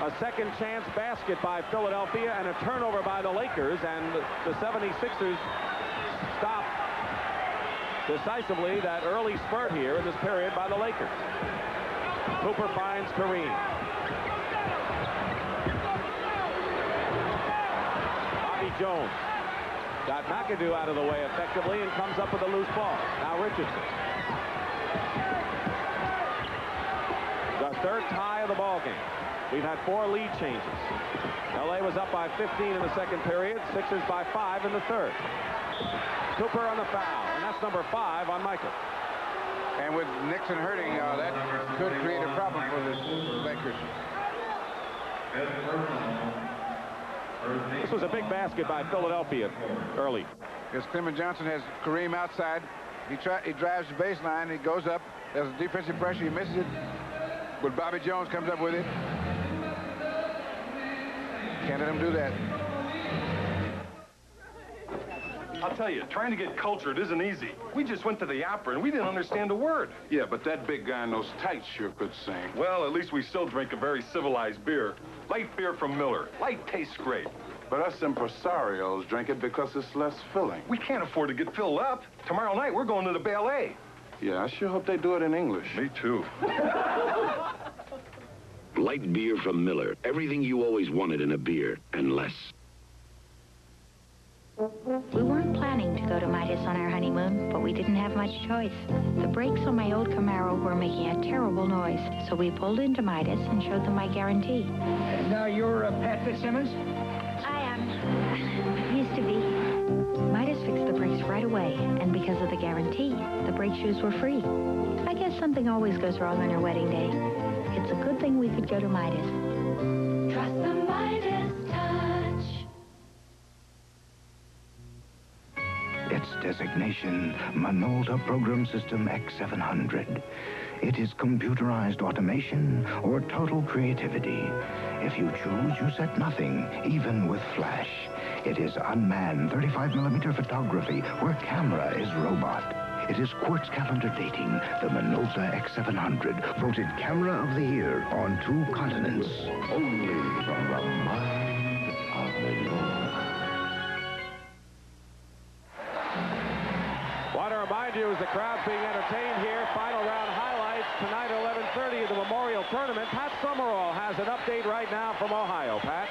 a second chance basket by Philadelphia and a turnover by the Lakers, and the 76ers stop decisively that early spurt here in this period by the Lakers. Cooper finds Kareem. Bobby Jones got McAdoo out of the way effectively and comes up with a loose ball. Now Richardson. The third tie of the ball game. We've had 4 lead changes. LA was up by 15 in the second period. Sixers by 5 in the third. Cooper on the foul, and that's number 5 on Michael. And with Nixon hurting, that could create a problem for the Lakers. This was a big basket by Philadelphia early. Because Clement Johnson has Kareem outside. He drives the baseline. He goes up. There's a defensive pressure. He misses it. But Bobby Jones comes up with it. Can't let him do that. I'll tell you, trying to get cultured isn't easy. We just went to the opera and we didn't understand a word. Yeah, but that big guy in those tights sure could sing. Well, at least we still drink a very civilized beer. Light beer from Miller. Light tastes great. But us impresarios drink it because it's less filling. We can't afford to get filled up. Tomorrow night, we're going to the ballet. Yeah, I sure hope they do it in English. Me too. Light beer from Miller. Everything you always wanted in a beer, and less. We weren't planning to go to Midas on our honeymoon, but we didn't have much choice. The brakes on my old Camaro were making a terrible noise, so we pulled into Midas and showed them my guarantee. Now you're Pat Fitzsimmons? I am. Used to be. Midas fixed the brakes right away, and because of the guarantee, the brake shoes were free. I guess something always goes wrong on your wedding day. It's a good thing we could go to Midas. Trust the Midas touch. Its designation, Minolta Program System X700. It is computerized automation or total creativity. If you choose, you set nothing, even with flash. It is unmanned 35mm photography where camera is robot. It is quartz calendar dating, the Minolta X700, voted Camera of the Year on 2 continents. Only from the mind of Minolta. Want to remind you, as the the crowd's being entertained here. Final round highlights tonight at 11:30 of the Memorial Tournament. Pat Summerall has an update right now from Ohio. Pat?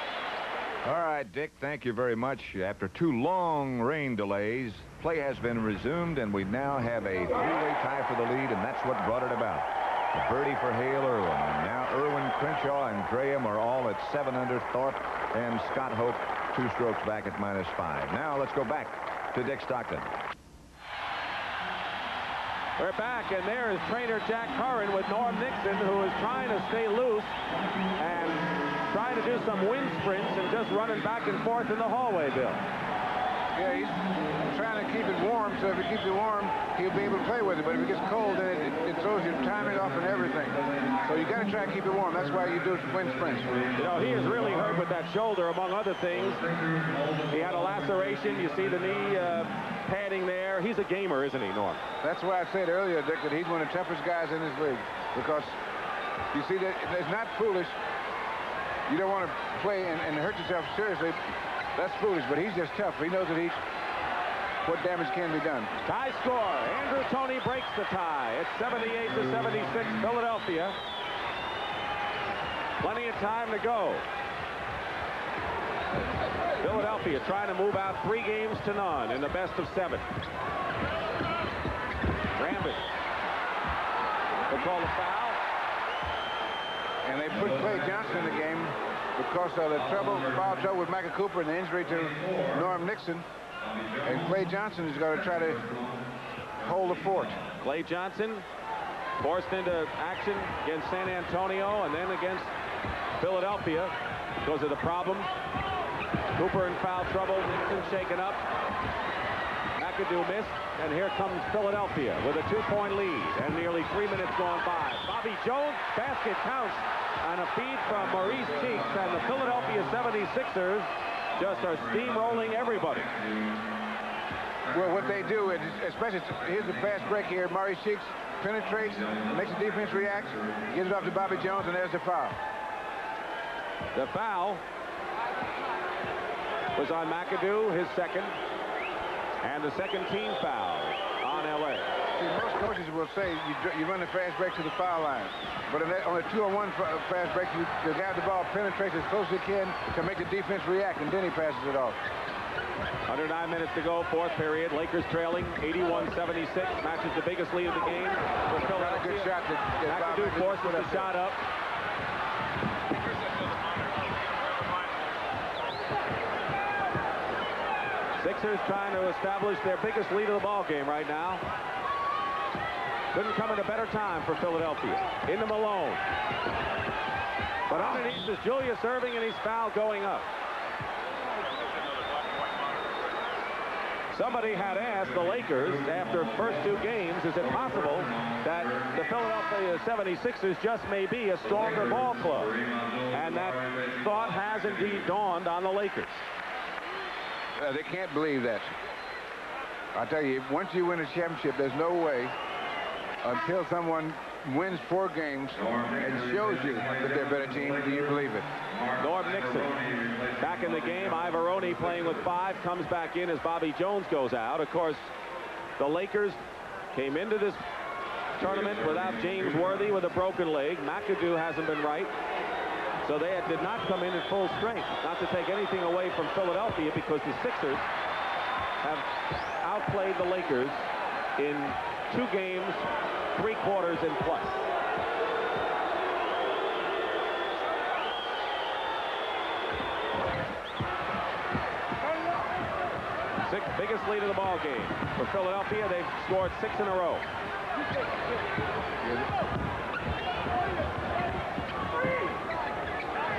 All right, Dick, thank you very much. After 2 long rain delays, play has been resumed, and we now have a 3-way tie for the lead, and that's what brought it about. A birdie for Hale Irwin, and now Irwin, Crenshaw, and Graham are all at 7 under. Thorpe and Scott Hope 2 strokes back at -5. Now let's go back to Dick Stockton. We're back, and there is trainer Jack Curran with Norm Nixon, who is trying to stay loose and trying to do some wind sprints and just running back and forth in the hallway, Bill. Yeah, he's trying to keep it warm, so if he keeps it warm, he'll be able to play with it. But if it gets cold, then it throws your timing off and everything. So you got to try to keep it warm. That's why you do wind sprints. You know, he is really hurt with that shoulder, among other things. He had a laceration. You see the knee padding there. He's a gamer, isn't he, Norm? That's why I said earlier, Dick, that he's one of the toughest guys in this league. Because you see that it's not foolish. You don't want to play and hurt yourself seriously. That's foolish, but he's just tough. He knows that what damage can be done. Tie score. Andrew Toney breaks the tie. It's 78-76, Philadelphia. Plenty of time to go. Philadelphia trying to move out 3 games to none in the best of 7. Rambis will call the foul. And they put Clay Johnson in the game because of the foul trouble with Michael Cooper and the injury to Norm Nixon. And Clay Johnson is going to try to hold the fort. Clay Johnson forced into action against San Antonio and then against Philadelphia because of the problems. Cooper in foul trouble. Nixon shaken up. McAdoo missed. And here comes Philadelphia with a 2-point lead and nearly 3 minutes gone by. Bobby Jones, basket counts on a feed from Maurice Cheeks, and the Philadelphia 76ers just are steamrolling everybody. Well, what they do is, especially here's the fast break here. Maurice Cheeks penetrates, makes the defense react, gives it off to Bobby Jones, and there's the foul. The foul was on McAdoo, his second, and the second team foul on L.A. See, most coaches will say you run the fast break to the foul line. But on a 2-on-1 fast break, the guy with the ball penetrates as close as he can to make the defense react, and then he passes it off. Under 9 minutes to go, 4th period. Lakers trailing 81-76. Matches the biggest lead of the game for Philadelphia. Not a good shot. McAdoo forces the shot up. Sixers trying to establish their biggest lead of the ball game right now. Couldn't come at a better time for Philadelphia. Into Malone. But underneath is Julius Erving, and he's fouled going up. Somebody had asked the Lakers after first 2 games, is it possible that the Philadelphia 76ers just may be a stronger ball club? And that thought has indeed dawned on the Lakers. They can't believe that. I tell you, once you win a championship, there's no way until someone wins 4 games and shows you that they're a better team, do you believe it? Norm Nixon back in the game. Ivaroni playing with 5 comes back in as Bobby Jones goes out. Of course, the Lakers came into this tournament without James Worthy with a broken leg. McAdoo hasn't been right. So they did not come in at full strength. Not to take anything away from Philadelphia, because the Sixers have outplayed the Lakers in 2 games, 3 quarters and plus. Biggest lead of the ball game for Philadelphia. They've scored 6 in a row.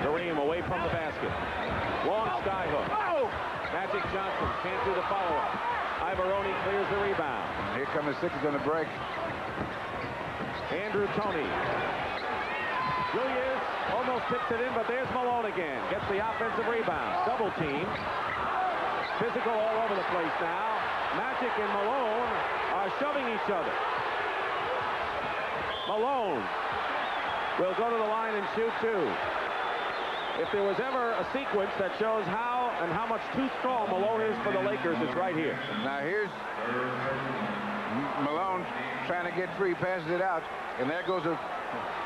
Kareem away from the basket. Long skyhook. Magic Johnson can't do the follow-up. Ivaroni clears the rebound. Here come the Sixers on the break. Andrew Toney. Julius almost tips it in, but there's Malone again. Gets the offensive rebound. Double team. Physical all over the place now. Magic and Malone are shoving each other. Malone will go to the line and shoot 2. If there was ever a sequence that shows how and how much too strong Malone is for the Lakers, it's right here. Now here's Malone trying to get free, passes it out, and there goes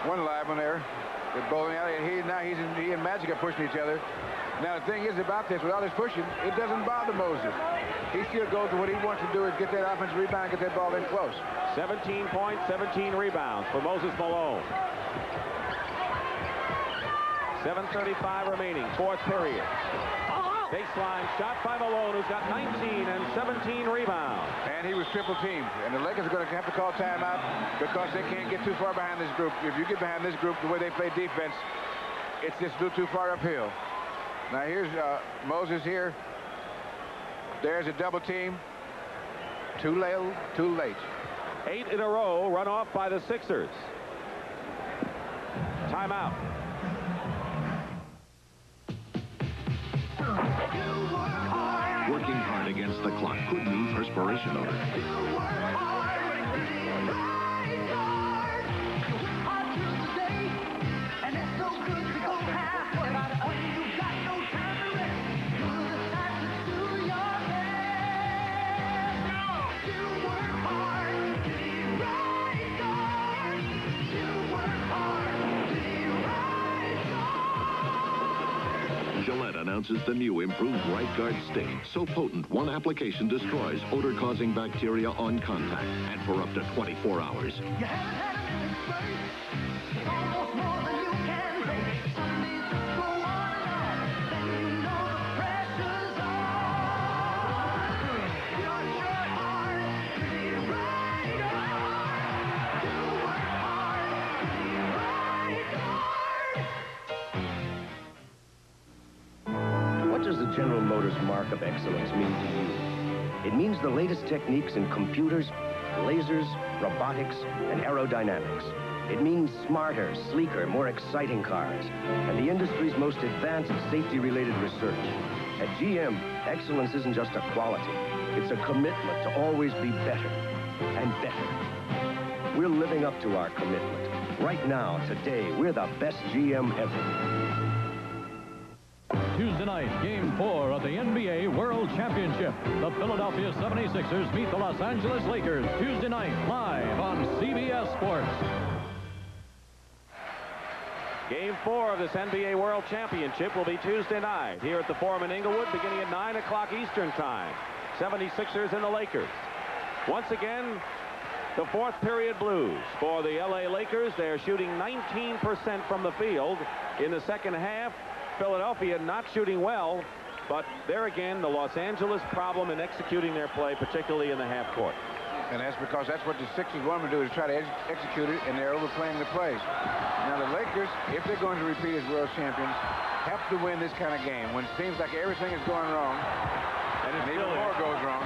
one live one there. The bowling alley, and he and Magic are pushing each other. Now the thing is about this, with all this pushing, it doesn't bother Moses. He still goes to what he wants to do is get that offensive rebound and get that ball in close. 17 points, 17 rebounds for Moses Malone. 7:35 remaining, fourth period. Baseline shot by Malone, who's got 19 and 17 rebounds. And he was triple teamed. And the Lakers are going to have to call timeout because they can't get too far behind this group. If you get behind this group, the way they play defense, it's just a little too far uphill. Now here's Moses here. There's a double team. Too late. 8 in a row run off by the Sixers. Timeout. Working hard against the clock could mean perspiration odor. Gillette announces the new improved Right Guard stick. So potent, one application destroys odor-causing bacteria on contact, and for up to 24 hours. What does the General Motors mark of excellence mean to you? It means the latest techniques in computers, lasers, robotics, and aerodynamics. It means smarter, sleeker, more exciting cars, and the industry's most advanced safety-related research. At GM, excellence isn't just a quality. It's a commitment to always be better and better. We're living up to our commitment. Right now, today, we're the best GM ever. Tuesday night, Game 4 of the NBA World Championship. The Philadelphia 76ers meet the Los Angeles Lakers Tuesday night, live on CBS Sports. Game 4 of this NBA World Championship will be Tuesday night here at the Forum in Inglewood, beginning at 9 o'clock Eastern Time. 76ers and the Lakers. Once again, the fourth period blues for the LA Lakers. They're shooting 19% from the field in the second half. Philadelphia not shooting well, but there again, the Los Angeles problem in executing their play, particularly in the half court. And that's because that's what the Sixers want to do, is try to execute it, and they're overplaying the plays. Now the Lakers, if they're going to repeat as world champions, have to win this kind of game. When it seems like everything is going wrong, and even more goes wrong,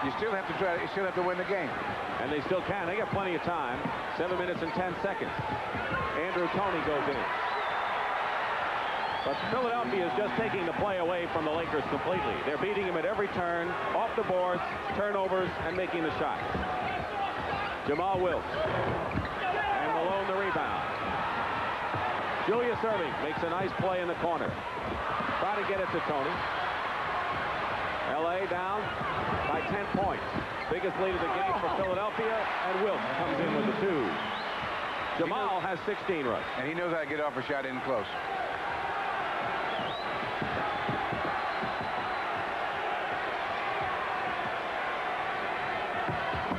you still have to win the game. And they still can. They got plenty of time. 7 minutes and 10 seconds. Andrew Toney goes in. But Philadelphia is just taking the play away from the Lakers completely. They're beating him at every turn, off the boards, turnovers, and making the shot. Jamal Wilkes. And Malone the rebound. Julius Erving makes a nice play in the corner. Try to get it to Toney. L.A. down by 10 points. Biggest lead of the game for Philadelphia, and Wilkes comes in with the twos. Jamal has 16 runs. And he knows how to get off a shot in close.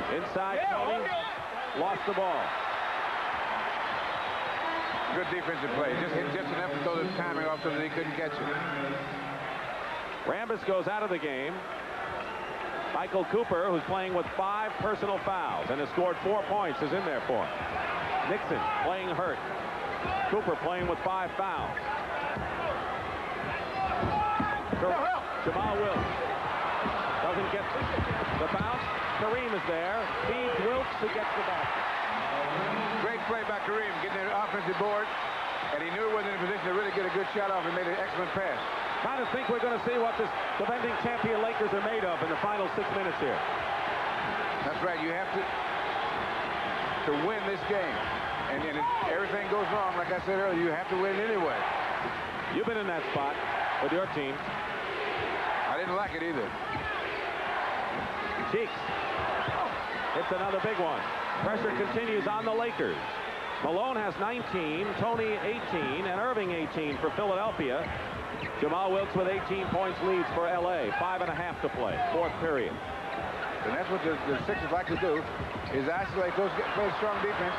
Inside, Toney lost the ball. Good defensive play. Just enough to throw the timing off so that he couldn't catch it. Rambis goes out of the game. Michael Cooper, who's playing with 5 personal fouls and has scored 4 points, is in there for him. Nixon playing hurt. Cooper playing with 5 fouls. Jamal Wilkes doesn't get the bounce. Kareem is there. Feeds Wilkes, who gets the basket. Great play by Kareem, getting the offensive board, and he knew he wasn't in a position to really get a good shot off and made an excellent pass. Kind of think we're going to see what this defending champion Lakers are made of in the final 6 minutes here. That's right. You have to win this game. And if everything goes wrong, like I said earlier, you have to win anyway. You've been in that spot with your team. I didn't like it either. Cheeks. It's another big one. Pressure continues on the Lakers. Malone has 19, Tony 18, and Irving 18 for Philadelphia. Jamal Wilkes with 18 points leads for L.A. 5.5 to play, fourth period. And that's what the Sixers like to do, is isolate those, play strong defense.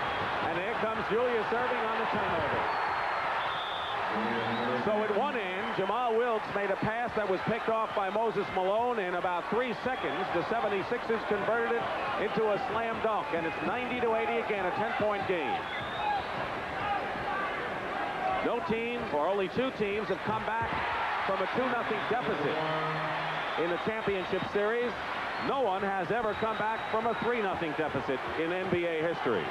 And here comes Julius Irving on the turnover. So at one end, Jamal Wilkes made a pass that was picked off by Moses Malone in about 3 seconds. The 76ers converted it into a slam dunk, and it's 90-80 again, a 10-point game. No team, or only two teams, have come back from a 2-0 deficit in the championship series. No one has ever come back from a 3-0 deficit in NBA history.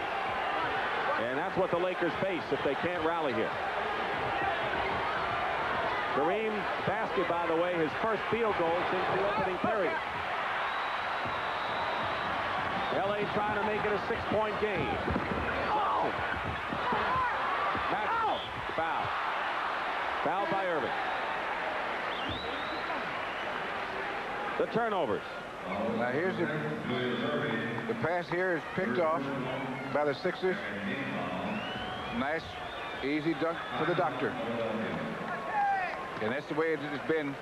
And that's what the Lakers face if they can't rally here. Kareem basket, by the way, his first field goal since the opening period. L.A. trying to make it a 6-point game. Johnson. Maxwell. Foul. Fouled by Irving. The turnovers. Now here's the pass here is picked off by the Sixers. Nice, easy dunk for the doctor. And that's the way it's been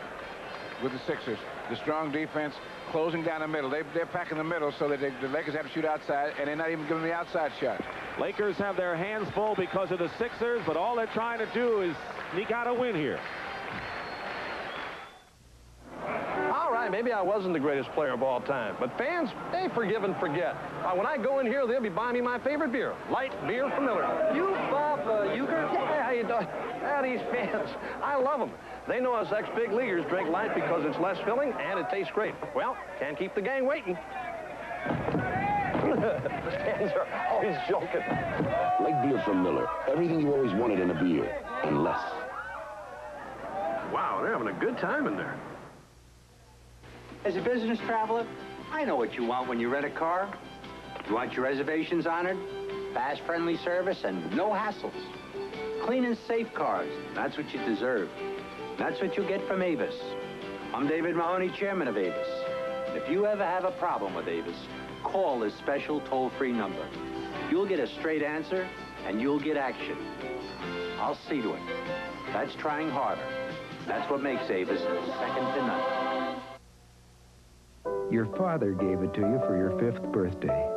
with the Sixers. The strong defense closing down the middle. They're packing the middle so that the Lakers have to shoot outside, and they're not even giving the outside shot. Lakers have their hands full because of the Sixers, but all they're trying to do is sneak out a win here. All right, maybe I wasn't the greatest player of all time, but fans, they forgive and forget. When I go in here, they'll be buying me my favorite beer, light beer from Miller. You, Bob Uecker? Yeah, how you doing? Ah, these fans, I love them. They know us ex-big leaguers drink light because it's less filling and it tastes great. Well, can't keep the gang waiting. The fans are always joking. Light beer from Miller. Everything you always wanted in a beer, and less. Wow, they're having a good time in there. As a business traveler, I know what you want when you rent a car. You want your reservations honored, fast, friendly service, and no hassles. Clean and safe cars. That's what you deserve. That's what you'll get from Avis. I'm David Mahoney, chairman of Avis. If you ever have a problem with Avis, call this special toll-free number. You'll get a straight answer, and you'll get action. I'll see to it. That's trying harder. That's what makes Avis second to none. Your father gave it to you for your 5th birthday.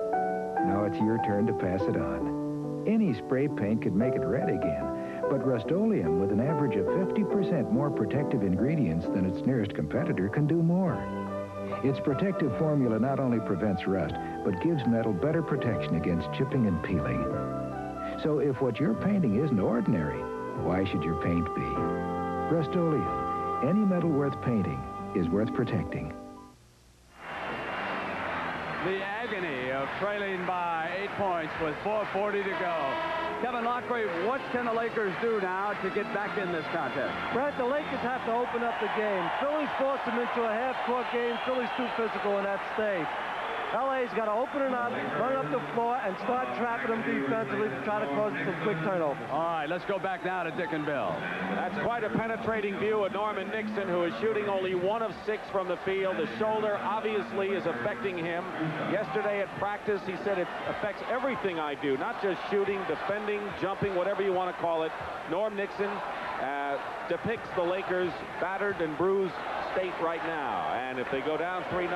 Now it's your turn to pass it on. Any spray paint could make it red again, but Rust-Oleum, with an average of 50% more protective ingredients than its nearest competitor, can do more. Its protective formula not only prevents rust, but gives metal better protection against chipping and peeling. So if what you're painting isn't ordinary, why should your paint be? Rust-Oleum, any metal worth painting is worth protecting. The agony of trailing by 8 points with 4:40 to go. Kevin Lockery, what can the Lakers do now to get back in this contest? Brett, the Lakers have to open up the game. Philly's forced them into a half-court game. Philly's too physical in that state. LA's got to open it up, run up the floor, and start trapping them defensively to try to cause some quick turnovers. All right, let's go back now to Dick and Bill. That's quite a penetrating view of Norman Nixon, who is shooting only 1 of 6 from the field. The shoulder obviously is affecting him. Yesterday at practice, he said it affects everything I do, not just shooting, defending, jumping, whatever you want to call it. Norm Nixon depicts the Lakers' battered and bruised state right now. And if they go down 3-0,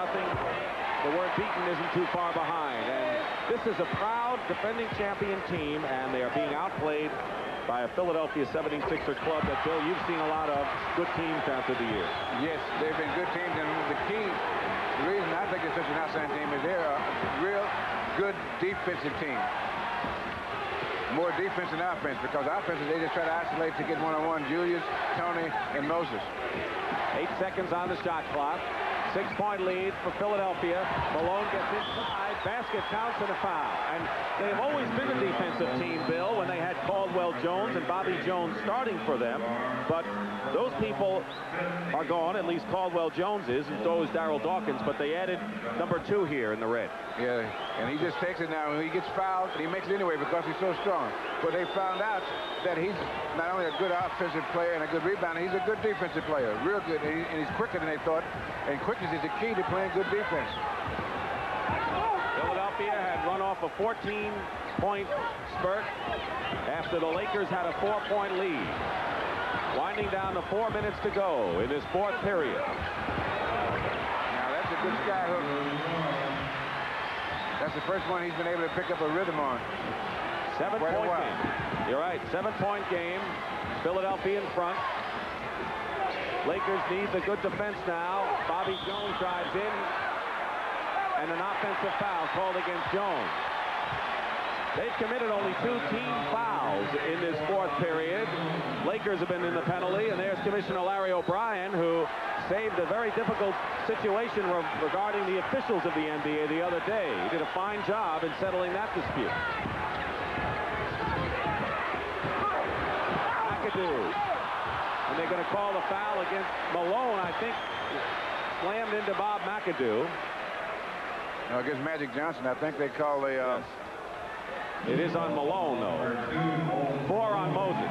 the word beaten isn't too far behind. And this is a proud defending champion team, and they are being outplayed by a Philadelphia 76er club that, Bill, you've seen a lot of good teams down through the years. Yes, they've been good teams, and the reason I think it's such an outstanding team is they're a real good defensive team. More defense than offense, because offenses, they just try to isolate to get one-on-one. Julius, Tony, and Moses. 8 seconds on the shot clock. 6-point lead for Philadelphia. Malone gets inside. Basket counts and a foul. And they've always been a defensive team, Bill, when they had Caldwell Jones and Bobby Jones starting for them. But those people are gone, at least Caldwell Jones is, and so is Darryl Dawkins. But they added number 2 here in the red. Yeah, and he just takes it now. He gets fouled, and he makes it anyway because he's so strong. But they found out that he's not only a good offensive player and a good rebounder, he's a good defensive player, real good. And he's quicker than they thought. And quickness is the key to playing good defense. Philadelphia had run off a 14-point spurt after the Lakers had a 4-point lead. Winding down to 4 minutes to go in this fourth period. Now that's a good sky hook. That's the first one he's been able to pick up a rhythm on. 7-point game. You're right, 7-point game. Philadelphia in front. Lakers need the good defense now. Bobby Jones drives in. And an offensive foul called against Jones. They've committed only 2 team fouls in this fourth period. Lakers have been in the penalty, and there's Commissioner Larry O'Brien, who saved a very difficult situation regarding the officials of the NBA the other day. He did a fine job in settling that dispute. McAdoo. And they're going to call the foul against Malone, I think, slammed into Bob McAdoo. No, against Magic Johnson, I think they call the... Yes. It is on Malone, though. 4 on Moses.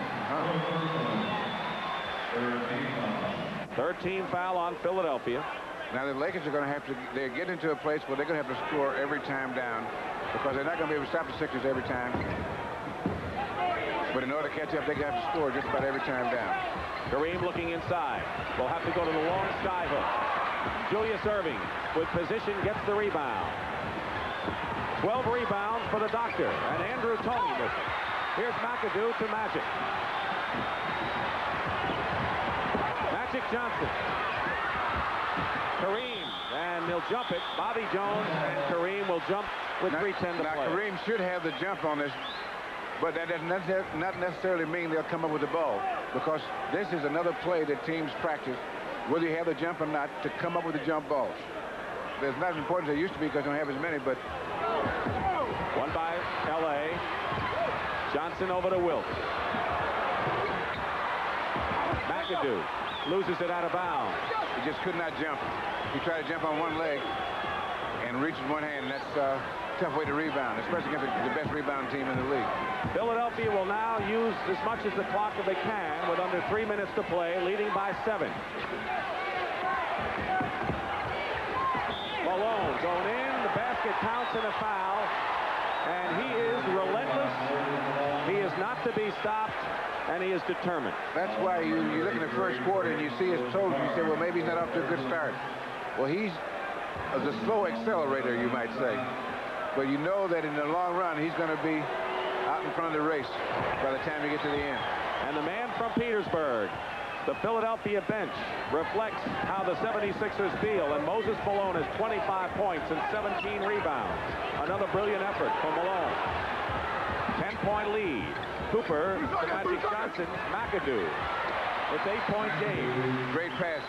13 foul on Philadelphia. Now, the Lakers are going to have to... They get into a place where they're going to have to score every time down because they're not going to be able to stop the Sixers every time. But in order to catch up, they're going to have to score just about every time down. Kareem looking inside. Will have to go to the long sky hook. Julius Erving, with position, gets the rebound. 12 rebounds for the Doctor, and Andrew Toney missing. Here's McAdoo to Magic. Magic Johnson. Kareem, and they'll jump it. Bobby Jones and Kareem will jump with 3:10 to play. Now, Kareem should have the jump on this, but that does not necessarily mean they'll come up with the ball, because this is another play that teams practice, whether you have the jump or not, to come up with the jump balls. It's not as important as they used to be because they don't have as many, but... One by L.A. Johnson over to Wilt. McAdoo loses it out of bounds. He just could not jump. He tried to jump on one leg and reach with one hand. That's a tough way to rebound, especially against the best rebound team in the league. Philadelphia will now use as much as the clock as they can with under 3 minutes to play, leading by 7. Malone going in. The basket counts and a foul. And he is relentless. He is not to be stopped, and he is determined. That's why you look in the first quarter and you see his toes and you say, well, maybe he's not off to a good start. Well, he's a slow accelerator, you might say. But you know that in the long run, he's going to be out in front of the race by the time you get to the end. And the man from Petersburg, the Philadelphia bench, reflects how the 76ers feel. And Moses Malone has 25 points and 17 rebounds. Another brilliant effort from Malone. 10-point lead. Cooper to Magic Johnson. McAdoo. It's 8-point game. Great pass.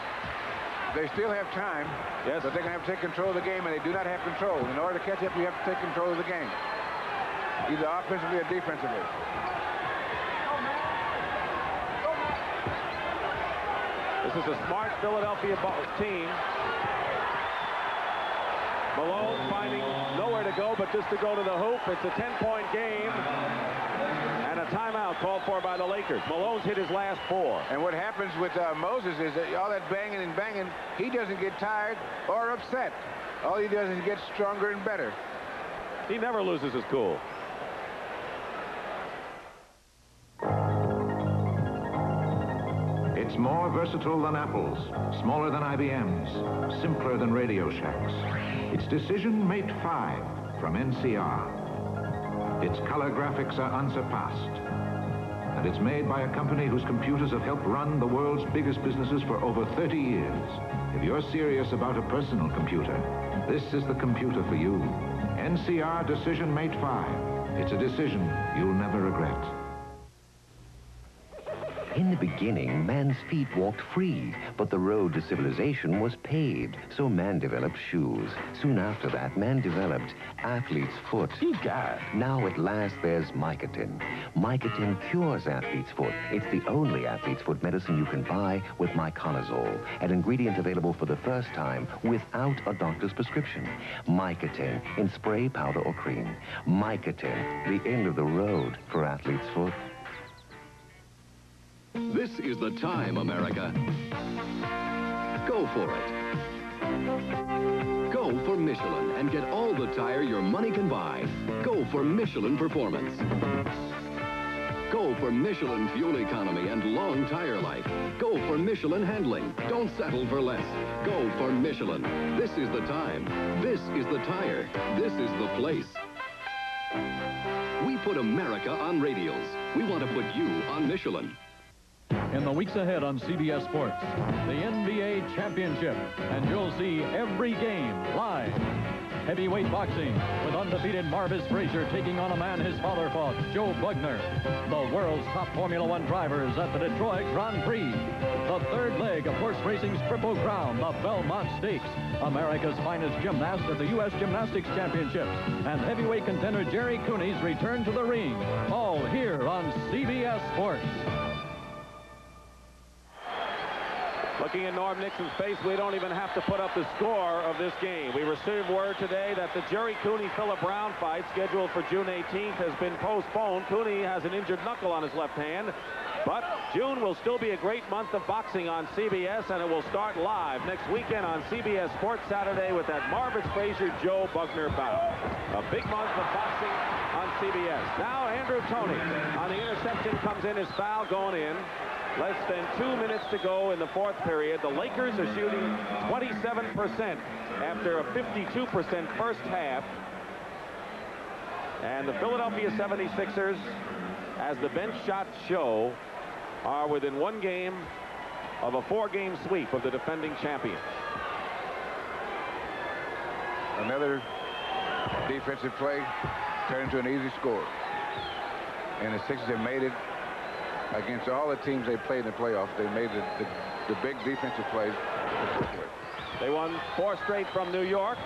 They still have time, yes, but they're going to have to take control of the game, and they do not have control. In order to catch up, you have to take control of the game, either offensively or defensively. This is a smart Philadelphia team. Malone finding nowhere to go but just to go to the hoop. It's a 10-point game. And a timeout called for by the Lakers. Malone's hit his last 4. And what happens with Moses is that all that banging and banging, he doesn't get tired or upset. All he does is get stronger and better. He never loses his cool. It's more versatile than Apple's, smaller than IBM's, simpler than Radio Shack's. It's Decision Mate 5 from NCR. Its color graphics are unsurpassed. And it's made by a company whose computers have helped run the world's biggest businesses for over 30 years. If you're serious about a personal computer, this is the computer for you. NCR Decision Mate 5. It's a decision you'll never regret. In the beginning, man's feet walked free, but the road to civilization was paved, so man developed shoes. Soon after that, man developed athlete's foot. Egad! Now at last there's Mycotin. Mycotin cures athlete's foot. It's the only athlete's foot medicine you can buy with Myconazole, an ingredient available for the first time without a doctor's prescription. Mycotin in spray, powder, or cream. Mycotin, the end of the road for athlete's foot. This is the time, America. Go for it. Go for for Michelin and get all the tire your money can buy. Go for Michelin Performance. Go for Michelin fuel economy and long tire life. Go for Michelin handling. Don't settle for less. Go for Michelin. This is the time. This is the tire. This is the place. We put America on radials. We want to put you on Michelin. In the weeks ahead on CBS Sports, the NBA Championship, and you'll see every game live. Heavyweight boxing with undefeated Marvis Frazier taking on a man his father fought, Joe Bugner. The world's top Formula One drivers at the Detroit Grand Prix. The third leg of horse racing's Triple Crown, the Belmont Stakes. America's finest gymnast at the U.S. Gymnastics Championships. And heavyweight contender Jerry Cooney's return to the ring. All here on CBS Sports. Looking in Norm Nixon's face, we don't even have to put up the score of this game. We received word today that the Jerry Cooney-Philip Brown fight, scheduled for June 18th, has been postponed. Cooney has an injured knuckle on his left hand. But June will still be a great month of boxing on CBS, and it will start live next weekend on CBS Sports Saturday with that Marvis Frazier-Joe Bugner bout. A big month of boxing on CBS. Now Andrew Toney on the interception comes in, his foul going in. Less than 2 minutes to go in the fourth period. The Lakers are shooting 27% after a 52% first half. And the Philadelphia 76ers, as the bench shots show, are within one game of a 4-game sweep of the defending champions. Another defensive play turned into an easy score. And the Sixers have made it against all the teams they played in the playoffs. They made the big defensive plays. They won 4 straight from New York.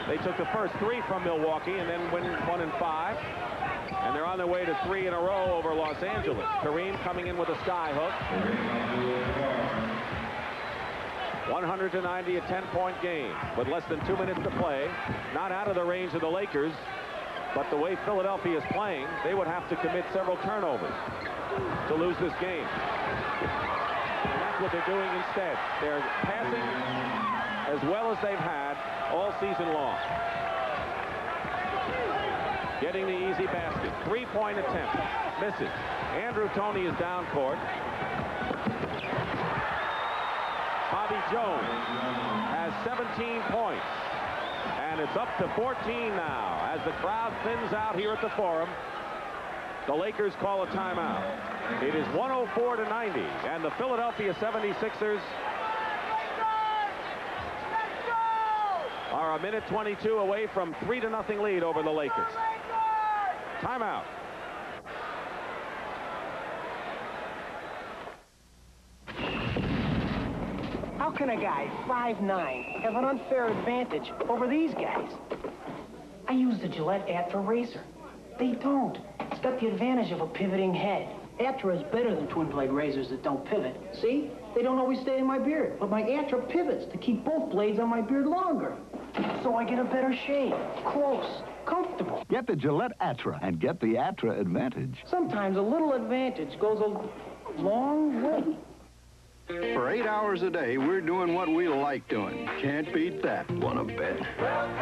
They took the first 3 from Milwaukee and then win 1 in 5. And they're on their way to 3 in a row over Los Angeles. Kareem coming in with a sky hook. 100-90, a 10-point game with less than 2 minutes to play. Not out of the range of the Lakers, but the way Philadelphia is playing, they would have to commit several turnovers to lose this game. And that's what they're doing instead. They're passing as well as they've had all season long. Getting the easy basket. 3-point attempt. Misses. Andrew Toney is down court. Bobby Jones has 17 points. And it's up to 14 now as the crowd thins out here at the Forum. The Lakers call a timeout. It is 104-90, and the Philadelphia 76ers are a minute 22 away from 3-0 lead over the Lakers. Timeout. How can a guy 5'9" have an unfair advantage over these guys? I use the Gillette Atra razor. They don't. It's got the advantage of a pivoting head. Atra is better than twin blade razors that don't pivot. See? They don't always stay in my beard, but my Atra pivots to keep both blades on my beard longer. So I get a better shave, close, comfortable. Get the Gillette Atra and get the Atra advantage. Sometimes a little advantage goes a long way. For 8 hours a day, we're doing what we like doing. Can't beat that. Wanna bet? Welcome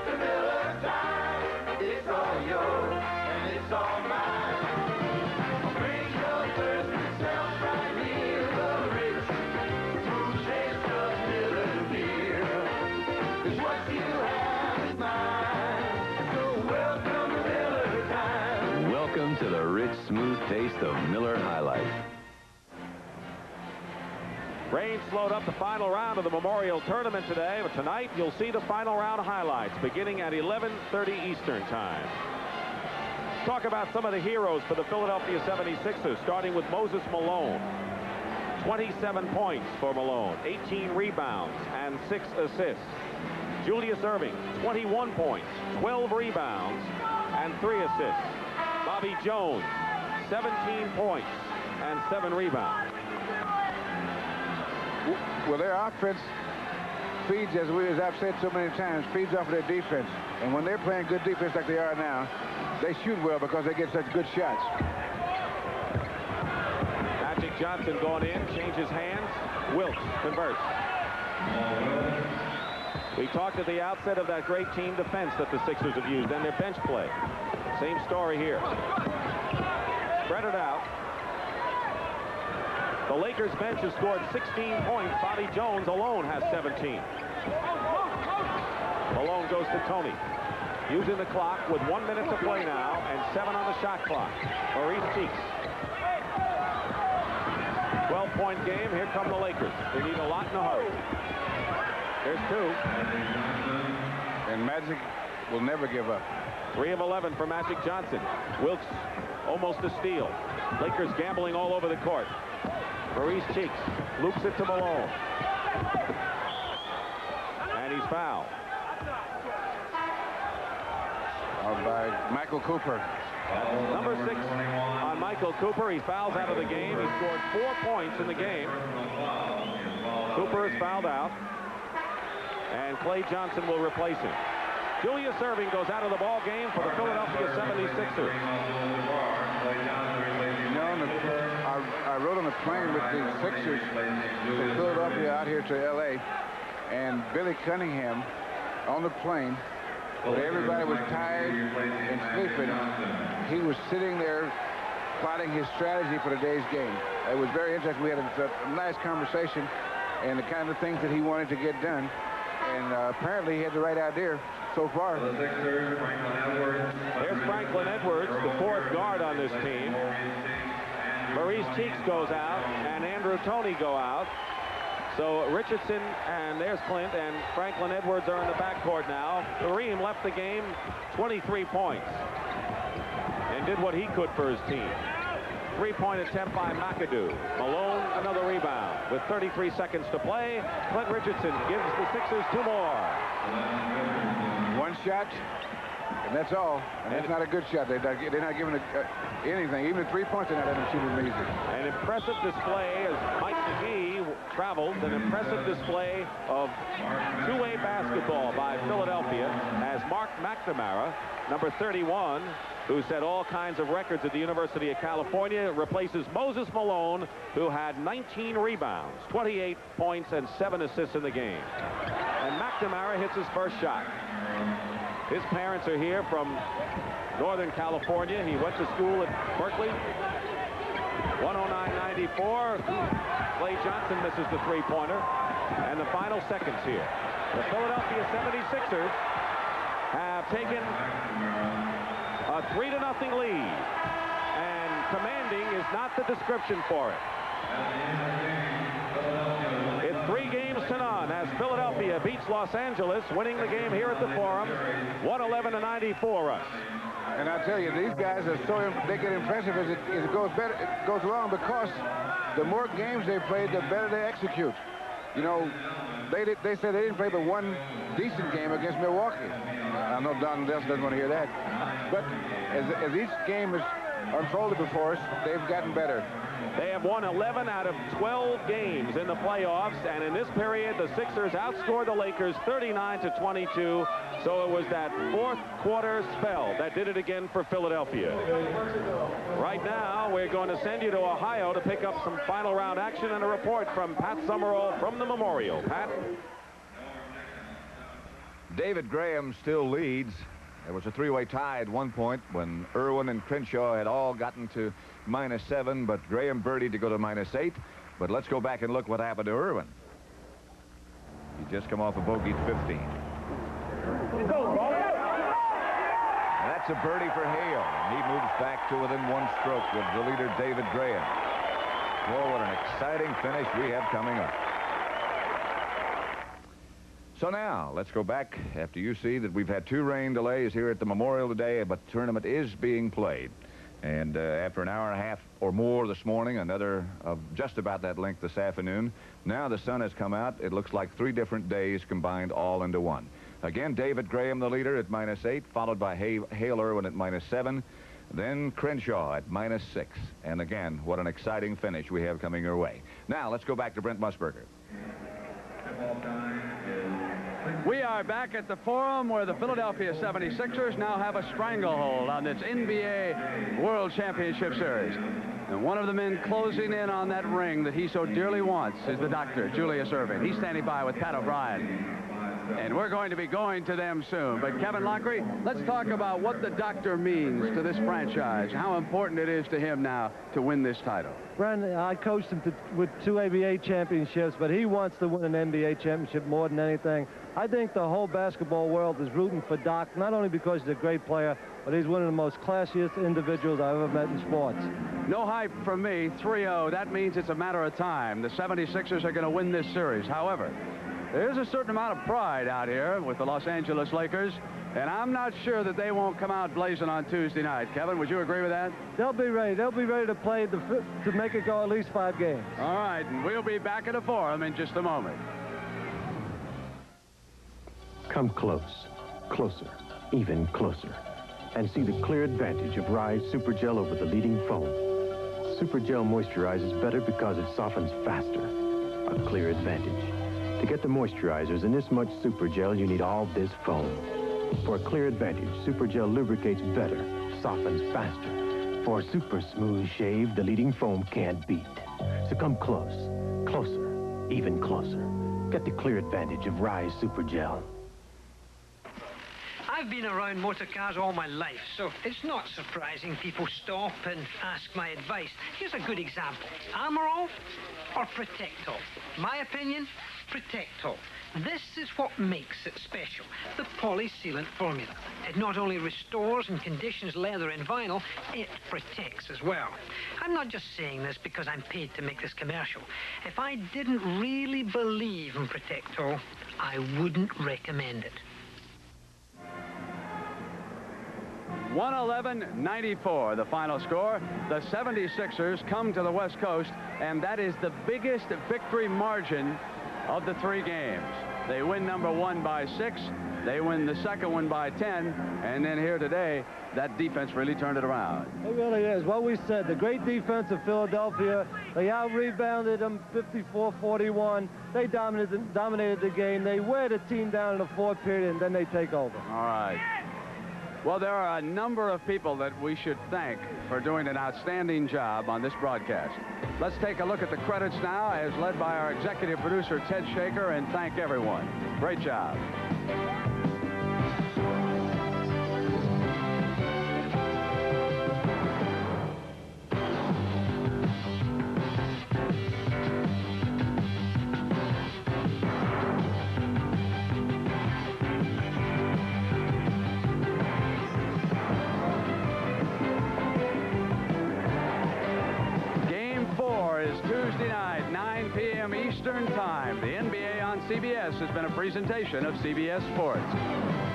to Miller Time. It's all yours and it's all mine. Bring your thirst yourself right here. The rich, smooth taste of Miller beer. 'Cause what you have is mine. So welcome to Miller Time. Welcome to the rich, smooth taste of Miller High Life. Rain slowed up the final round of the Memorial Tournament today, but tonight you'll see the final round highlights beginning at 11:30 Eastern Time. Talk about some of the heroes for the Philadelphia 76ers, starting with Moses Malone. 27 points for Malone, 18 rebounds, and 6 assists. Julius Erving, 21 points, 12 rebounds, and 3 assists. Bobby Jones, 17 points and 7 rebounds. Well, their offense feeds, as I've said so many times, feeds off of their defense. And when they're playing good defense like they are now, they shoot well because they get such good shots. Magic Johnson going in, changes hands. Wilkes converts. We talked at the outset of that great team defense that the Sixers have used and their bench play. Same story here. Spread it out. The Lakers bench has scored 16 points. Bobby Jones alone has 17. Malone goes to Tony. Using the clock with 1 minute to play now and 7 on the shot clock. Maurice Cheeks. 12-point game. Here come the Lakers. They need a lot in a hurry. There's 2. And Magic will never give up. 3 of 11 for Magic Johnson. Wilkes almost a steal. Lakers gambling all over the court. Maurice Cheeks loops it to Malone. And he's fouled. By Michael Cooper. Number 6 on Michael Cooper. He fouls out of the game. He scored 4 points in the game. Cooper is fouled out. And Clay Johnson will replace him. Julius Erving goes out of the ball game for the Philadelphia 76ers. You know, I rode on a plane with the Sixers from Philadelphia out here to L.A. And Billy Cunningham on the plane, when everybody was tired and sleeping, he was sitting there plotting his strategy for the day's game. It was very interesting. We had a nice conversation and the kind of things that he wanted to get done. And apparently he had the right idea so far. There's Franklin Edwards, the 4th guard on this team. Maurice Cheeks goes out, and Andrew Toney go out. So Richardson, and there's Clint, and Franklin Edwards are in the backcourt now. Kareem left the game 23 points and did what he could for his team. 3-point attempt by McAdoo. Malone, another rebound. With 33 seconds to play, Clint Richardson gives the Sixers 2 more. 1 shot, and that's all. And that's not a good shot. They're not giving anything. Even 3 points, they're not letting them shoot it easy. An impressive display as Mike McGee travels. An impressive display of two-way basketball by Philadelphia as Mark McNamara, number 31, who set all kinds of records at the University of California, replaces Moses Malone, who had 19 rebounds, 28 points, and 7 assists in the game. And McNamara hits his first shot. His parents are here from Northern California. He went to school at Berkeley. 109.94. Clay Johnson misses the 3-pointer. And the final seconds here. The Philadelphia 76ers have taken a 3-0 lead. And commanding is not the description for it. It's 3 games to none as Philadelphia beats Los Angeles, winning the game here at the Forum, 111-94 rush. And I tell you, these guys are they get impressive as it goes along, because the more games they play, the better they execute. You know, they said they didn't play but 1 decent game against Milwaukee. I know Don Dell doesn't want to hear that. But as each game is unfolded before us, they've gotten better. They have won 11 out of 12 games in the playoffs, and in this period, the Sixers outscored the Lakers 39-22. So it was that 4th quarter spell that did it again for Philadelphia. Right now, we're going to send you to Ohio to pick up some final round action and a report from Pat Summerall from the Memorial. Pat? David Graham still leads. There was a 3-way tie at one point when Irwin and Crenshaw had all gotten to -7, but Graham birdied to go to -8. But let's go back and look what happened to Irwin. He just come off a bogeyed 15. And that's a birdie for Hale. And he moves back to within 1 stroke with the leader, David Graham. Oh, what an exciting finish we have coming up. So now, let's go back after you see that we've had 2 rain delays here at the Memorial today, but the tournament is being played. And after an hour and a half or more this morning, another of just about that length this afternoon, now the sun has come out. It looks like 3 different days combined all into one. Again, David Graham, the leader, at -8, followed by Hale Irwin at -7, then Crenshaw at -6. And again, what an exciting finish we have coming your way. Now, let's go back to Brent Musburger. We are back at the Forum where the Philadelphia 76ers now have a stranglehold on this NBA World Championship Series. And one of the men closing in on that ring that he so dearly wants is the doctor, Julius Erving. He's standing by with Pat O'Brien. And we're going to be going to them soon. But Kevin Lockery, let's talk about what the doctor means to this franchise, how important it is to him now to win this title. Brandon, I coached him with 2 ABA championships, but he wants to win an NBA championship more than anything. I think the whole basketball world is rooting for Doc, not only because he's a great player, but he's one of the most classiest individuals I've ever met in sports. No hype from me, 3-0. That means it's a matter of time. The 76ers are going to win this series. However, there's a certain amount of pride out here with the Los Angeles Lakers, and I'm not sure that they won't come out blazing on Tuesday night. Kevin, would you agree with that? They'll be ready. They'll be ready to play to make it go at least 5 games. All right, and we'll be back at the Forum in just a moment. Come close, closer, even closer, and see the clear advantage of Rise Super Gel over the leading foam. Super Gel moisturizes better because it softens faster. A clear advantage. To get the moisturizers in this much Super Gel, you need all this foam. For a clear advantage, Super Gel lubricates better, softens faster. For a super smooth shave, the leading foam can't beat. So come close, closer, even closer. Get the clear advantage of Rise Super Gel. I've been around motor cars all my life, so it's not surprising people stop and ask my advice. Here's a good example. Armor all or protect all? My opinion, protect all. This is what makes it special, the polysealant formula. It not only restores and conditions leather and vinyl, it protects as well. I'm not just saying this because I'm paid to make this commercial. If I didn't really believe in Protect All, I wouldn't recommend it. 111-94, the final score. The 76ers come to the West Coast, and that is the biggest victory margin of the 3 games. They win number 1 by 6. They win the second one by 10. And then here today, that defense really turned it around. It really is. What we said, the great defense of Philadelphia, they out-rebounded them 54-41. They dominated the game. They wear the team down in the 4th period, and then they take over. All right. Well, there are a number of people that we should thank for doing an outstanding job on this broadcast. Let's take a look at the credits now, as led by our executive producer, Ted Shaker, and thank everyone. Great job. Tuesday night, 9 p.m. Eastern Time. The NBA on CBS has been a presentation of CBS Sports.